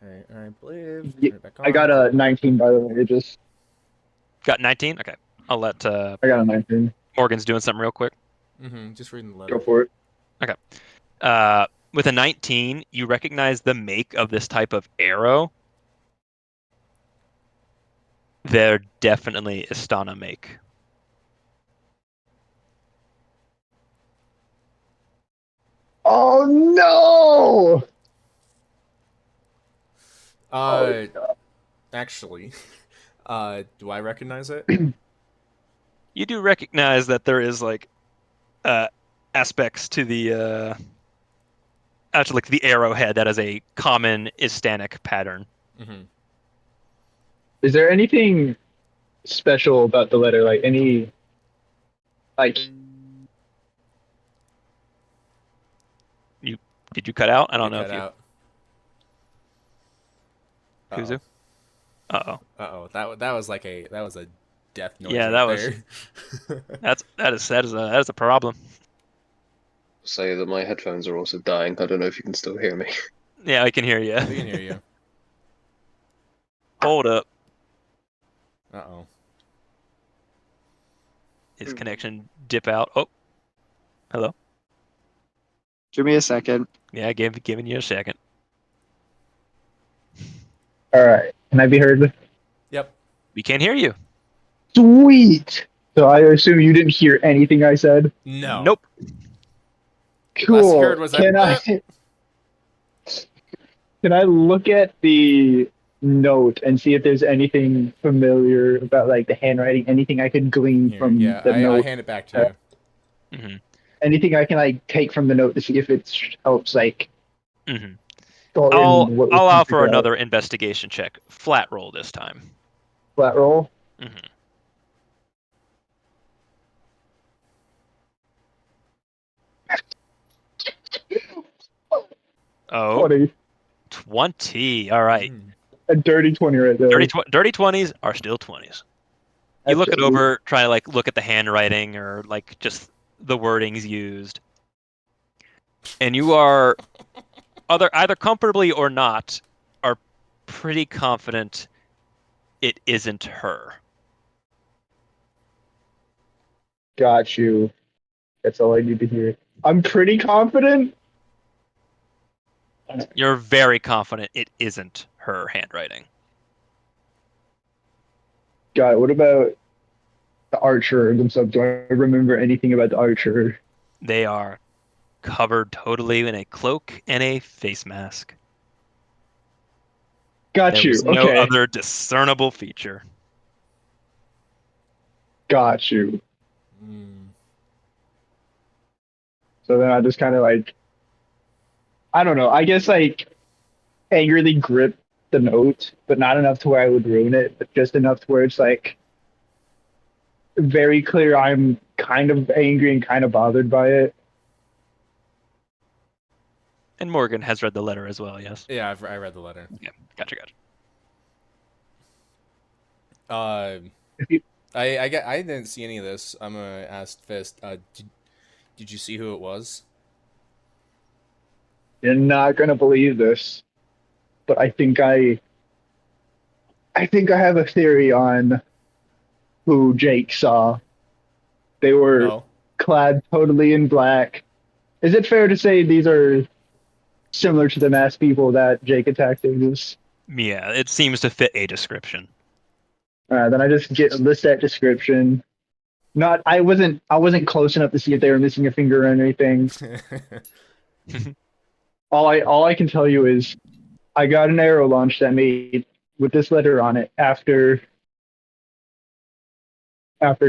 Okay. All right, believe. Yeah, Turn it back I got on. a 19, by the way. It just Got 19. Okay, I'll let I got a 19. Morgan's doing something real quick. Just reading the Go letter. for it. With a 19, you recognize the make of this type of arrow. They're definitely Istana make. Oh no! Actually, do I recognize it? You do recognize that there is like aspects to the actually like the arrowhead that is a common Istanic pattern. Mm-hmm. Is there anything special about the letter? Like any, like Did you cut out? I don't know cut if you. out. Kuzu? Uh-oh. Uh-oh. That was like a death noise Yeah, right that was- there. That is a problem. Say that my headphones are also dying. I don't know if you can still hear me. Yeah, I can hear you. We can hear you. Hold up. Uh-oh. His connection dip out. Oh. Hello. Give me a second. Yeah, giving you a second. all right. Can I be heard? Yep. We can't hear you. Sweet. So I assume you didn't hear anything I said. No. Nope. Cool. Last I heard was can I look at the note and see if there's anything familiar about like the handwriting? Anything I could glean Here, from yeah, the I note? hand it back to you. Mm-hmm. Anything I can like take from the note to see if it helps like Mm-hmm. fill I'll in what we allow can for figure out. another investigation check. Flat roll this time. Flat roll. Mm-hmm. Oh, 20. 20. All right. A dirty 20 right there. Dirty 20s are still 20s. You look it Absolutely. over, try to like look at the handwriting or like just the wordings used, and you are either comfortably or not are pretty confident it isn't her. Got you. That's all I need to hear. I'm pretty confident. You're very confident it isn't her handwriting. Got it. What about the archer themselves? Do I remember anything about the archer? They are covered totally in a cloak and a face mask. Got There you. is no Okay. other discernible feature. Got you. Mm. So then I just kind of like, I don't know. I guess like angrily grip the note, but not enough to where I would ruin it, but just enough to where it's like very clear I'm kind of angry and kind of bothered by it. And Morgan has read the letter as well, yes? Yeah, I read the letter. Yeah, gotcha. If you, I didn't see any of this. I'm gonna ask Fist. Did you see who it was? you're not gonna believe this, but I think I have a theory on who Jake saw. They were No. clad totally in black. Is it fair to say these are similar to the masked people that Jake attacked Aegis? Yeah, it seems to fit a description. Then I just list that description. Not I wasn't close enough to see if they were missing a finger or anything. All I can tell you is I got an arrow launch that made with this letter on it after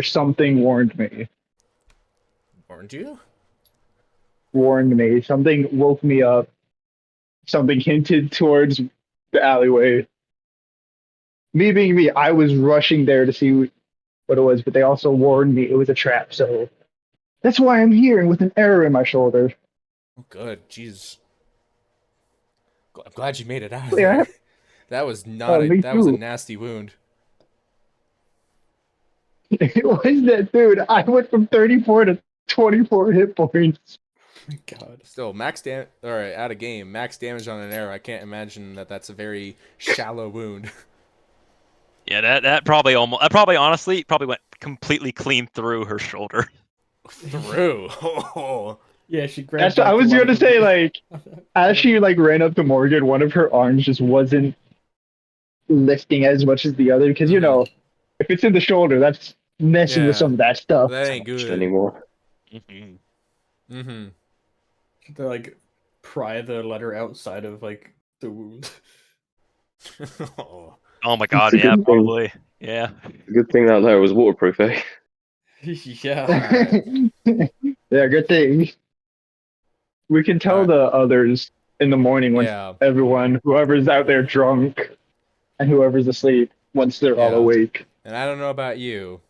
something warned me. Warned you? Warned me. Something woke me up. Something hinted towards the alleyway. Me being me, I was rushing there to see what it was, but they also warned me it was a trap. So that's why I'm here and with an arrow in my shoulder. Oh, good. Jeez. I'm glad you made it out of Yeah, there. That was not a. me That was a too. nasty wound. It was that dude. I went from 34 to 24 hit points. My God. Still, max damage. All right, out of game. Max damage on an arrow. I can't imagine that that's a very shallow wound. Yeah, that probably honestly probably went completely clean through her shoulder. Through. Oh. Yeah, she grabbed. That's what I like, was one gonna of say. the- Like as she like ran up to Morgan, one of her arms just wasn't lifting as much as the other because Mhm. if it's in the shoulder, that's messing with Yeah. some of that stuff. That ain't Just good. anymore. Mm-hmm. to like pry the letter outside of like the wound. Oh. Oh my It's god, a yeah, good thing. probably. Yeah. Good thing that letter was waterproof, eh? Yeah. Alright. Yeah, good thing. We can tell Alright. the others in the morning once Yeah. everyone, whoever's out there drunk and whoever's asleep, once they're all Yeah. awake. And I don't know about you,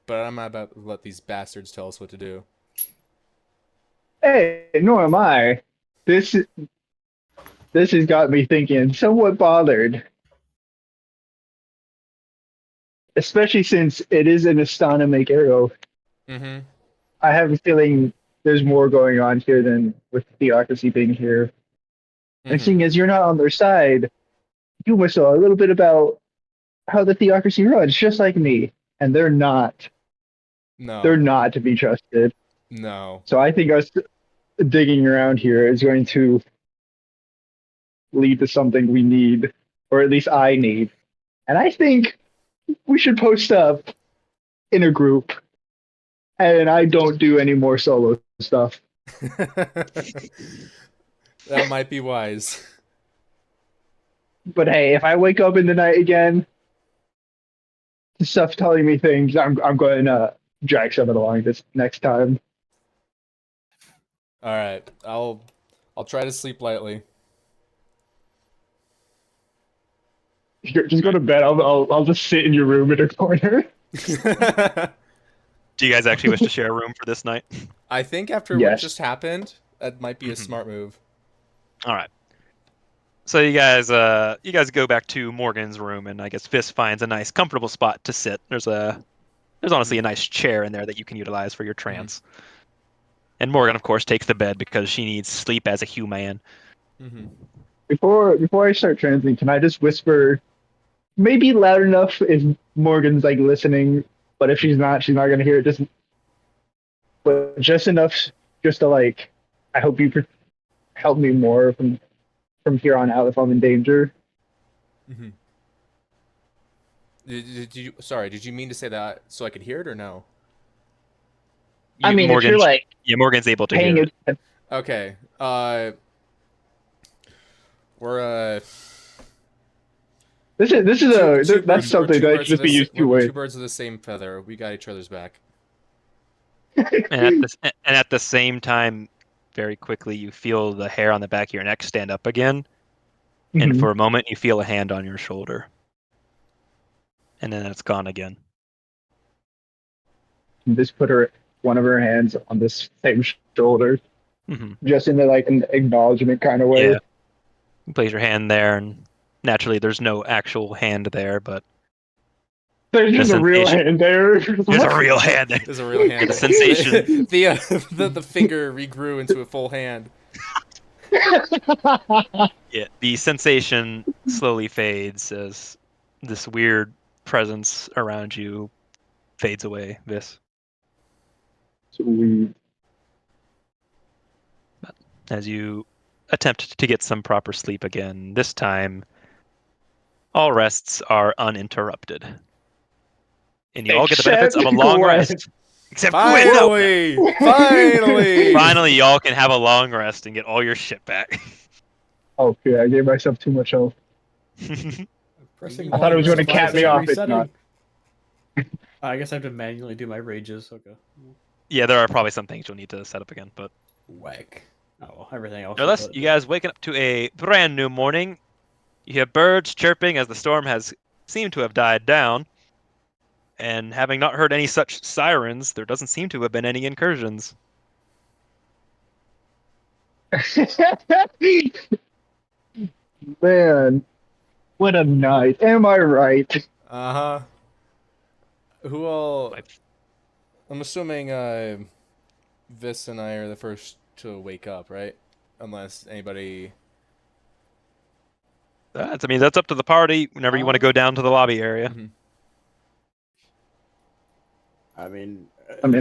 but I'm not about to let these bastards tell us what to do. Hey, nor am I. This this has got me thinking, somewhat bothered, especially since it is an astronomic arrow. Mm-hmm. I have a feeling there's more going on here than with theocracy being here. And Mm-hmm. seeing as you're not on their side, you must know a little bit about how the theocracy runs, just like me. And they're not. They're No. not to be trusted. No. So I think us digging around here is going to lead to something we need, or at least I need. And I think we should post up in a group, and I don't do any more solo stuff. That might be wise. But hey, if I wake up in the night again, stuff telling me things, I'm going to drag someone along this next time. Alright. I'll try to sleep lightly. Just go to bed. I'll just sit in your room in a corner. Do you guys actually wish to share a room for this night? I think after what Yes. just happened, that might be a Mhm. smart move. All right. So you guys go back to Morgan's room, and I guess Fist finds a nice, comfortable spot to sit. There's honestly a nice chair in there that you can utilize for your trance. And Morgan, of course, takes the bed because she needs sleep as a human. Mm-hmm. Before I start translating, can I just whisper, maybe loud enough if Morgan's like listening, but if she's not gonna hear it. But just enough, just to like, I hope you help me more from here on out if I'm in danger. Mm-hmm. Did you mean to say that so I could hear it or no? I mean, if you're like Morgan's able to paying hear it. it, Okay. We're this is two that's birds, we're something two that should birds of just be the used two we're two ways. birds of the same feather. We got each other's back. And at the same time, very quickly, you feel the hair on the back of your neck stand up again. And Mhm. for a moment, you feel a hand on your shoulder. And then it's gone again. Just put one of her hands on this same shoulder, Mm-hmm. just in the like an acknowledgement kind of way. Yeah. You place your hand there, and naturally, there's no actual hand there, but There's the just a real sensation. hand there. There's a real hand there. There's a real hand. The sensation. The finger regrew into a full hand. Yeah, the sensation slowly fades as this weird presence around you fades away. Sweet. As you attempt to get some proper sleep again. This time, all rests are uninterrupted. And you all get the benefits of a Except long Gwen. rest. Except Gwen, no! Finally! Finally! Finally, y'all can have a long rest and get all your shit back. Okay, I gave myself too much health. Pressing I thought it was Y going to cap me supplies off. and It's not. resetting. I guess I have to manually do my rages. Okay. Yeah, there are probably some things you'll need to set up again, but Whack. Oh, well, everything else. nonetheless, you guys waking up to a brand new morning. You hear birds chirping as the storm has seemed to have died down. and having not heard any such sirens, there doesn't seem to have been any incursions. Man, what a night. Am I right? Uh-huh. Who all... Like, I'm assuming Vis and I are the first to wake up, right? Unless anybody... I mean, that's up to the party whenever you want to go down to the lobby area. Mhm. I mean,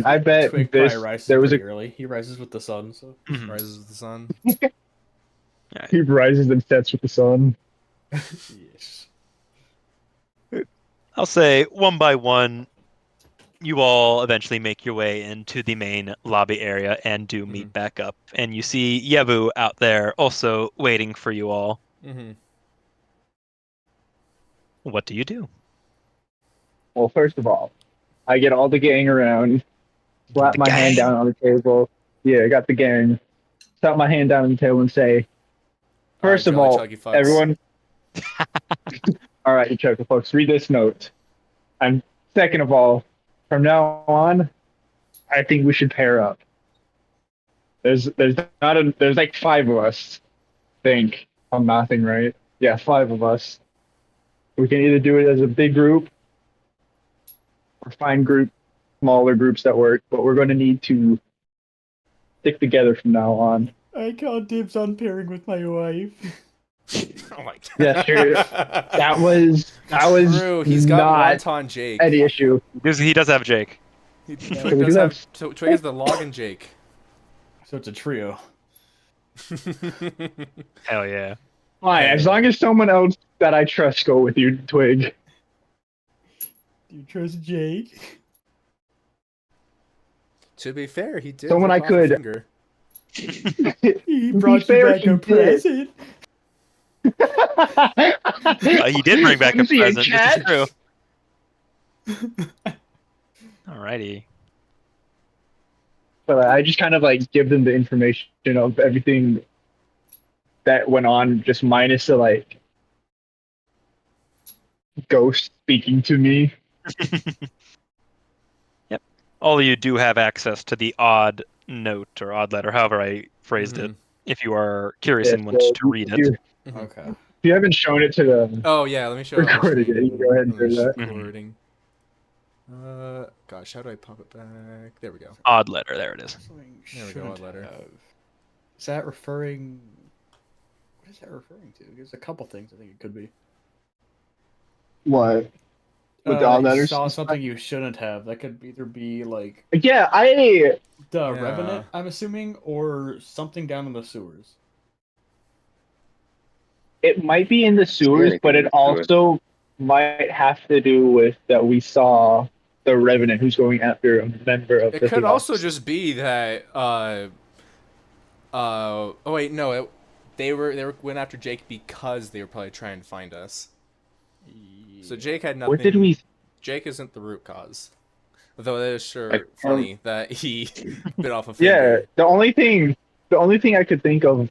I bet Twig this probably rises there was pretty a early. He rises with the sun, so. Mhm. Rises with the sun. he rises and sets with the sun. Yes. I'll say one by one, you all eventually make your way into the main lobby area and do meet back up. And you see Yevu out there also waiting for you all. Mm-hmm. What do you do? Well, first of all, I get all the gang around, slap The my hand gang? down on the table. Yeah, I got the gang. Slap my hand down on the table and say, first of Jelly all, Chuggy fucks. everyone. All right, you Chuggy folks, read this note. And second of all, from now on, I think we should pair up. There's like 5 of us. I think I'm mathing right. Yeah, 5 of us. We can either do it as a big group or find smaller groups that work. But we're going to need to stick together from now on. I call dibs on pairing with my wife. Oh my god. Yeah, sure. That was True. He's got not Wonton Jake. any issue. He does have Jake. Twig we does do have... have- Twig is the Login Jake. So it's a trio. Hell yeah. Fine, as long as someone else that I trust go with you, Twig. Do you trust Jake? To be fair, he did Someone rip I off a could- finger. He be brought fair, you back he a did. present. He did bring back a Is he present. This is cat? true. Alrighty. But I just kind of like give them the information of everything that went on, just minus the like ghost speaking to me. Yep. All of you do have access to the odd note or odd letter, however I phrased it, if you are curious and want so to read it. Okay. If you haven't shown it to them, Oh yeah, let me show it on the recorded it. You screen. can go ahead and On the do that. recording. Gosh, how do I pop it back? There we go. Odd letter, there it is. There we go, odd letter. Is that referring? What is that referring to? There's a couple things I think it could be. What? With the odd You letters? saw something you shouldn't have. That could either be like Yeah, the Yeah. Revenant, I'm assuming, or something down in the sewers. it might be in the sewers, it but could it be the sewers. also might have to do with that we saw the Revenant who's going after a member of It the could also Theocracy. just be that oh wait, no, they went after Jake because they were probably trying to find us. So Jake had nothing. What did we? Jake isn't the root cause. Though it is sure I- funny that he bit off a Yeah, finger. the only thing I could think of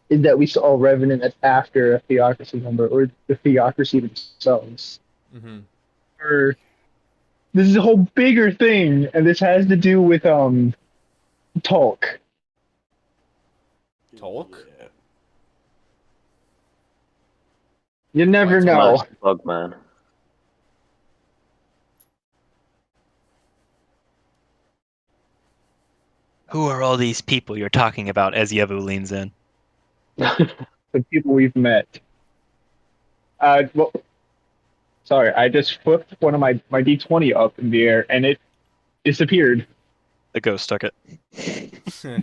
is that we saw Revenant as after a Theocracy member or the Theocracy themselves. Mm-hmm. Or this is a whole bigger thing, and this has to do with Talk. Tolk? Yeah. You never Why know. Master Bugman. Who are all these people you're talking about as Yevu leans in? The people we've met. Well, sorry, I just flipped one of my D20 up in the air, and it disappeared. The ghost took it.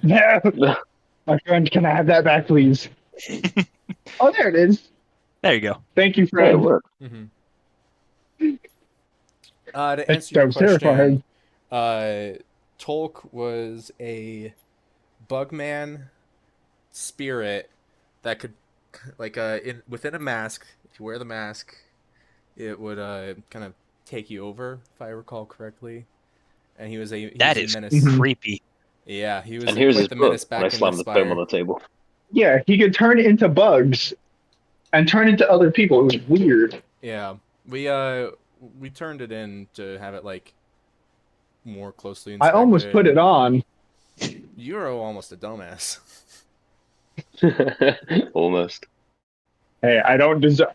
No, my friend, can I have that back, please? Oh, there it is. There you go. Thank you, Yeah, it friend. worked. Mm-hmm. To That answer your was question, terrifying. Tolk was a bugman spirit that could, like, within a mask. If you wear the mask, it would kind of take you over, if I recall correctly. And he was a menace. Creepy. Yeah, he was And here's quite his the book. menace And I back in slammed the the tome Spire. on the table. Yeah, he could turn into bugs and turn into other people. It was weird. Yeah, we turned it in to have it like more closely I inspected. almost put it on. You're almost a dumbass. Almost. Hey, I don't deserve.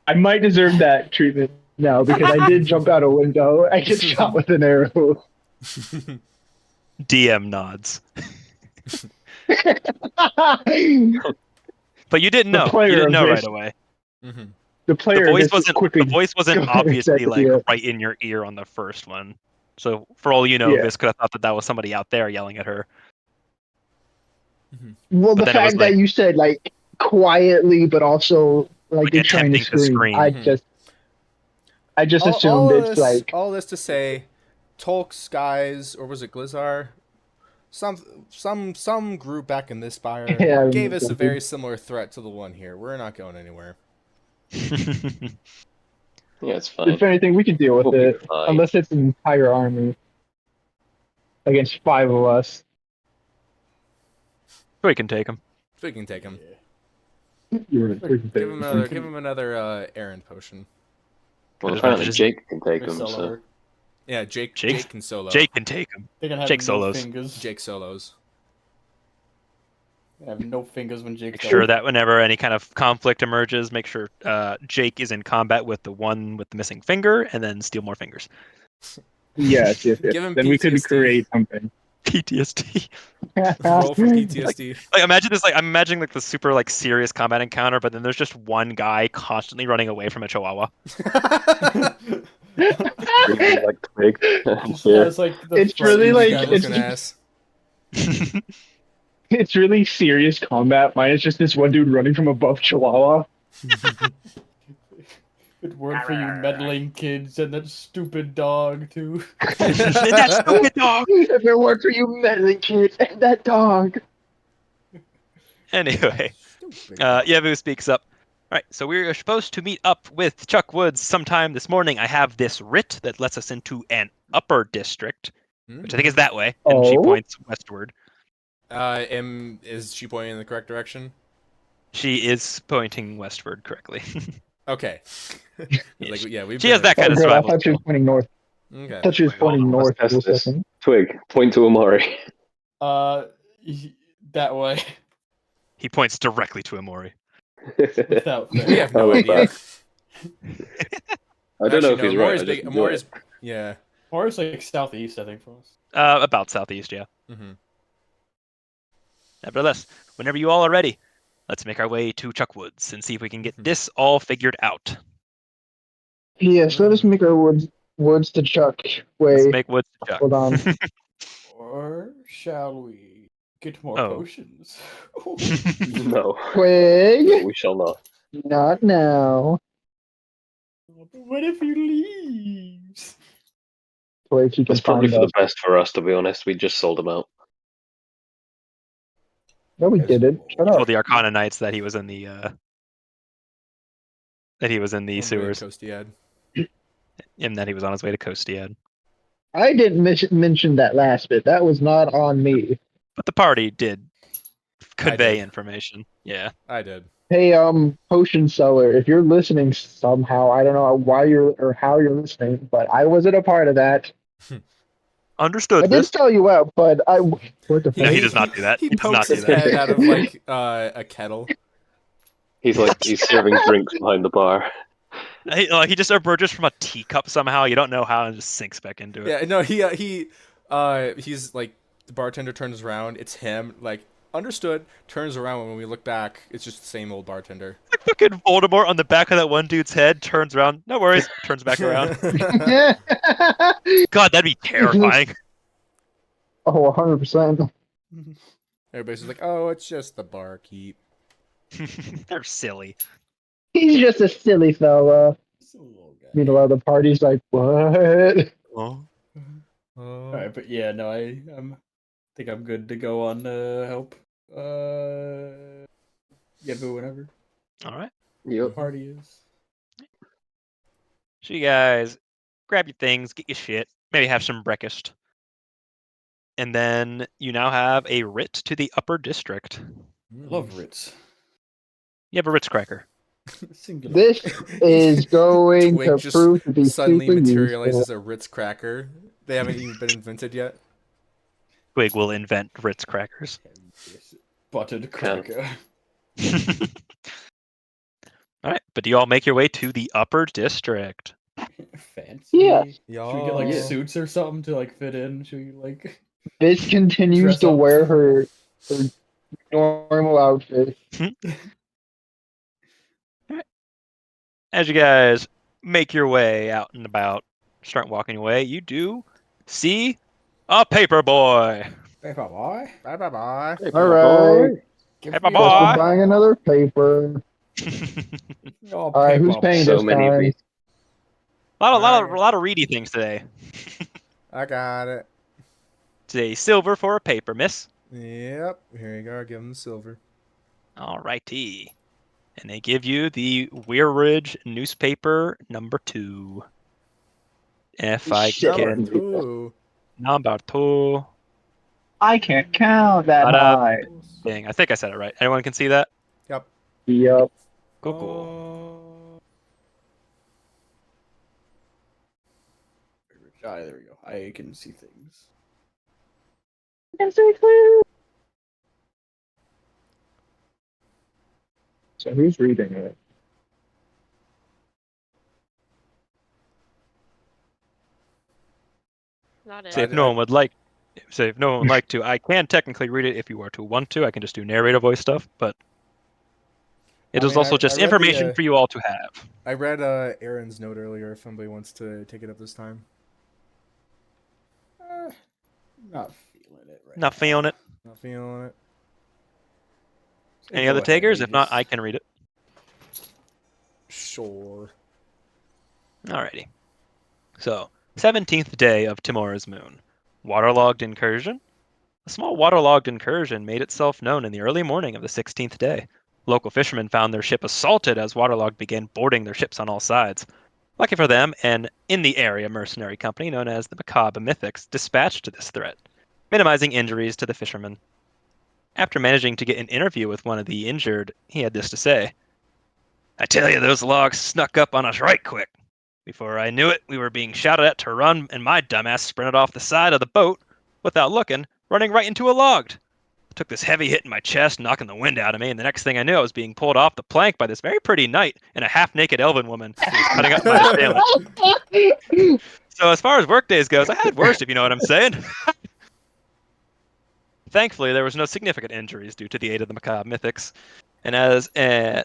I might deserve that treatment now because I did jump out a window. I get shot with an arrow. DM nods. The But you didn't know. You player didn't of know right this, away. Mm-hmm. the The player of voice this wasn't. quickly. The voice wasn't Go ahead, obviously second, like yeah. right in your ear on the first one. So for all you know, Yeah. Vis could have thought that was somebody out there yelling at her. Well, But the then it was fact like that you said like quietly, but also like you're trying to attempting to scream, scream. I just all assumed of it's this, like all this to say, Tolk's guys, or was it Glizzar? Some group back in this spire Yeah, gave us a something. very similar threat to the one here. We're not going anywhere. Yeah, it's fine. if anything, we can deal with We'll be it. fine. Unless it's an entire army against 5 of us. We can take him. We can take him. You're right. We can Give take him it. another. Give him another errand potion. Well, As apparently much as- Jake can take They him, solo so work. Yeah, Jake can solo. Jake can take him. They can have Jake no solos. fingers. Jake solos. They have no fingers when Jake. Make sure that whenever any kind of conflict emerges, make sure Jake is in combat with the one with the missing finger, and then steal more fingers. Yes. Give him Then we could PTSD. create something. PTSD. Roll for PTSD. Like imagine this. Like I'm imagining like the super like serious combat encounter, but then there's just one guy constantly running away from a chihuahua. Really, like Twig. Just Yeah. has, like, the It's really frightened like guy looking looking- ass. It's really serious combat. Mine is just this one dude running from above Chihuahua. Good work for you meddling kids and that stupid dog too. That stupid dog. If it weren't for you meddling kids and that dog. Anyway, Stupid dog. Yabu speaks up. All right, so we're supposed to meet up with Chuck Woods sometime this morning. I have this writ that lets us into an upper district, which I think is that way, and she Oh? points westward. Is she pointing in the correct direction? She is pointing westward correctly. Okay. Like, yeah, we've She been has that Oh, kind of good. I survival thought she was skill. pointing north. I Okay. thought she was Wait, hold pointing on, north let's for a test this. second. Twig, point to Amari. That way. He points directly to Amori. Without We fail. have no Oh, idea. I don't know if he's right. I Amori's just enjoy Amori's, it. yeah. Or it's like southeast, I think, for us. About southeast, yeah. Mm-hmm. Nevertheless, whenever you all are ready, let's make our way to Chuck Woods and see if we can get Mhm. this all figured out. Yes, let us make our woods to Chuck. Let's Wait, make Woods to Chuck. hold on. Or shall we get more Oh. potions? No. Twig, No, we shall not. not now. What if he leaves? Twig, he can It's probably find for us. the best for us, to be honest. We just sold him out. No, we didn't. Shut Told up. the Arcana Knights that he was in the sewers, Coastiad. and that he was on his way to Coastiad. I didn't mention that last bit. That was not on me. But the party did convey did. information. Yeah. I did. Hey, potion seller, if you're listening somehow, I don't know why you're or how you're listening, but I wasn't a part of that. Understood I did this. sell you out, but I what the No, fuck? he does not do that. He He does not pokes do his that. head out of like a kettle. He's serving drinks behind the bar. He just emerges from a teacup somehow. You don't know how, and just sinks back into it. Yeah, no, he's like the bartender turns around, it's him, like understood, turns around when we look back, it's just the same old bartender. Like fucking Voldemort on the back of that one dude's head, turns around, no worries, turns back around. God, that'd be terrifying. Oh, 100%. Everybody's just like, oh, it's just the barkeep. They're silly. He's just a silly fella. It's a little guy. Meanwhile, the party's like, what? Oh. Alright, but yeah, no, I think I'm good to go on help. Yeah, but whenever All right. the Yep. party is. So you guys grab your things, get your shit, maybe have some breakfast. And then you now have a writ to the upper district. I love Ritz. You have a Ritz cracker. Singular. This is going Twig to just prove to be suddenly super useful. materializes a Ritz cracker. They haven't even been invented yet. Twig will invent Ritz crackers. Yes. Buttered Can. cracker. All right, but do you all make your way to the upper district? Fancy. Yeah. Should we get like Yeah. suits or something to like fit in? Should we like This continues Dress to up. wear her normal outfit. As you guys make your way out and about, start walking away, you do see a paper boy. paper boy? Bye bye bye. All right. Give Paper me Guess we're boy. buying another paper. your All right, who's paper paying boy. So this many time? reasons. lot of reedy things today. I got it. Today, silver for a paper, miss. Yep. Here you go. I'll give him the silver. Alrighty. And they give you the Weir Ridge newspaper number 2. If I Shit. Number can. two. Number 2. I can't count that Bada high. bing. I think I said it right. Anyone can see that? Yep. Yep. Cool. Ah, there we go. I can see things. So who's reading it? Not it. So if no one would like to, I can technically read it if you were to want to. I can just do narrator voice stuff, but it I is mean, also I just read information for you all to have. I read Aaron's note earlier. If somebody wants to take it up this time. Not feeling it right Not now. feeling it. Not feeling it. Any Go other ahead, takers? If not, Aegis. I can read it. Sure. Alrighty. So, 17th day of Timora's moon. Waterlogged incursion? A small waterlogged incursion made itself known in the early morning of the 16th day. Local fishermen found their ship assaulted as Waterlogged began boarding their ships on all sides. Lucky for them, an in-the-area mercenary company known as the Macabre Mythics dispatched this threat, minimizing injuries to the fishermen. After managing to get an interview with one of the injured, he had this to say. I tell you, those logs snuck up on us right quick. Before I knew it, we were being shouted at to run, and my dumbass sprinted off the side of the boat, without looking, running right into a log. I took this heavy hit in my chest, knocking the wind out of me, and the next thing I knew, I was being pulled off the plank by this very pretty knight and a half-naked elven woman who was cutting up my assailant. So as far as workdays goes, I had worse, if you know what I'm saying. Thankfully, there was no significant injuries due to the aid of the Macabre Mythics, and as an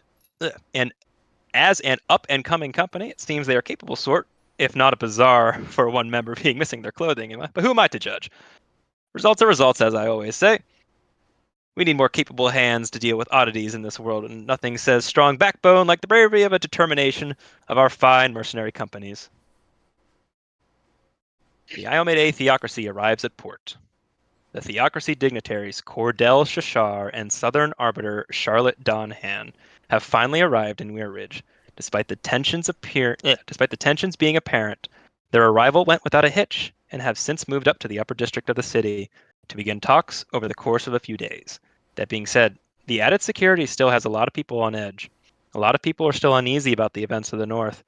up-and-coming company, it seems they are capable sort, if not a bizarre for one member being missing their clothing. But who am I to judge? Results are results, as I always say. We need more capable hands to deal with oddities in this world, and nothing says strong backbone like the bravery of a determination of our fine mercenary companies. The Iomade Theocracy arrives at port. The Theocracy dignitaries Cordell Shashar and Southern Arbiter Charlotte Donhan have finally arrived in Weir Ridge. Despite the tensions being apparent, their arrival went without a hitch and have since moved up to the upper district of the city to begin talks over the course of a few days. That being said, the added security still has a lot of people on edge. A lot of people are still uneasy about the events of the North.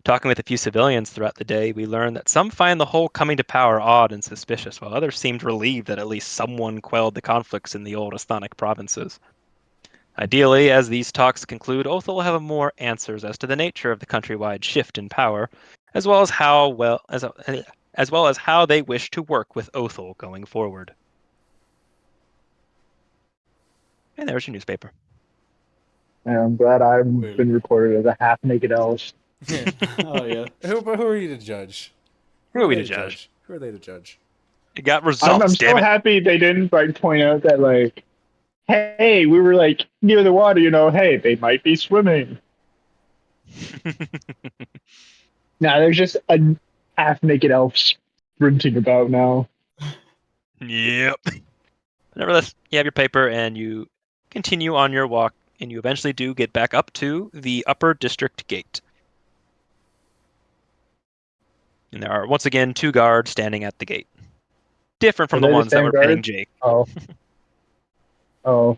Talking with a few civilians throughout the day, we learned that some find the whole coming to power odd and suspicious, while others seemed relieved that at least someone quelled the conflicts in the old Asthonic provinces. Ideally, as these talks conclude, Othel will have more answers as to the nature of the countrywide shift in power, as well as how they wish to work with Othel going forward. And there's your newspaper. And I'm glad I've been recorded as a half-naked elf. Oh yeah. Who are you to judge? Who are we they to judge? Who are they to judge? You got results, I'm damn so it. happy they didn't like point out that like, hey, we were like near the water, hey, they might be swimming. Nah, there's just a half-naked elf sprinting about now. Yep. Nevertheless, you have your paper and you continue on your walk, and you eventually do get back up to the upper district gate. And there are once again 2 guards standing at the gate. Different from Are the they ones that same were guards? pinning Jake. Oh.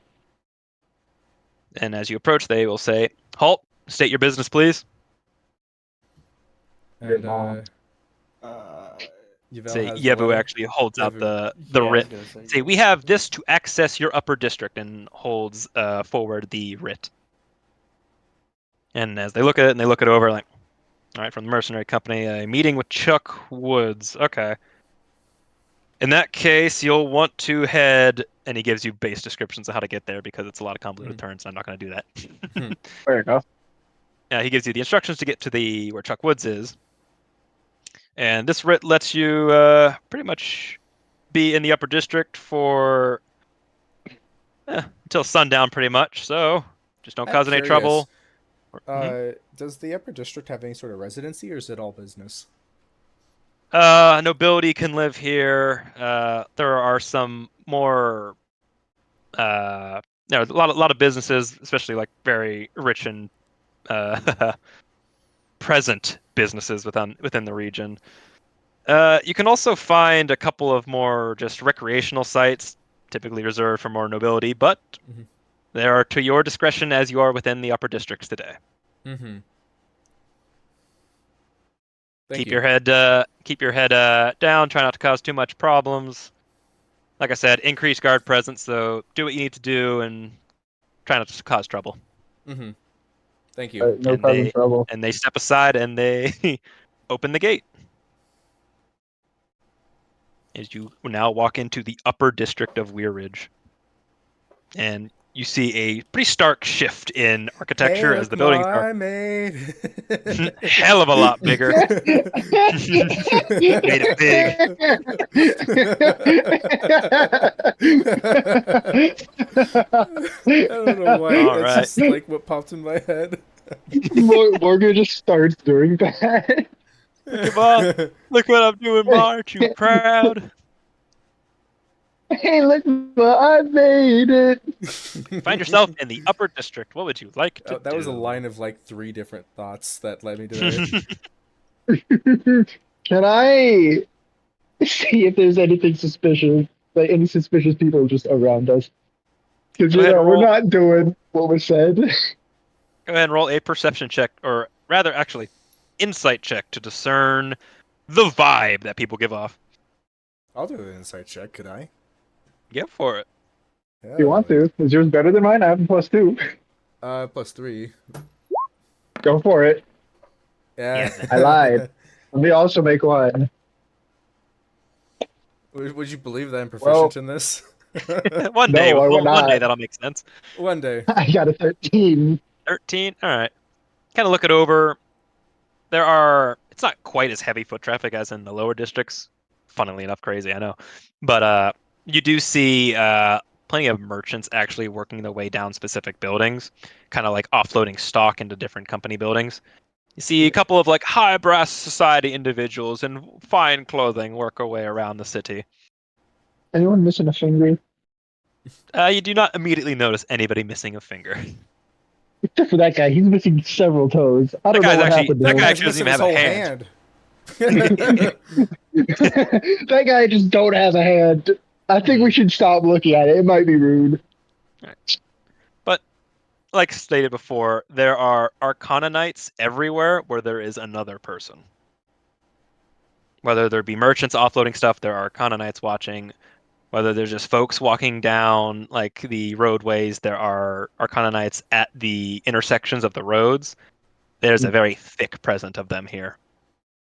And as you approach, they will say, Halt. State your business, please. And Mom. Yvel Say has the Yebu letter. actually holds out Yebu. the Yeah, I was writ. gonna say, Say, we have this to access your upper district, and holds forward the writ. And as they look at it and they look it over, like, all right, from the mercenary company, a meeting with Chuck Woods. Okay. In that case, you'll want to head, and he gives you base descriptions of how to get there because it's a lot of convoluted turns. And I'm not going to do that. Fair enough. He gives you the instructions to get to the where Chuck Woods is, and this writ lets you pretty much be in the upper district for until sundown, pretty much. So just don't I'm cause any curious. trouble. Mhm. Does the upper district have any sort of residency, or is it all business? Nobility can live here. There are some more. A lot of businesses, especially like very rich and present businesses within the region. You can also find a couple of more just recreational sites, typically reserved for more nobility, but Mhm. they are to your discretion as you are within the upper districts today. Mm-hmm. Keep your head down. Try not to cause too much problems. Like I said, increase guard presence. So do what you need to do and try not to cause trouble. Mm-hmm. Thank you. No causing trouble. And they step aside and they open the gate. As you now walk into the upper district of Weir Ridge. And you see a pretty stark shift in architecture Hey, as look, the buildings are I made. hell of a lot bigger. Made it big. I don't know why. All That's right. just like what popped in my head. Morgan just starts doing that. Come on. Look what I'm doing, Ma. Aren't you proud? Hey, look, I made it. Find yourself in the upper district. What would you like to That was a do? line of like 3 different thoughts that led me to there. Can I see if there's anything suspicious, like any suspicious people just around us? Because Go ahead and we're roll. not doing what was said. Go ahead and roll a perception check, or rather, actually, insight check to discern the vibe that people give off. I'll do an insight check, could I? Go for it. Yeah. If you want to? Is yours better than mine? I have a +2. +3. Go for it. Yeah. Yeah. I lied. Let me also make one. Would you believe that I'm Well, proficient in this? One day, no, I would one day not. that'll make sense. One day. I got a 13. 13. All right. Kind of look it over. It's not quite as heavy foot traffic as in the lower districts. Funnily enough, crazy, I know. But you do see plenty of merchants actually working their way down specific buildings, kind of like offloading stock into different company buildings. You see a couple of like high brass society individuals in fine clothing work their way around the city. Anyone missing a finger? You do not immediately notice anybody missing a finger. Except for that guy. He's missing several toes. I don't know what happened to That him. guy Guy's actually doesn't missing even his have a whole hand. That guy just don't have a hand. I think we should stop looking at it. It might be rude. But like stated before, there are Arcana Knights everywhere where there is another person. Whether there be merchants offloading stuff, there are Arcana Knights watching. Whether there's just folks walking down like the roadways, there are Arcana Knights at the intersections of the roads. There's a very thick presence of them here.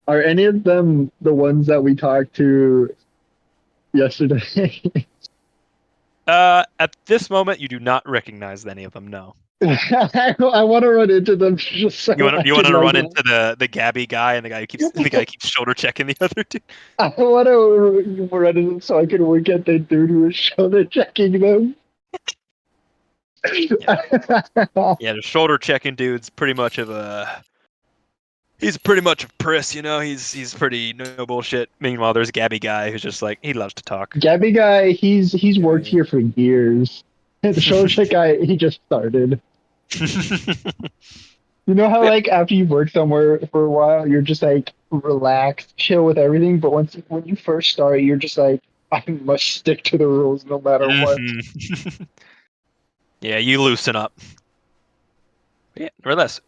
Are any of them the ones that we talked to yesterday? At this moment, you do not recognize any of them. No. I want to run into them just so You want I to can run like. into the Gabby guy, and the guy keeps shoulder checking the other two. I want to run into them so I can work at the dude who was shoulder checking them. Yeah, the shoulder checking dude's pretty much of a. He's pretty much a priss, you know. He's pretty no bullshit. Meanwhile, there's Gabby guy who's just like he loves to talk. Gabby guy, he's worked Yeah. here for years. The shoulder check guy, he just started. You know how Yeah. like after you've worked somewhere for a while, you're just like relaxed, chill with everything, but when you first start, you're just like, I must stick to the rules no matter what. Mhm. Yeah, you loosen up. Yeah, nevertheless,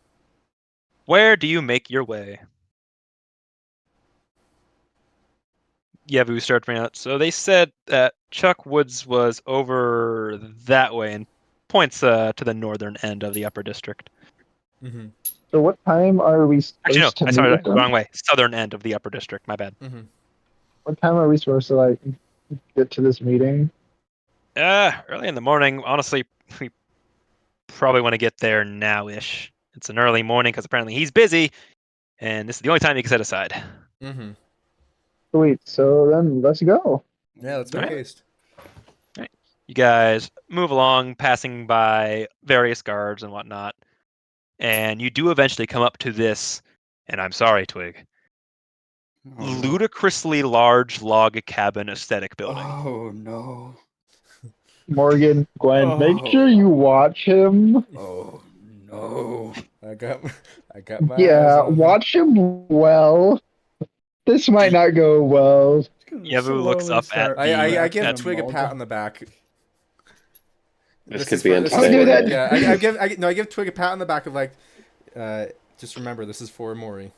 where do you make your way? Yabu started bringing out. So they said that Chuck Woods was over that way and points to the northern end of the upper district. Mm-hmm. So what time are we Actually, no, supposed to I meet started with the them? wrong way. Southern end of the upper district. My bad. Mm-hmm. What time are we supposed to like get to this meeting? Early in the morning. Honestly, we probably want to get there now-ish. It's an early morning because apparently he's busy, and this is the only time he can set aside. Mm-hmm. Sweet. So then let's go. Yeah, let's make Alright. haste. You guys move along, passing by various guards and whatnot, and you do eventually come up to this. And I'm sorry, Twig. Oh, no. Ludicrously large log cabin aesthetic building. Oh no. Morgan, Gwen, make Oh. sure you watch him. Oh no. I got my eyes Yeah, on him. watch him well. This might not go well. Yabu looks up at I give at Twig a pat on the back. This could is be for- this is I'll do entertaining. that. Yeah, I give Twig a pat on the back of like, just remember this is for Mori.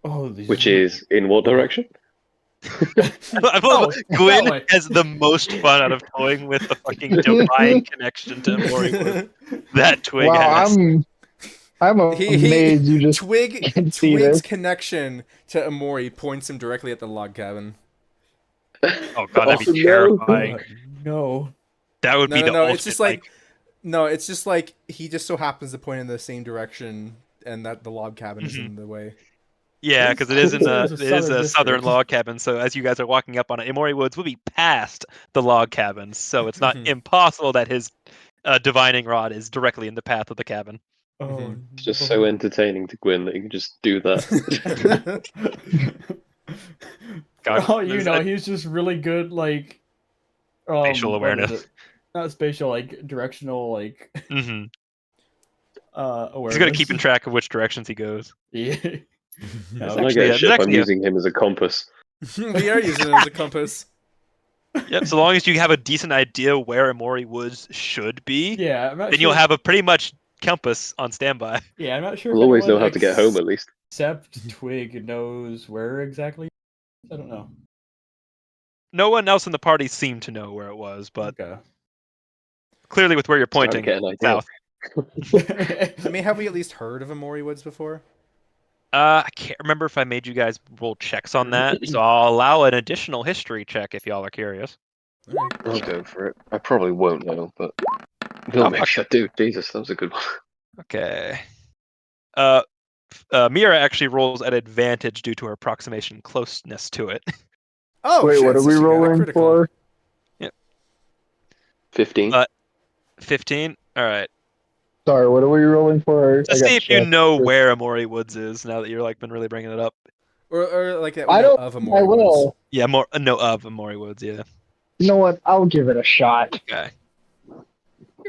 Oh, these Which is in what direction? I love Oh, Gwen that way. has the most fun out of toying with the fucking divine connection to Mori Wood that Twig Wow, has. I'm amazed you just Twig can see Twig's this. connection to Amori points him directly at the log cabin. Oh god, that'd be Oh, no. terrifying. No. That would be the No, ultimate. it's just like no, it's just like he just so happens to point in the same direction, and that the log cabin is in the way. yeah, because it is in It the is it a is southern a southern district. log cabin. So as you guys are walking up on it, Amori Woods will be past the log cabin. So it's not impossible that his divining rod is directly in the path of the cabin. Oh, It's just so entertaining to Gwyn that you can just do that. God, For all you there's know, a- he's just really good, like Spatial what is awareness. it? Not spatial, like directional, like hmm awareness. He's good at keeping track of which directions he goes. Yeah. There's When I actually get a, a there's ship, I'm actually a, using him as a compass. We are using it as a compass. yep. So long as you have a decent idea where Amori Woods should be, Yeah, I'm not then sure. you'll have a pretty much compass on standby. Yeah, I'm not sure. We'll if always know anyone how to get home at least. Except Twig knows where exactly. I don't know. No one else in the party seemed to know where it was, but Okay. clearly with where you're Starting to pointing, get an idea. south. I mean, have we at least heard of Amori Woods before? I can't remember if I made you guys roll checks on that, so I'll allow an additional history check if y'all are curious. I'll go for it. I probably won't know, but no, maybe I do. Jesus, that was a good one. Okay. Mira actually rolls at advantage due to her approximation closest to it. Oh, Wait, shit, what are so we she got a rolling critical. for? 15. 15. All right. Sorry, what are we rolling for? Just see if you know where Amori Woods is now that you're like been really bringing it up. Or like that we I know don't of think I Amori Woods. will. Yeah, more no of Amori Woods. Yeah. You know what? I'll give it a shot. Okay.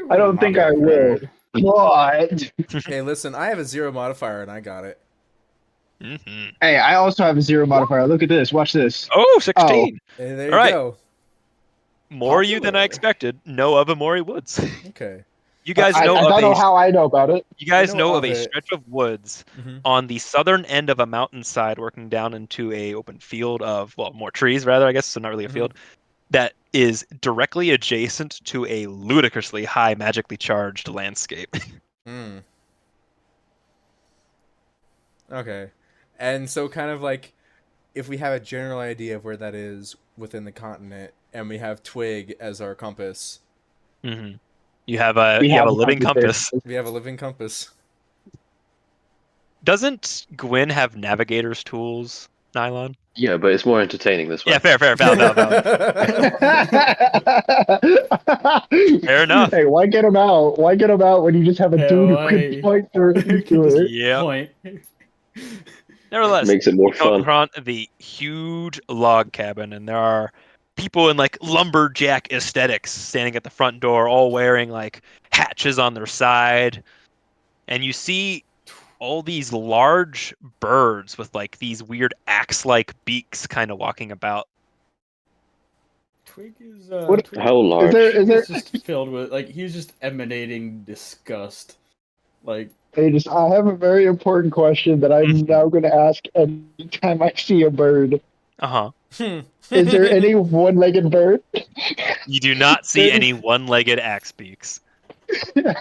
I don't think I will. But Hey, listen, I have a 0 modifier and I got it. Mm-hmm. hey, I also have a 0 modifier. Look at this. Watch this. Oh, 16. Hey, there All you right. go. More you than I Popular. expected. Know of Amori Woods. Okay. You guys I know of don't know a how I know about it. you guys know know of of a it. stretch of woods Mhm. on the southern end of a mountainside working down into a open field of more trees rather, I guess, so not really a Mhm. field, that is directly adjacent to a ludicrously high magically charged landscape. Mm. Okay. And so kind of like if we have a general idea of where that is within the continent and we have Twig as our compass, Mm-hmm. You have a We you have have a a living compass. compass. we have a living compass. Doesn't Gwyn have navigator's tools, Nylon? Yeah, but it's more entertaining this way. Yeah, fair, valid. Fair enough. Hey, why get him out? Why get him out when you just have a Yeah, dude who why? can point through Can into just it? Yep. point. Nevertheless, Makes it more you come fun. upon the huge log cabin, and there are people in like lumberjack aesthetics standing at the front door, all wearing like hatches on their side, and you see all these large birds with like these weird axe-like beaks kind of walking about. Twig is What- Twig, How large? Twig is just filled with like he's just emanating disgust. Like I have a very important question that I'm now going to ask anytime I see a bird. Uh-huh. Is there any one-legged bird? You do not see any one-legged axe beaks.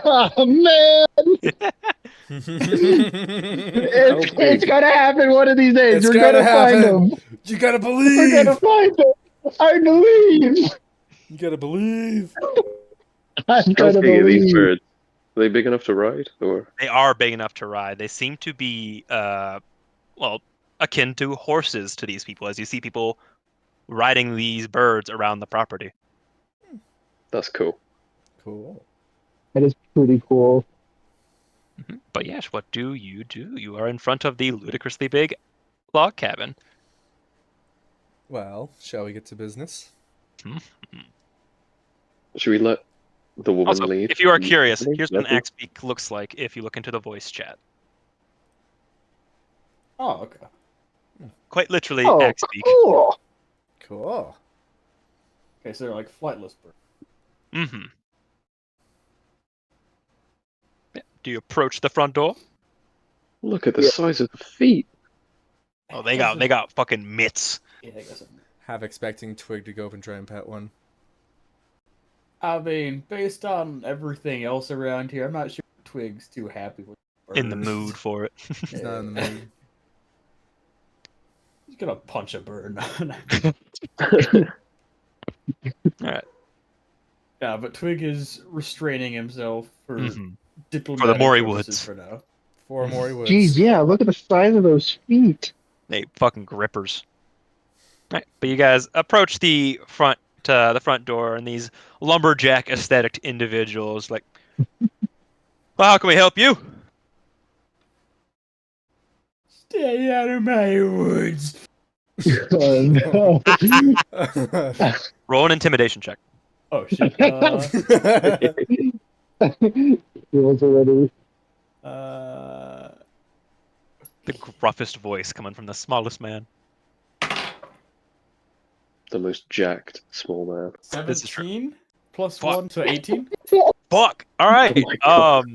Oh man! It's gonna happen one of these days. It's We're gonna gonna find happen. them. You gotta We're gonna believe. find them. I believe. You gotta believe. I'm How gonna big are these believe. birds? Are they big enough to ride, or They are big enough to ride. They seem to be, well, akin to horses to these people, as you see people riding these birds around the property. that's cool? Cool. That is pretty cool. But yes, what do? You are in front of the ludicrously big log cabin. Well, shall we get to business? Should we let the woman Also, lead? if you are curious, Let here's what an her- axe beak looks like if you look into the voice chat. oh okay. Quite literally, Oh, axe beak. cool. Cool. Okay, so they're like flightless birds. Mm-hmm. Do you approach the front door? Look at the Yeah. size of the feet. Oh, they got fucking mitts. Yeah, I guess. Half expecting Twig to go up and try and pet one. I mean, based on everything else around here, I'm not sure Twig's too happy with birds. In the mood for it. He's not in the mood. He's gonna punch a bird. Alright. Yeah, but Twig is restraining himself for Mhm. diplomatic Maury purposes Woods. for now. For Maury Woods. Jeez, yeah. Look at the size of those feet. They fucking grippers. Alright, but you guys approach the front door, and these lumberjack aesthetic individuals like, well, how can we help you? Stay out of my woods. Oh, no. Roll an intimidation check. Oh shit. It was already. The gruffest voice coming from the smallest man. The most jacked small man. This is true. 17 plus Fuck. 1, so 18. Fuck! Alright. Oh my God.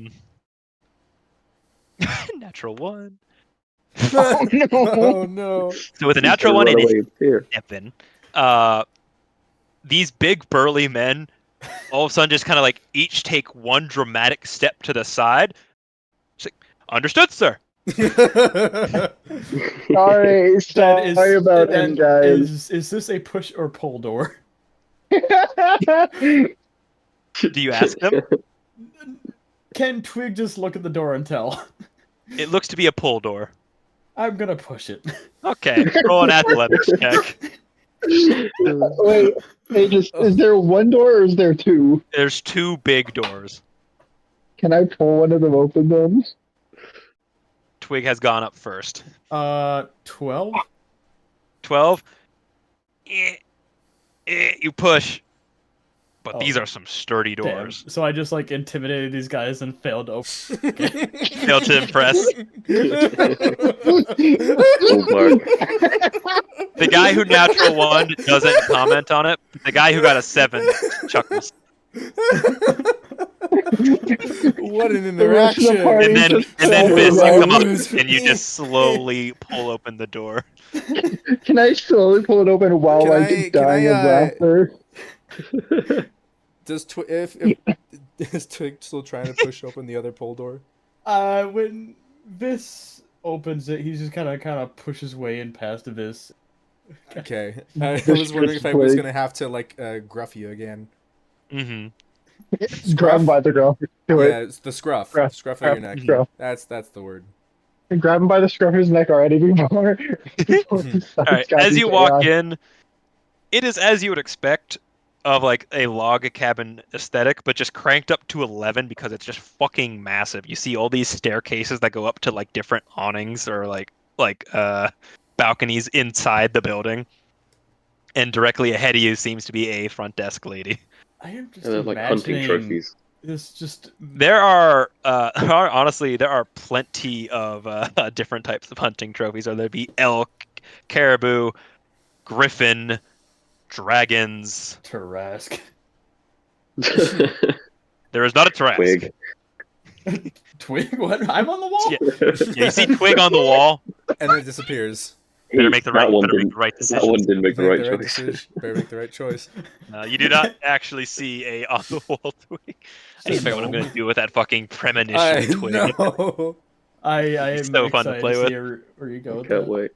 Natural one. Oh no! Oh no. So with a He's natural gonna one run and away in fear. Evan, these big burly men all of a sudden just kind of like each take one dramatic step to the side. It's like, understood, sir. Sorry about then it, guys. is this a push or pull door? Do you ask them? Can Twig just look at the door and tell? It looks to be a pull door. I'm gonna push it. Okay, roll an athletics check. Wait, is there one door or is there two? There's two big doors. Can I pull one of them open then? Twig has gone up first. 12. 12. You push. But Oh, these are some sturdy damn. doors. So I just like intimidated these guys and failed to open. Failed to impress. Oh, Mark. The guy who natural one doesn't comment on it. The guy who got a 7 chuckles. What an The rest of the interaction. party And then just Fizz, you fell come up over. and you just slowly pull open the door. Can I slowly pull it open while Can I'm I- dying can of I, laughter? Does if is Twig still trying to push open the other pole door? When this opens it, he just kind of pushes his way in past this. Okay. I was wondering if I was gonna have to like gruff you again. Mm-hmm. Grab him by the girl. Do Yeah, it. it's the scruff. Scruff, Scruff of your scruff, neck. scruff. That's the word. Grab him by the scruff of his neck already before. All right, as you walk in, it is as you would expect of like a log cabin aesthetic, but just cranked up to 11 because it's just fucking massive. You see all these staircases that go up to like different awnings or like balconies inside the building, and directly ahead of you seems to be a front desk lady. I am just And they're like hunting imagining trophies. this just There are honestly plenty of different types of hunting trophies. Whether it be elk, caribou, griffin, dragons. Tarask. There is not a Tarask. Twig. Twig? What? I'm on the wall? Yeah, you see Twig on the wall. And then it disappears. Better make the right. That one Better make didn't. the right That decision. one didn't make the right choice. decision. Better make the right choice. You do not actually see a on the wall Twig. I need to figure out what I'm going to do with that fucking premonition Twig. know. I am It's so fun to excited play with. see where you go with Can't that. wait.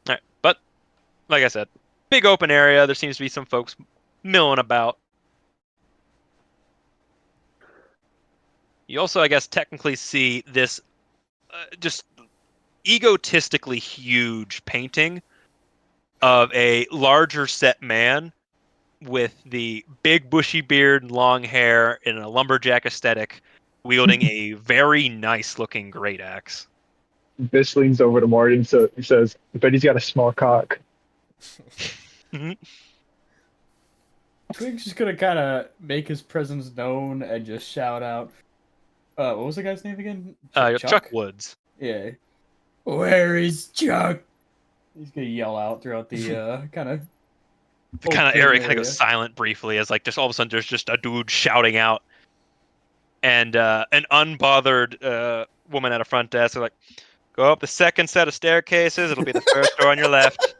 All right, but like I said, big open area. There seems to be some folks milling about. You also, I guess, technically see this just egotistically huge painting of a larger set man with the big bushy beard and long hair in a lumberjack aesthetic, wielding a very nice looking great axe. Biss leans over to Martin, so he says, "I bet he's got a small cock." Twig's just gonna kind of make his presence known and just shout out. What was the guy's name again? Chuck Woods. Yeah. Where is Chuck? He's gonna yell out throughout the kind of. The kind of area kind of goes silent briefly as like just all of a sudden there's just a dude shouting out, and an unbothered woman at a front desk is like, "Go up the second set of staircases. It'll be the first door on your left.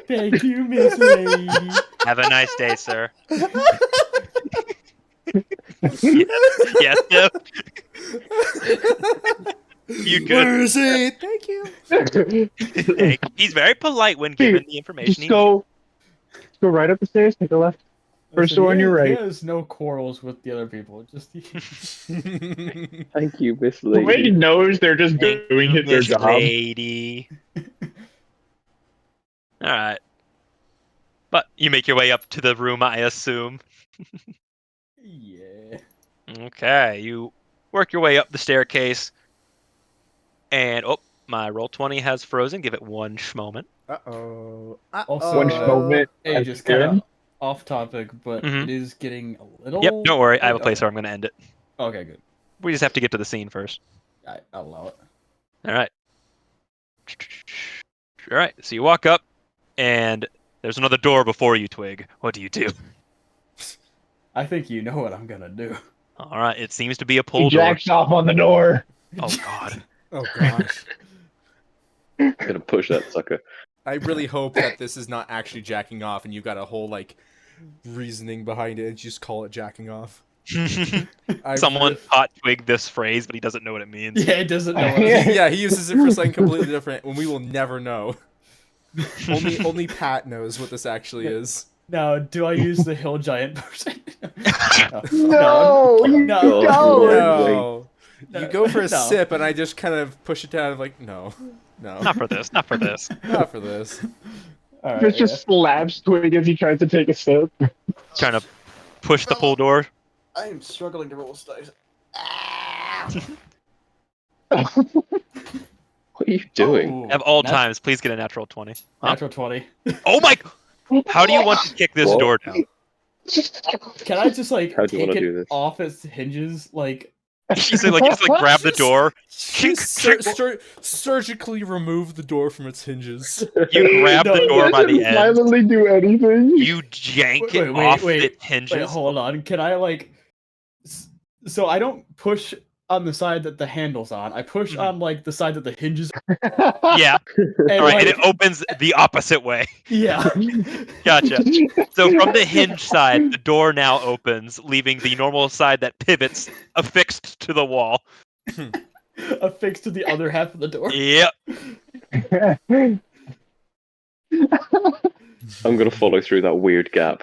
Thank you, Miss Lady. Have a nice day, sir." Yes, Jeff? You good? Where is he? Thank you. Hey, he's very polite when given the information. Just go right up the stairs, take a left. First door on your right. He has no quarrels with the other people. Just Thank you, Miss The way he Lady. knows they're just doing their Miss job. Lady. All right, but you make your way up to the room, I assume. yeah. Okay, you work your way up the staircase, and my roll 20 has frozen. Give it one moment. Uh-oh. Also, One moment. Hey, just kind of off topic, but Mhm. it is getting a little. Yep, don't worry. I have a Okay. place where I'm going to end it. Okay, good. We just have to get to the scene first. I'll allow it. All right. All right. So you walk up, and there's another door before you, Twig. What do you do? I think you know what I'm gonna do. All right. It seems to be a He pull door. jacks off on the door. Oh God. Oh gosh. I'm gonna push that sucker. I really hope that this is not actually jacking off and you've got a whole like reasoning behind it and you just call it jacking off. Someone taught Twig this phrase, but he doesn't know what it means. Yeah, it doesn't know what it is. Yeah, he uses it for something completely different when we will never know. Only Pat knows what this actually is. Now, do I use the hill giant person? No, you No. don't. No. You go for a No. sip and I just kind of push it down like, no. Not for this. Not for this. Not for this. All right, Chris just slaps Twig as he tries to take a sip. Trying to push the pull door. I am struggling to roll dice. What are you doing? At all times, please get a natural 20. Huh? Natural 20. Oh my! How do you want to kick this What? door down? Can I just like How do you take wanna do it this? off its hinges? Like, You say, like, you just like grab the door. Surgically remove the door from its hinges. You grab the No, door by the end. Violently do anything. You jank it off its hinges. wait, hold on. Can I like? So I don't push on the side that the handle's on. I push on like the side that the hinges. Yeah. And, All right, like, and it opens the opposite way. yeah. Gotcha. So from the hinge side, the door now opens, leaving the normal side that pivots affixed to the wall. Affixed to the other half of the door. Yep. I'm gonna follow through that weird gap.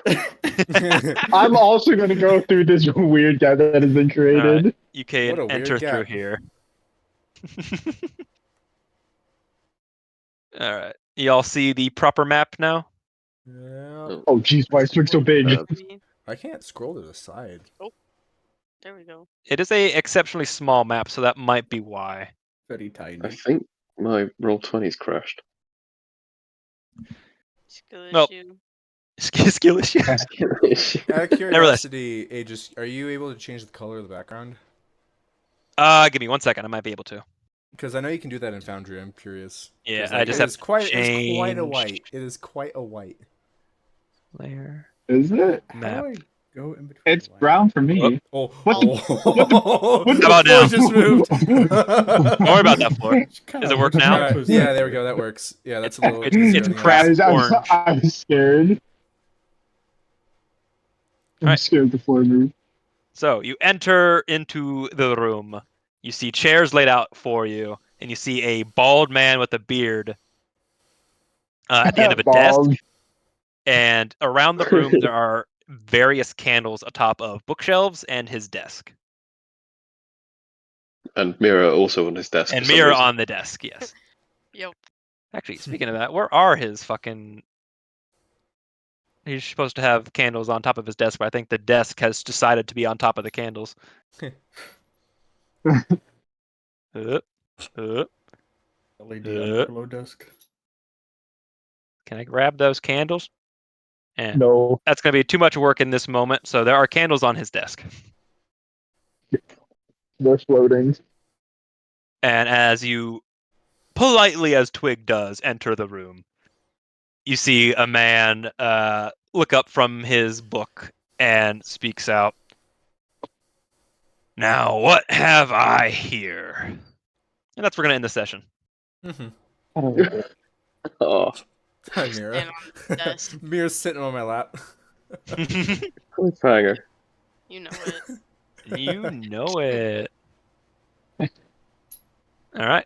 I'm also going to go through this weird guy that has been created. Alright, you can What a weird enter through gap. here. All right. Y'all see the proper map now? Yeah. Oh, jeez, why is Twig so big? I can't scroll to the side. There we go. It is a exceptionally small map, so that might be why. Very tiny. I think my roll 20's crashed. Skill Nope. issue. Skill issue. Out of curiosity, Aegis, are you able to change the color of the background? Give me 1 second. I might be able to. Because I know you can do that in Foundry. I'm curious. Yeah, 'Cause, I just it have is quite. It's quite a changed- white. It is quite a white. Layer Is it? How map. do I go in between? It's lines? brown for me. Oh, What the- what How about the floor now? just moved. Don't worry about that floor. Which kinda Does it work looks now? like Alright, was yeah, that there we good. go. That works. Yeah, that's a little It's easier on the eyes. cracked Guys, orange. I'm scared. I'm Alright. scared the floor moved. So you enter into the room. You see chairs laid out for you, and you see a bald man with a beard at the end of a desk. Bald. And around the room, there are various candles atop of bookshelves and his desk. And mirror also on his desk. And for some mirror reason. on the desk, yes. Yep. Actually, speaking of that, where are his fucking... He's supposed to have candles on top of his desk, but I think the desk has decided to be on top of the candles. uh, uh, LED Uh. underglow desk. can I grab those candles? And No. that's going to be too much work in this moment, so there are candles on his desk. They're floating. And as you, politely as Twig does, enter the room, you see a man look up from his book and speaks out. Now, what have I here? And that's where we're going to end the session. Mm-hmm. Oh, Hi, Mira. Stand on the desk. Mira's sitting on my lap. cliffhanger. You know it. You know it. All right.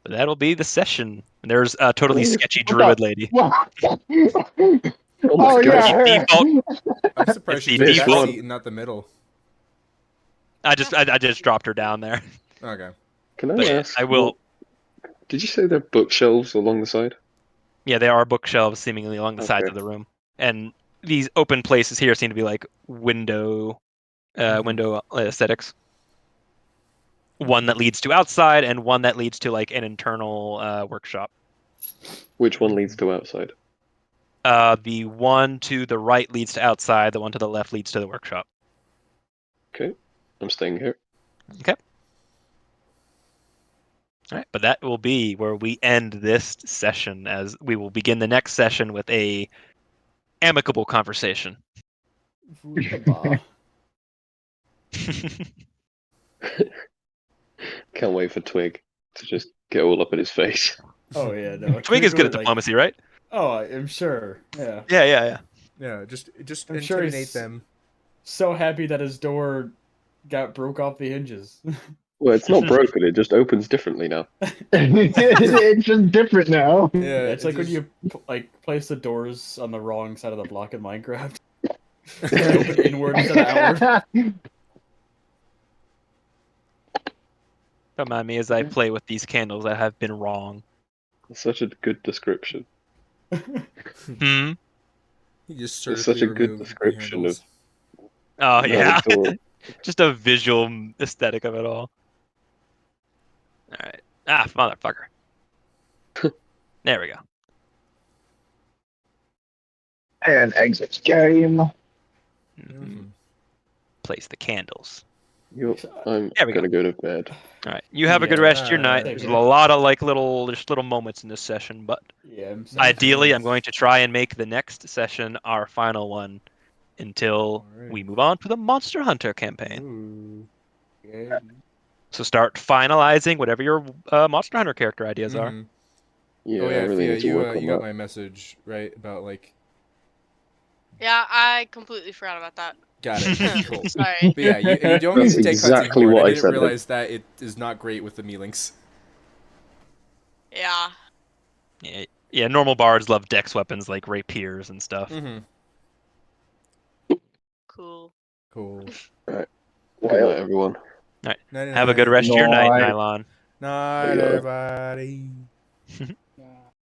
That'll be the session. There's a totally sketchy druid lady. What? Oh Oh, my gosh. yeah. Default. I'm surprised It's she the took that default. seat and not the middle. I just dropped her down there. Okay. Can I But yeah, ask? I will. Did you say there are bookshelves along the side? Yeah, there are bookshelves seemingly along the sides Okay. of the room, and these open places here seem to be like window aesthetics. One that leads to outside, and one that leads to like an internal workshop. Which one leads to outside? The one to the right leads to outside. The one to the left leads to the workshop. Okay, I'm staying here. Okay. All right, but that will be where we end this session, as we will begin the next session with a amicable conversation. Wunderbar. Can't wait for Twig to just get all up in his face. Oh yeah, no. Twig is good at like, diplomacy, right? oh, I'm sure. Yeah. Yeah. Yeah, just I'm sure intimidate he's- them. So happy that his door broke off the hinges. Well, it's not broken, it just opens differently now. It's just different now. Yeah, Yeah, it's like when just- you place the doors on the wrong side of the block in Minecraft. They open inward instead of outward. Don't mind me as I play with these candles that have been wrong. Such a good description. Hmm. He just It's such surgically a good removed the description of. handles. Oh No, yeah, the door. just a visual aesthetic of it all. All right. Ah, motherfucker. There we go. And exit game. Mhm. Place the candles. I'm There we go. gonna go to bed. All right. You have a good Yeah, rest of your night. same There's a here. lot of like just little moments in this session, but Yeah, I'm ideally, I'm going to try and make the next session our final one until Alright. we move on to the Monster Hunter campaign. Ooh. Yeah. So start finalizing whatever your Monster Hunter character ideas are. Mhm. Yeah, Oh I yeah, really Fia, need to work on you got that. my message right about like. Yeah, I completely forgot about that. Got it. Cool. Sorry. But yeah, you don't That's need to take hunting exactly horde. what I I didn't said. realize that it is not great with the mealinks. Yeah. Yeah, normal bards love dex weapons like rapiers and stuff. Mm-hmm. Cool. Cool. Good night, everyone. Have a good rest of your night, Nylon. Night, Yeah. everybody.